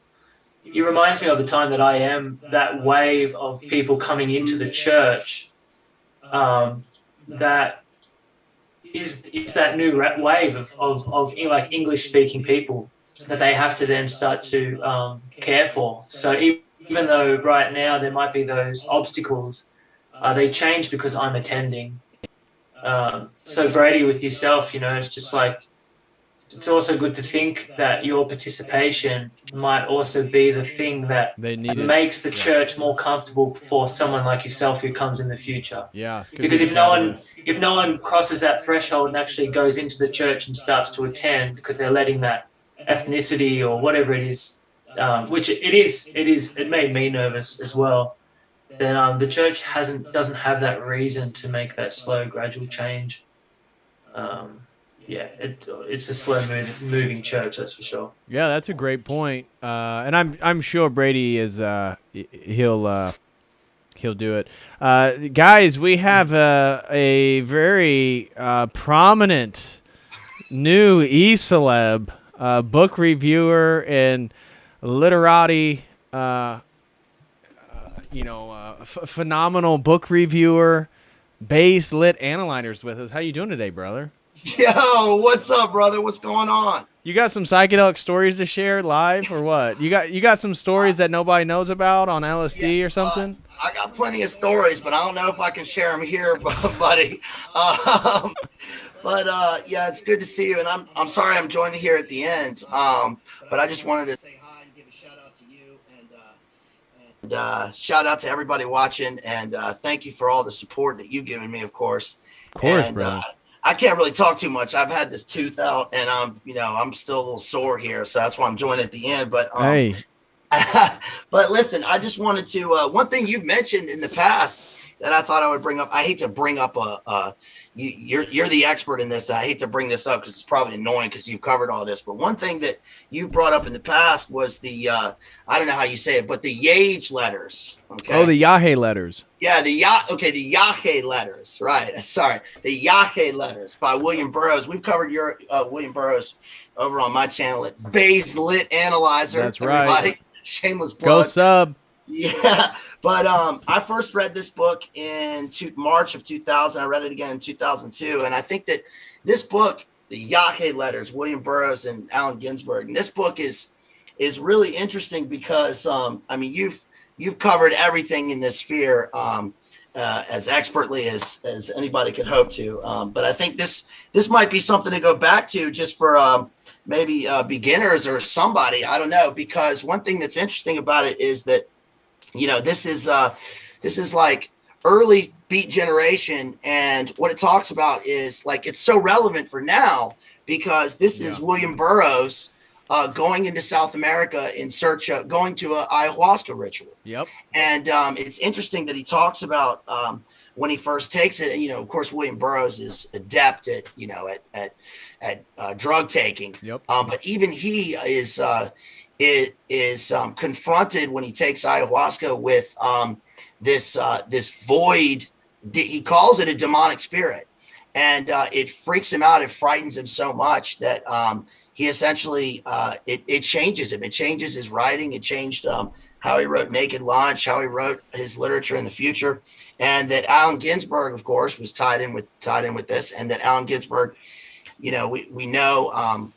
it reminds me of the time that I am that wave of people coming into the church, that is that new wave of like English speaking people that they have to then start to care for. So even though right now there might be those obstacles, they change because I'm attending. So Brady, with yourself, it's just like, it's also good to think that your participation might also be the thing that makes the church more comfortable for someone like yourself who comes in the future. Yeah. Because if no one crosses that threshold and actually goes into the church and starts to attend because they're letting that ethnicity or whatever it is, which it made me nervous as well, then the church doesn't have that reason to make that slow, gradual change. It's a slow moving church, that's for sure. Yeah, that's a great point. And I'm sure Brady is he'll do it. Guys, we have a very prominent new e-celeb, book reviewer and literati, phenomenal book reviewer, based lit analyzers with us. How you doing today, brother? Yo, what's up, brother? What's going on? You got some psychedelic stories to share live or what? You got some stories that nobody knows about on LSD or something? I got plenty of stories, but I don't know if I can share them here, buddy. Yeah, it's good to see you, and I'm sorry I'm joining here at the end. But I just wanted to say hi and give a shout out to you and shout out to everybody watching, and thank you for all the support that you've given me, of course. Of course, and, bro. I can't really talk too much. I've had this tooth out, and I'm still a little sore here, so that's why I'm joining at the end. But hey, but listen, I just wanted to one thing you've mentioned in the past that I thought I would bring up. I hate to bring up you're the expert in this. I hate to bring this up because it's probably annoying because you've covered all this. But one thing that you brought up in the past was the I don't know how you say it, but the Yage letters. Okay. Oh, the Yahe letters. Yeah, the Yahe letters. Right. Sorry, the Yahe letters by William Burroughs. We've covered your William Burroughs over on my channel at Bayes Lit Analyzer. That's right. Everybody. Shameless plug. Go sub. Yeah, but I first read this book in March of 2000. I read it again in 2002, and I think that this book, the Yahe letters, William Burroughs and Allen Ginsberg, and this book is really interesting because I mean you've covered everything in this sphere as expertly as anybody could hope to. But I think this might be something to go back to just for maybe beginners or somebody, I don't know, because one thing that's interesting about it is that, you know, this is like early Beat Generation, and what it talks about is like it's so relevant for now because this is William Burroughs going into South America in search of going to an ayahuasca ritual. Yep. And it's interesting that he talks about when he first takes it. And, you know, of course, William Burroughs is adept at, you know, at drug taking. Yep. But even he is confronted when he takes ayahuasca with this void. He calls it a demonic spirit, and it freaks him out. It frightens him so much that he essentially it changes him. It changes his writing. It changed how he wrote Naked Lunch, how he wrote his literature in the future, and that Allen Ginsberg, of course, was tied in with this, and that Allen Ginsberg, you know, we know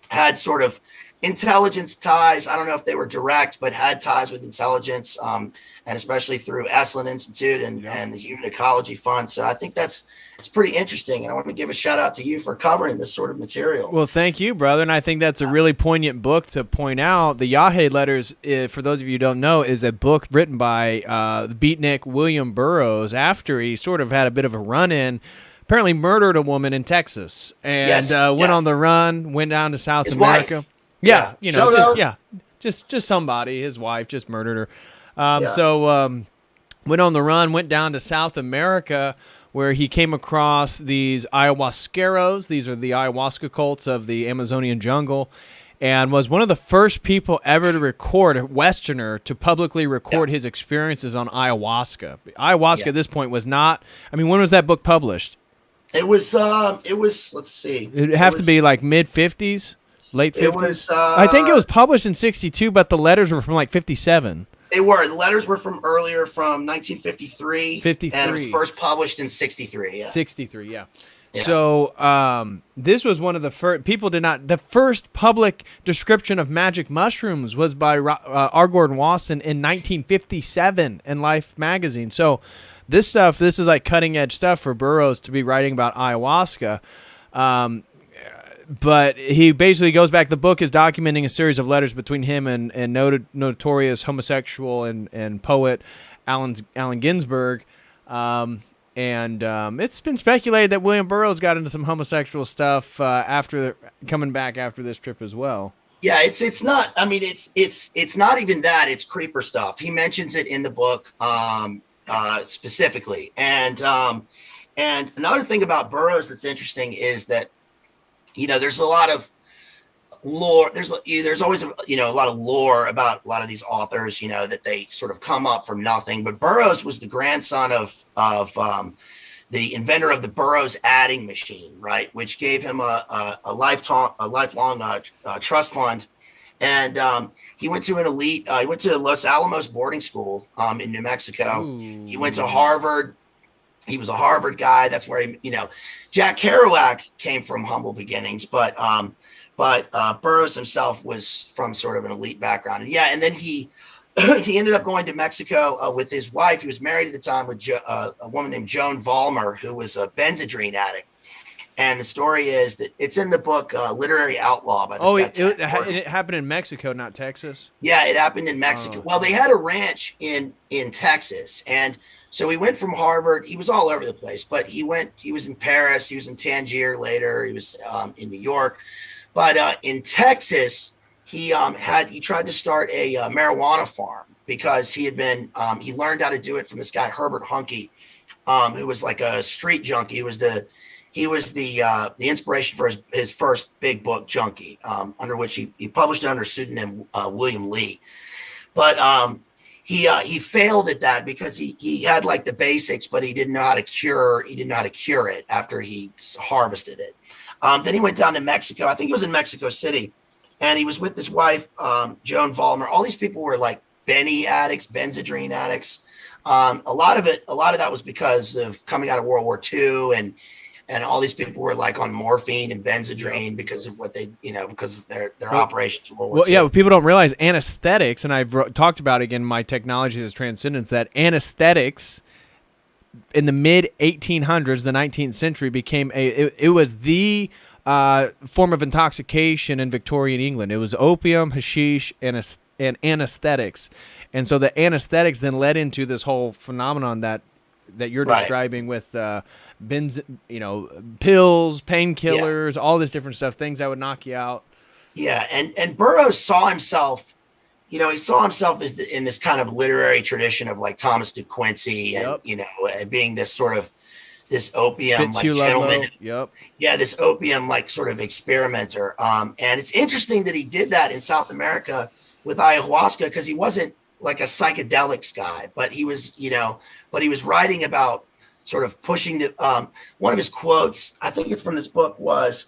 had sort of intelligence ties. I don't know if they were direct, but had ties with intelligence, and especially through Esalen Institute and the Human Ecology Fund. So I think it's pretty interesting. And I want to give a shout out to you for covering this sort of material. Well, thank you, brother. And I think that's a really poignant book to point out. The Yahe Letters, for those of you who don't know, is a book written by the beatnik William Burroughs after he sort of had a bit of a run-in, apparently murdered a woman in Texas, and went on the run, went down to South America. Wife. Yeah, you know, Shout just somebody, his wife just murdered her. So went on the run, went down to South America, where he came across these ayahuasqueros. These are the ayahuasca cults of the Amazonian jungle, and was one of the first people ever to record, a Westerner, to publicly record his experiences on ayahuasca. Ayahuasca at this point was not, I mean, when was that book published? It was, let's see. It'd have to be like mid-50s, late 50s? It was, I think it was published in 62, but the letters were from like 57. They were. The letters were from earlier, from 1953. 53. And it was first published in 63, yeah. 63, yeah. So this was one of the first, the first public description of magic mushrooms was by R. Gordon Wasson in 1957 in Life magazine. So this is like cutting edge stuff for Burroughs to be writing about ayahuasca. But he basically goes back. The book is documenting a series of letters between him and notorious homosexual and poet Allen Ginsberg. And it's been speculated that William Burroughs got into some homosexual stuff after coming back after this trip as well. Yeah, it's not. I mean, it's not even that. It's creeper stuff. He mentions it in the book specifically. And another thing about Burroughs that's interesting is that, you know, there's a lot of lore. There's always a lot of lore about a lot of these authors, you know, that they sort of come up from nothing. But Burroughs was the grandson of the inventor of the Burroughs adding machine, right, which gave him a lifelong trust fund. And he went to an elite. He went to Los Alamos boarding school in New Mexico. Ooh. He went to Harvard. He was a Harvard guy. That's where Jack Kerouac came from humble beginnings, but Burroughs himself was from sort of an elite background. And then he ended up going to Mexico with his wife. He was married at the time with a woman named Joan Vollmer, who was a Benzedrine addict. And the story is that it's in the book Literary Outlaw by this guy. It happened in Mexico, not Texas. Yeah, it happened in Mexico. Well, they had a ranch in Texas, and so he went from Harvard. He was all over the place, but he was in Paris, he was in Tangier later, he was in New York, but in Texas, he tried to start a marijuana farm because he learned how to do it from this guy Herbert Hunke, who was like a street junkie. He was the inspiration for his first big book, Junkie, under which he published it under pseudonym William Lee. But he failed at that because he had like the basics, but he didn't know how to cure it after he harvested it. Then he went down to Mexico. I think he was in Mexico City, and he was with his wife, Joan Vollmer. All these people were like Benny addicts, Benzedrine addicts. A lot of that was because of coming out of World War II, and all these people were like on morphine and Benzedrine because of what because of their operations in World War II. Yeah, what people don't realize, anesthetics, and I've talked about again my Technology as Transcendence, that anesthetics in the mid 1800s, the 19th century, became it was the form of intoxication in Victorian England. It was opium, hashish, and anesthetics, and so the anesthetics then led into this whole phenomenon that you're describing with pills, painkillers, all this different stuff, things that would knock you out. Yeah, and Burroughs saw himself, as in this kind of literary tradition of like Thomas de Quincey, and being this sort of this opium like gentleman. Yeah, this opium like sort of experimenter. And it's interesting that he did that in South America with ayahuasca, because he wasn't like a psychedelics guy, but he was writing about sort of pushing the, one of his quotes, I think it's from this book, was,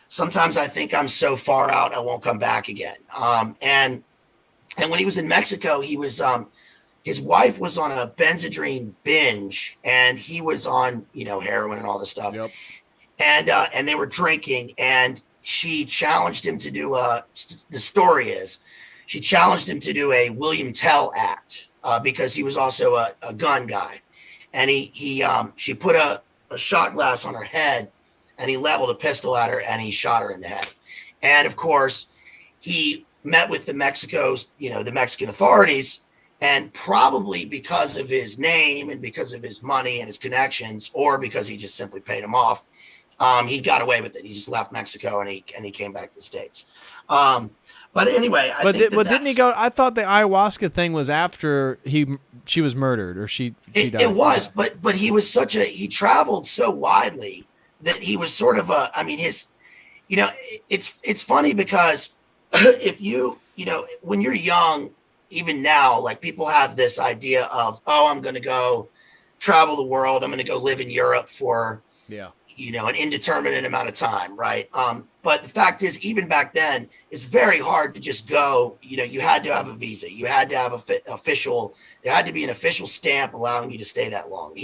sometimes I think I'm so far out, I won't come back again. And when he was in Mexico, he was, his wife was on a Benzedrine binge, and he was on, heroin and all this stuff. And they were drinking, and she challenged him to do the story is, she challenged him to do a William Tell act, because he was also a gun guy. And she put a shot glass on her head, and he leveled a pistol at her, and he shot her in the head. And of course, he met with the Mexican authorities, and probably because of his name and because of his money and his connections, or because he just simply paid him off, he got away with it. He just left Mexico, and he came back to the States. But anyway, didn't he go? I thought the ayahuasca thing was after she was murdered, or she died. It was, but he was he traveled so widely that he was sort of it's funny because if when you're young, even now, like people have this idea of, I'm going to go travel the world. I'm going to go live in Europe for an indeterminate amount of time, right? But the fact is, even back then, it's very hard to just go. You had to have a visa. You had to have there had to be an official stamp allowing you to stay that long.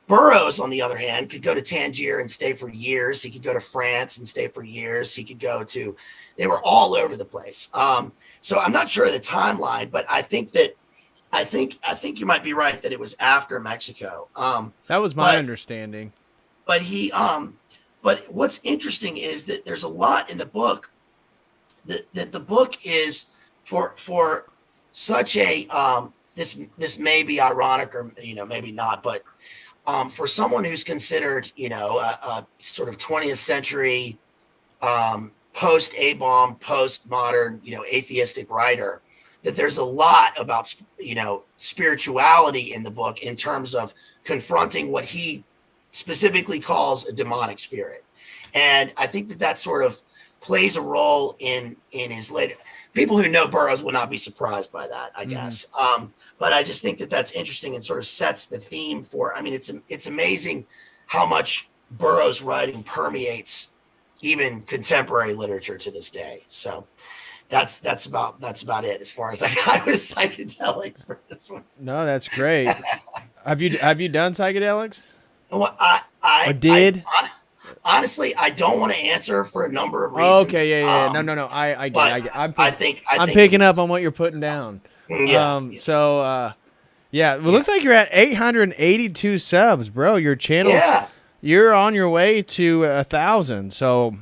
Burroughs, on the other hand, could go to Tangier and stay for years. He could go to France and stay for years. They were all over the place. So I'm not sure of the timeline, but I think you might be right that it was after Mexico. That was my understanding. But what's interesting is that there's a lot in the book that the book is for such a this may be ironic or maybe not, but for someone who's considered a sort of 20th century post A-bomb, post-modern atheistic writer, that there's a lot about spirituality in the book in terms of confronting what he specifically calls a demonic spirit. And I think that sort of plays a role in his later. People who know Burroughs will not be surprised by that, I guess. But I just think that that's interesting and sort of sets the theme for, it's amazing how much Burroughs writing permeates even contemporary literature to this day. So that's about it as far as I got with psychedelics for this one. No, that's great. Have you done psychedelics? Well, honestly, I don't want to answer for a number of reasons. Okay, yeah. No. I get it. I'm I'm picking up on what you're putting down. Yeah. It looks like you're at 882 subs, bro. Your channel. Yeah. you're on your way to 1,000. So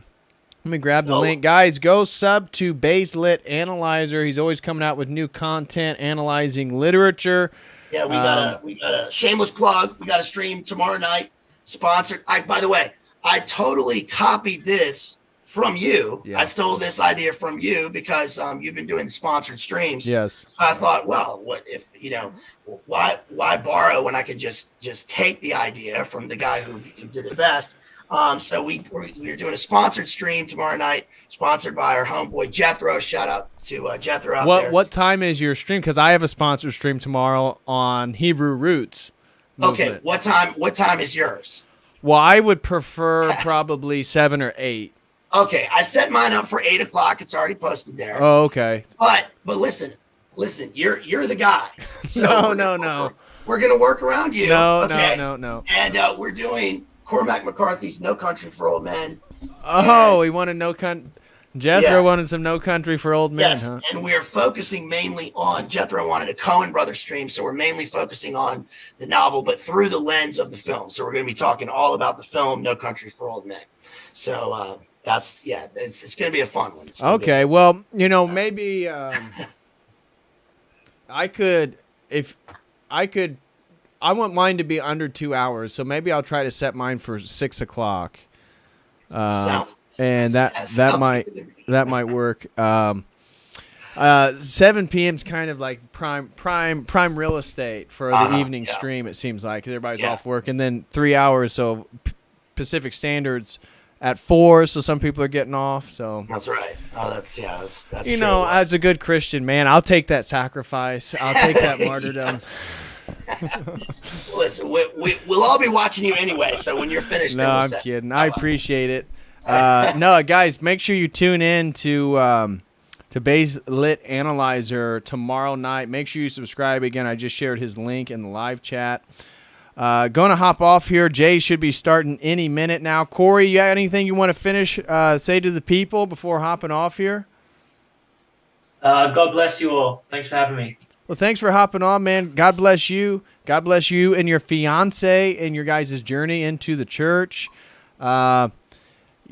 let me grab the link. Guys, go sub to Bay's Lit Analyzer. He's always coming out with new content, analyzing literature. Yeah, we got a shameless plug. We got a stream tomorrow night, sponsored. By the way, I totally copied this from you. Yeah. I stole this idea from you because you've been doing the sponsored streams. Yes. So I thought, well, what if, why borrow when I could just take the idea from the guy who did it best? So we're doing a sponsored stream tomorrow night, sponsored by our homeboy Jethro. Shout out to Jethro out there. What time is your stream? Because I have a sponsored stream tomorrow on Hebrew Roots movement. Okay, what time is yours? Well, I would prefer probably 7 or 8. Okay, I set mine up for 8 o'clock. It's already posted there. Oh, okay. But listen, you're the guy. So no. We're gonna work around you. No. And we're doing Cormac McCarthy's No Country for Old Men. Oh, he wanted Jethro wanted some No Country for Old Men, yes, huh? And we're focusing mainly on, Jethro wanted a Coen Brothers stream, so we're mainly focusing on the novel, but through the lens of the film. So we're going to be talking all about the film No Country for Old Men. So it's going to be a fun one. Okay, well, maybe I want mine to be under 2 hours, so maybe I'll try to set mine for 6 o'clock. And that might work. 7 p.m. is kind of like prime real estate for the evening stream. It seems like everybody's off work, and then 3 hours. So Pacific Standard's at 4, so some people are getting off. So that's right. Oh, that's true. As a good Christian man, I'll take that sacrifice. I'll take that martyrdom. Listen, we'll all be watching you anyway. So when you're finished, no, I'm kidding. I appreciate it. No, guys, make sure you tune in to Bay's Lit Analyzer tomorrow night. Make sure you subscribe. Again, I just shared his link in the live chat. Going to hop off here. Jay should be starting any minute now. Corey, you got anything you want to say to the people before hopping off here? God bless you all. Thanks for having me. Well, thanks for hopping on, man. God bless you. God bless you and your fiance and your guys' journey into the church.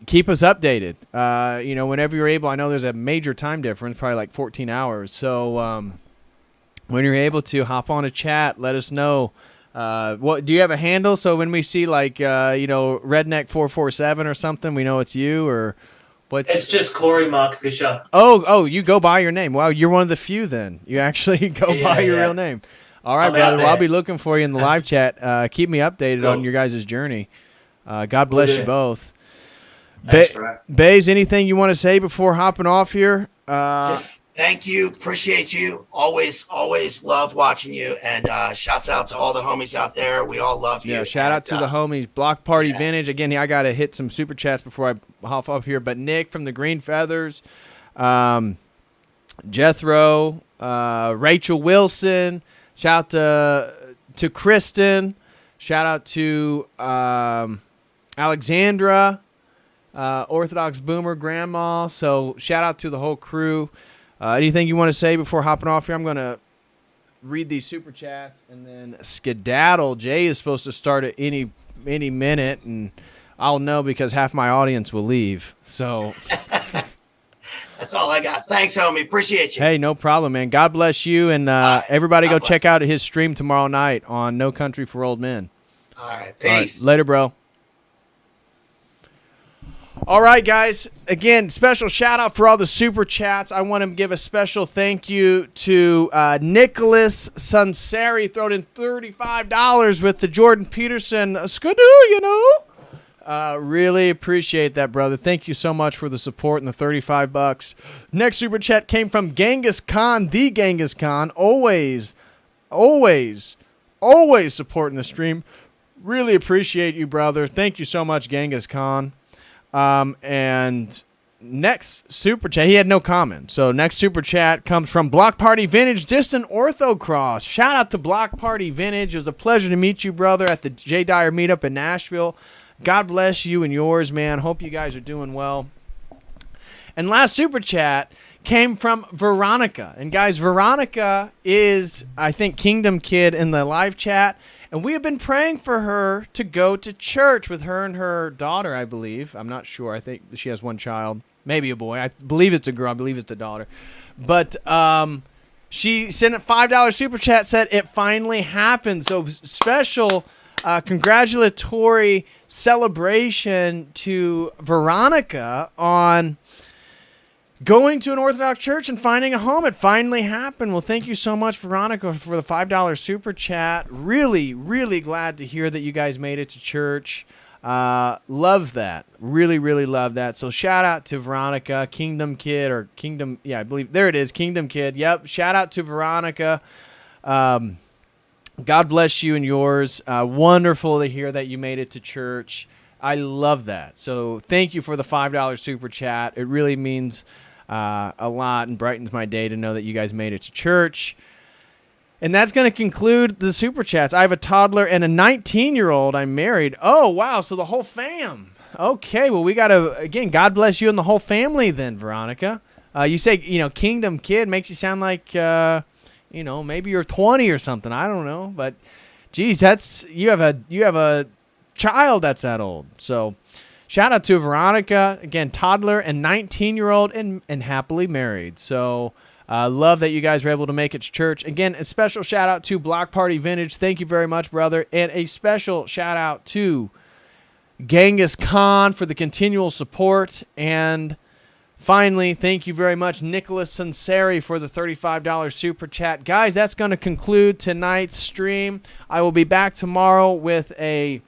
Keep us updated. Whenever you're able. I know there's a major time difference, probably like 14 hours. So when you're able to hop on a chat, let us know. What do you have a handle? So when we see like Redneck 447 or something, we know it's you, or what's? It's just Corey Mark Fisher. Oh, you go by your name. Wow, you're one of the few then. You actually go by your real name. All right, brother. Well, I'll be looking for you in the live chat. Keep me updated on your guys' journey. God bless you both. Bays, anything you want to say before hopping off here? Just thank you. Appreciate you. Always love watching you. And shouts out to all the homies out there. We all love you. Yeah, shout out to the homies. Block Party Vintage. Again, I got to hit some super chats before I hop off here. But Nick from the Green Feathers, Jethro, Rachel Wilson. Shout out to Kristen. Shout out to Alexandra. Orthodox Boomer Grandma. So shout out to the whole crew. Anything you want to say before hopping off here? I'm going to read these super chats and then skedaddle. Jay is supposed to start at any minute, and I'll know because half my audience will leave. So that's all I got. Thanks, homie. Appreciate you. Hey, no problem, man. God bless you, and everybody go check out his stream tomorrow night on No Country for Old Men. All right, peace. All right, later, bro. All right, guys. Again, special shout out for all the super chats. I want to give a special thank you to Nicholas Sunseri, throwing in $35 with the Jordan Peterson skidoo, really appreciate that, brother. Thank you so much for the support and the $35. Next super chat came from Genghis Khan, the Genghis Khan. Always supporting the stream. Really appreciate you, brother. Thank you so much, Genghis Khan. And next super chat, he had no comment. So next super chat comes from Block Party Vintage, Distant Orthocross. Shout out to Block Party Vintage. It was a pleasure to meet you, brother, at the J Dyer meetup in Nashville. God bless you and yours, man. Hope you guys are doing well. And last super chat came from Veronica. And guys, Veronica is, I think, Kingdom Kid in the live chat. And we have been praying for her to go to church with her and her daughter, I believe. I'm not sure. I think she has one child, maybe a boy. I believe it's a girl. I believe it's a daughter. But she sent a $5 super chat, said it finally happened. So special congratulatory celebration to Veronica on going to an Orthodox church and finding a home. It finally happened. Well, thank you so much, Veronica, for the $5 super chat. Really, really glad to hear that you guys made it to church. Love that. Really, really love that. So shout out to Veronica, Kingdom Kid, or Kingdom. Yeah, I believe there it is. Kingdom Kid. Yep. Shout out to Veronica. God bless you and yours. Wonderful to hear that you made it to church. I love that. So thank you for the $5 super chat. It really means a lot and brightens my day to know that you guys made it to church. And that's going to conclude the super chats. I have a toddler and a 19-year-old. I'm married. Oh, wow. So the whole fam. Okay. Well, we got to, again, God bless you and the whole family then, Veronica. You say, Kingdom Kid makes you sound like, maybe you're 20 or something. I don't know. But, geez, you have a child that's that old. So shout out to Veronica, again, toddler and 19-year-old and happily married. So love that you guys were able to make it to church. Again, a special shout out to Block Party Vintage. Thank you very much, brother. And a special shout out to Genghis Khan for the continual support. And finally, thank you very much, Nicholas Sanseri, for the $35 super chat. Guys, that's going to conclude tonight's stream. I will be back tomorrow with a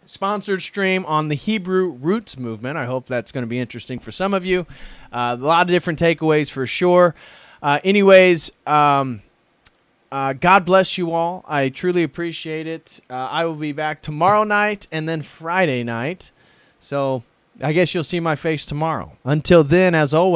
sponsored stream on the Hebrew Roots movement. I hope that's going to be interesting for some of you. A lot of different takeaways for sure. Anyways, God bless you all. I truly appreciate it. I will be back tomorrow night and then Friday night. So I guess you'll see my face tomorrow. Until then, as always,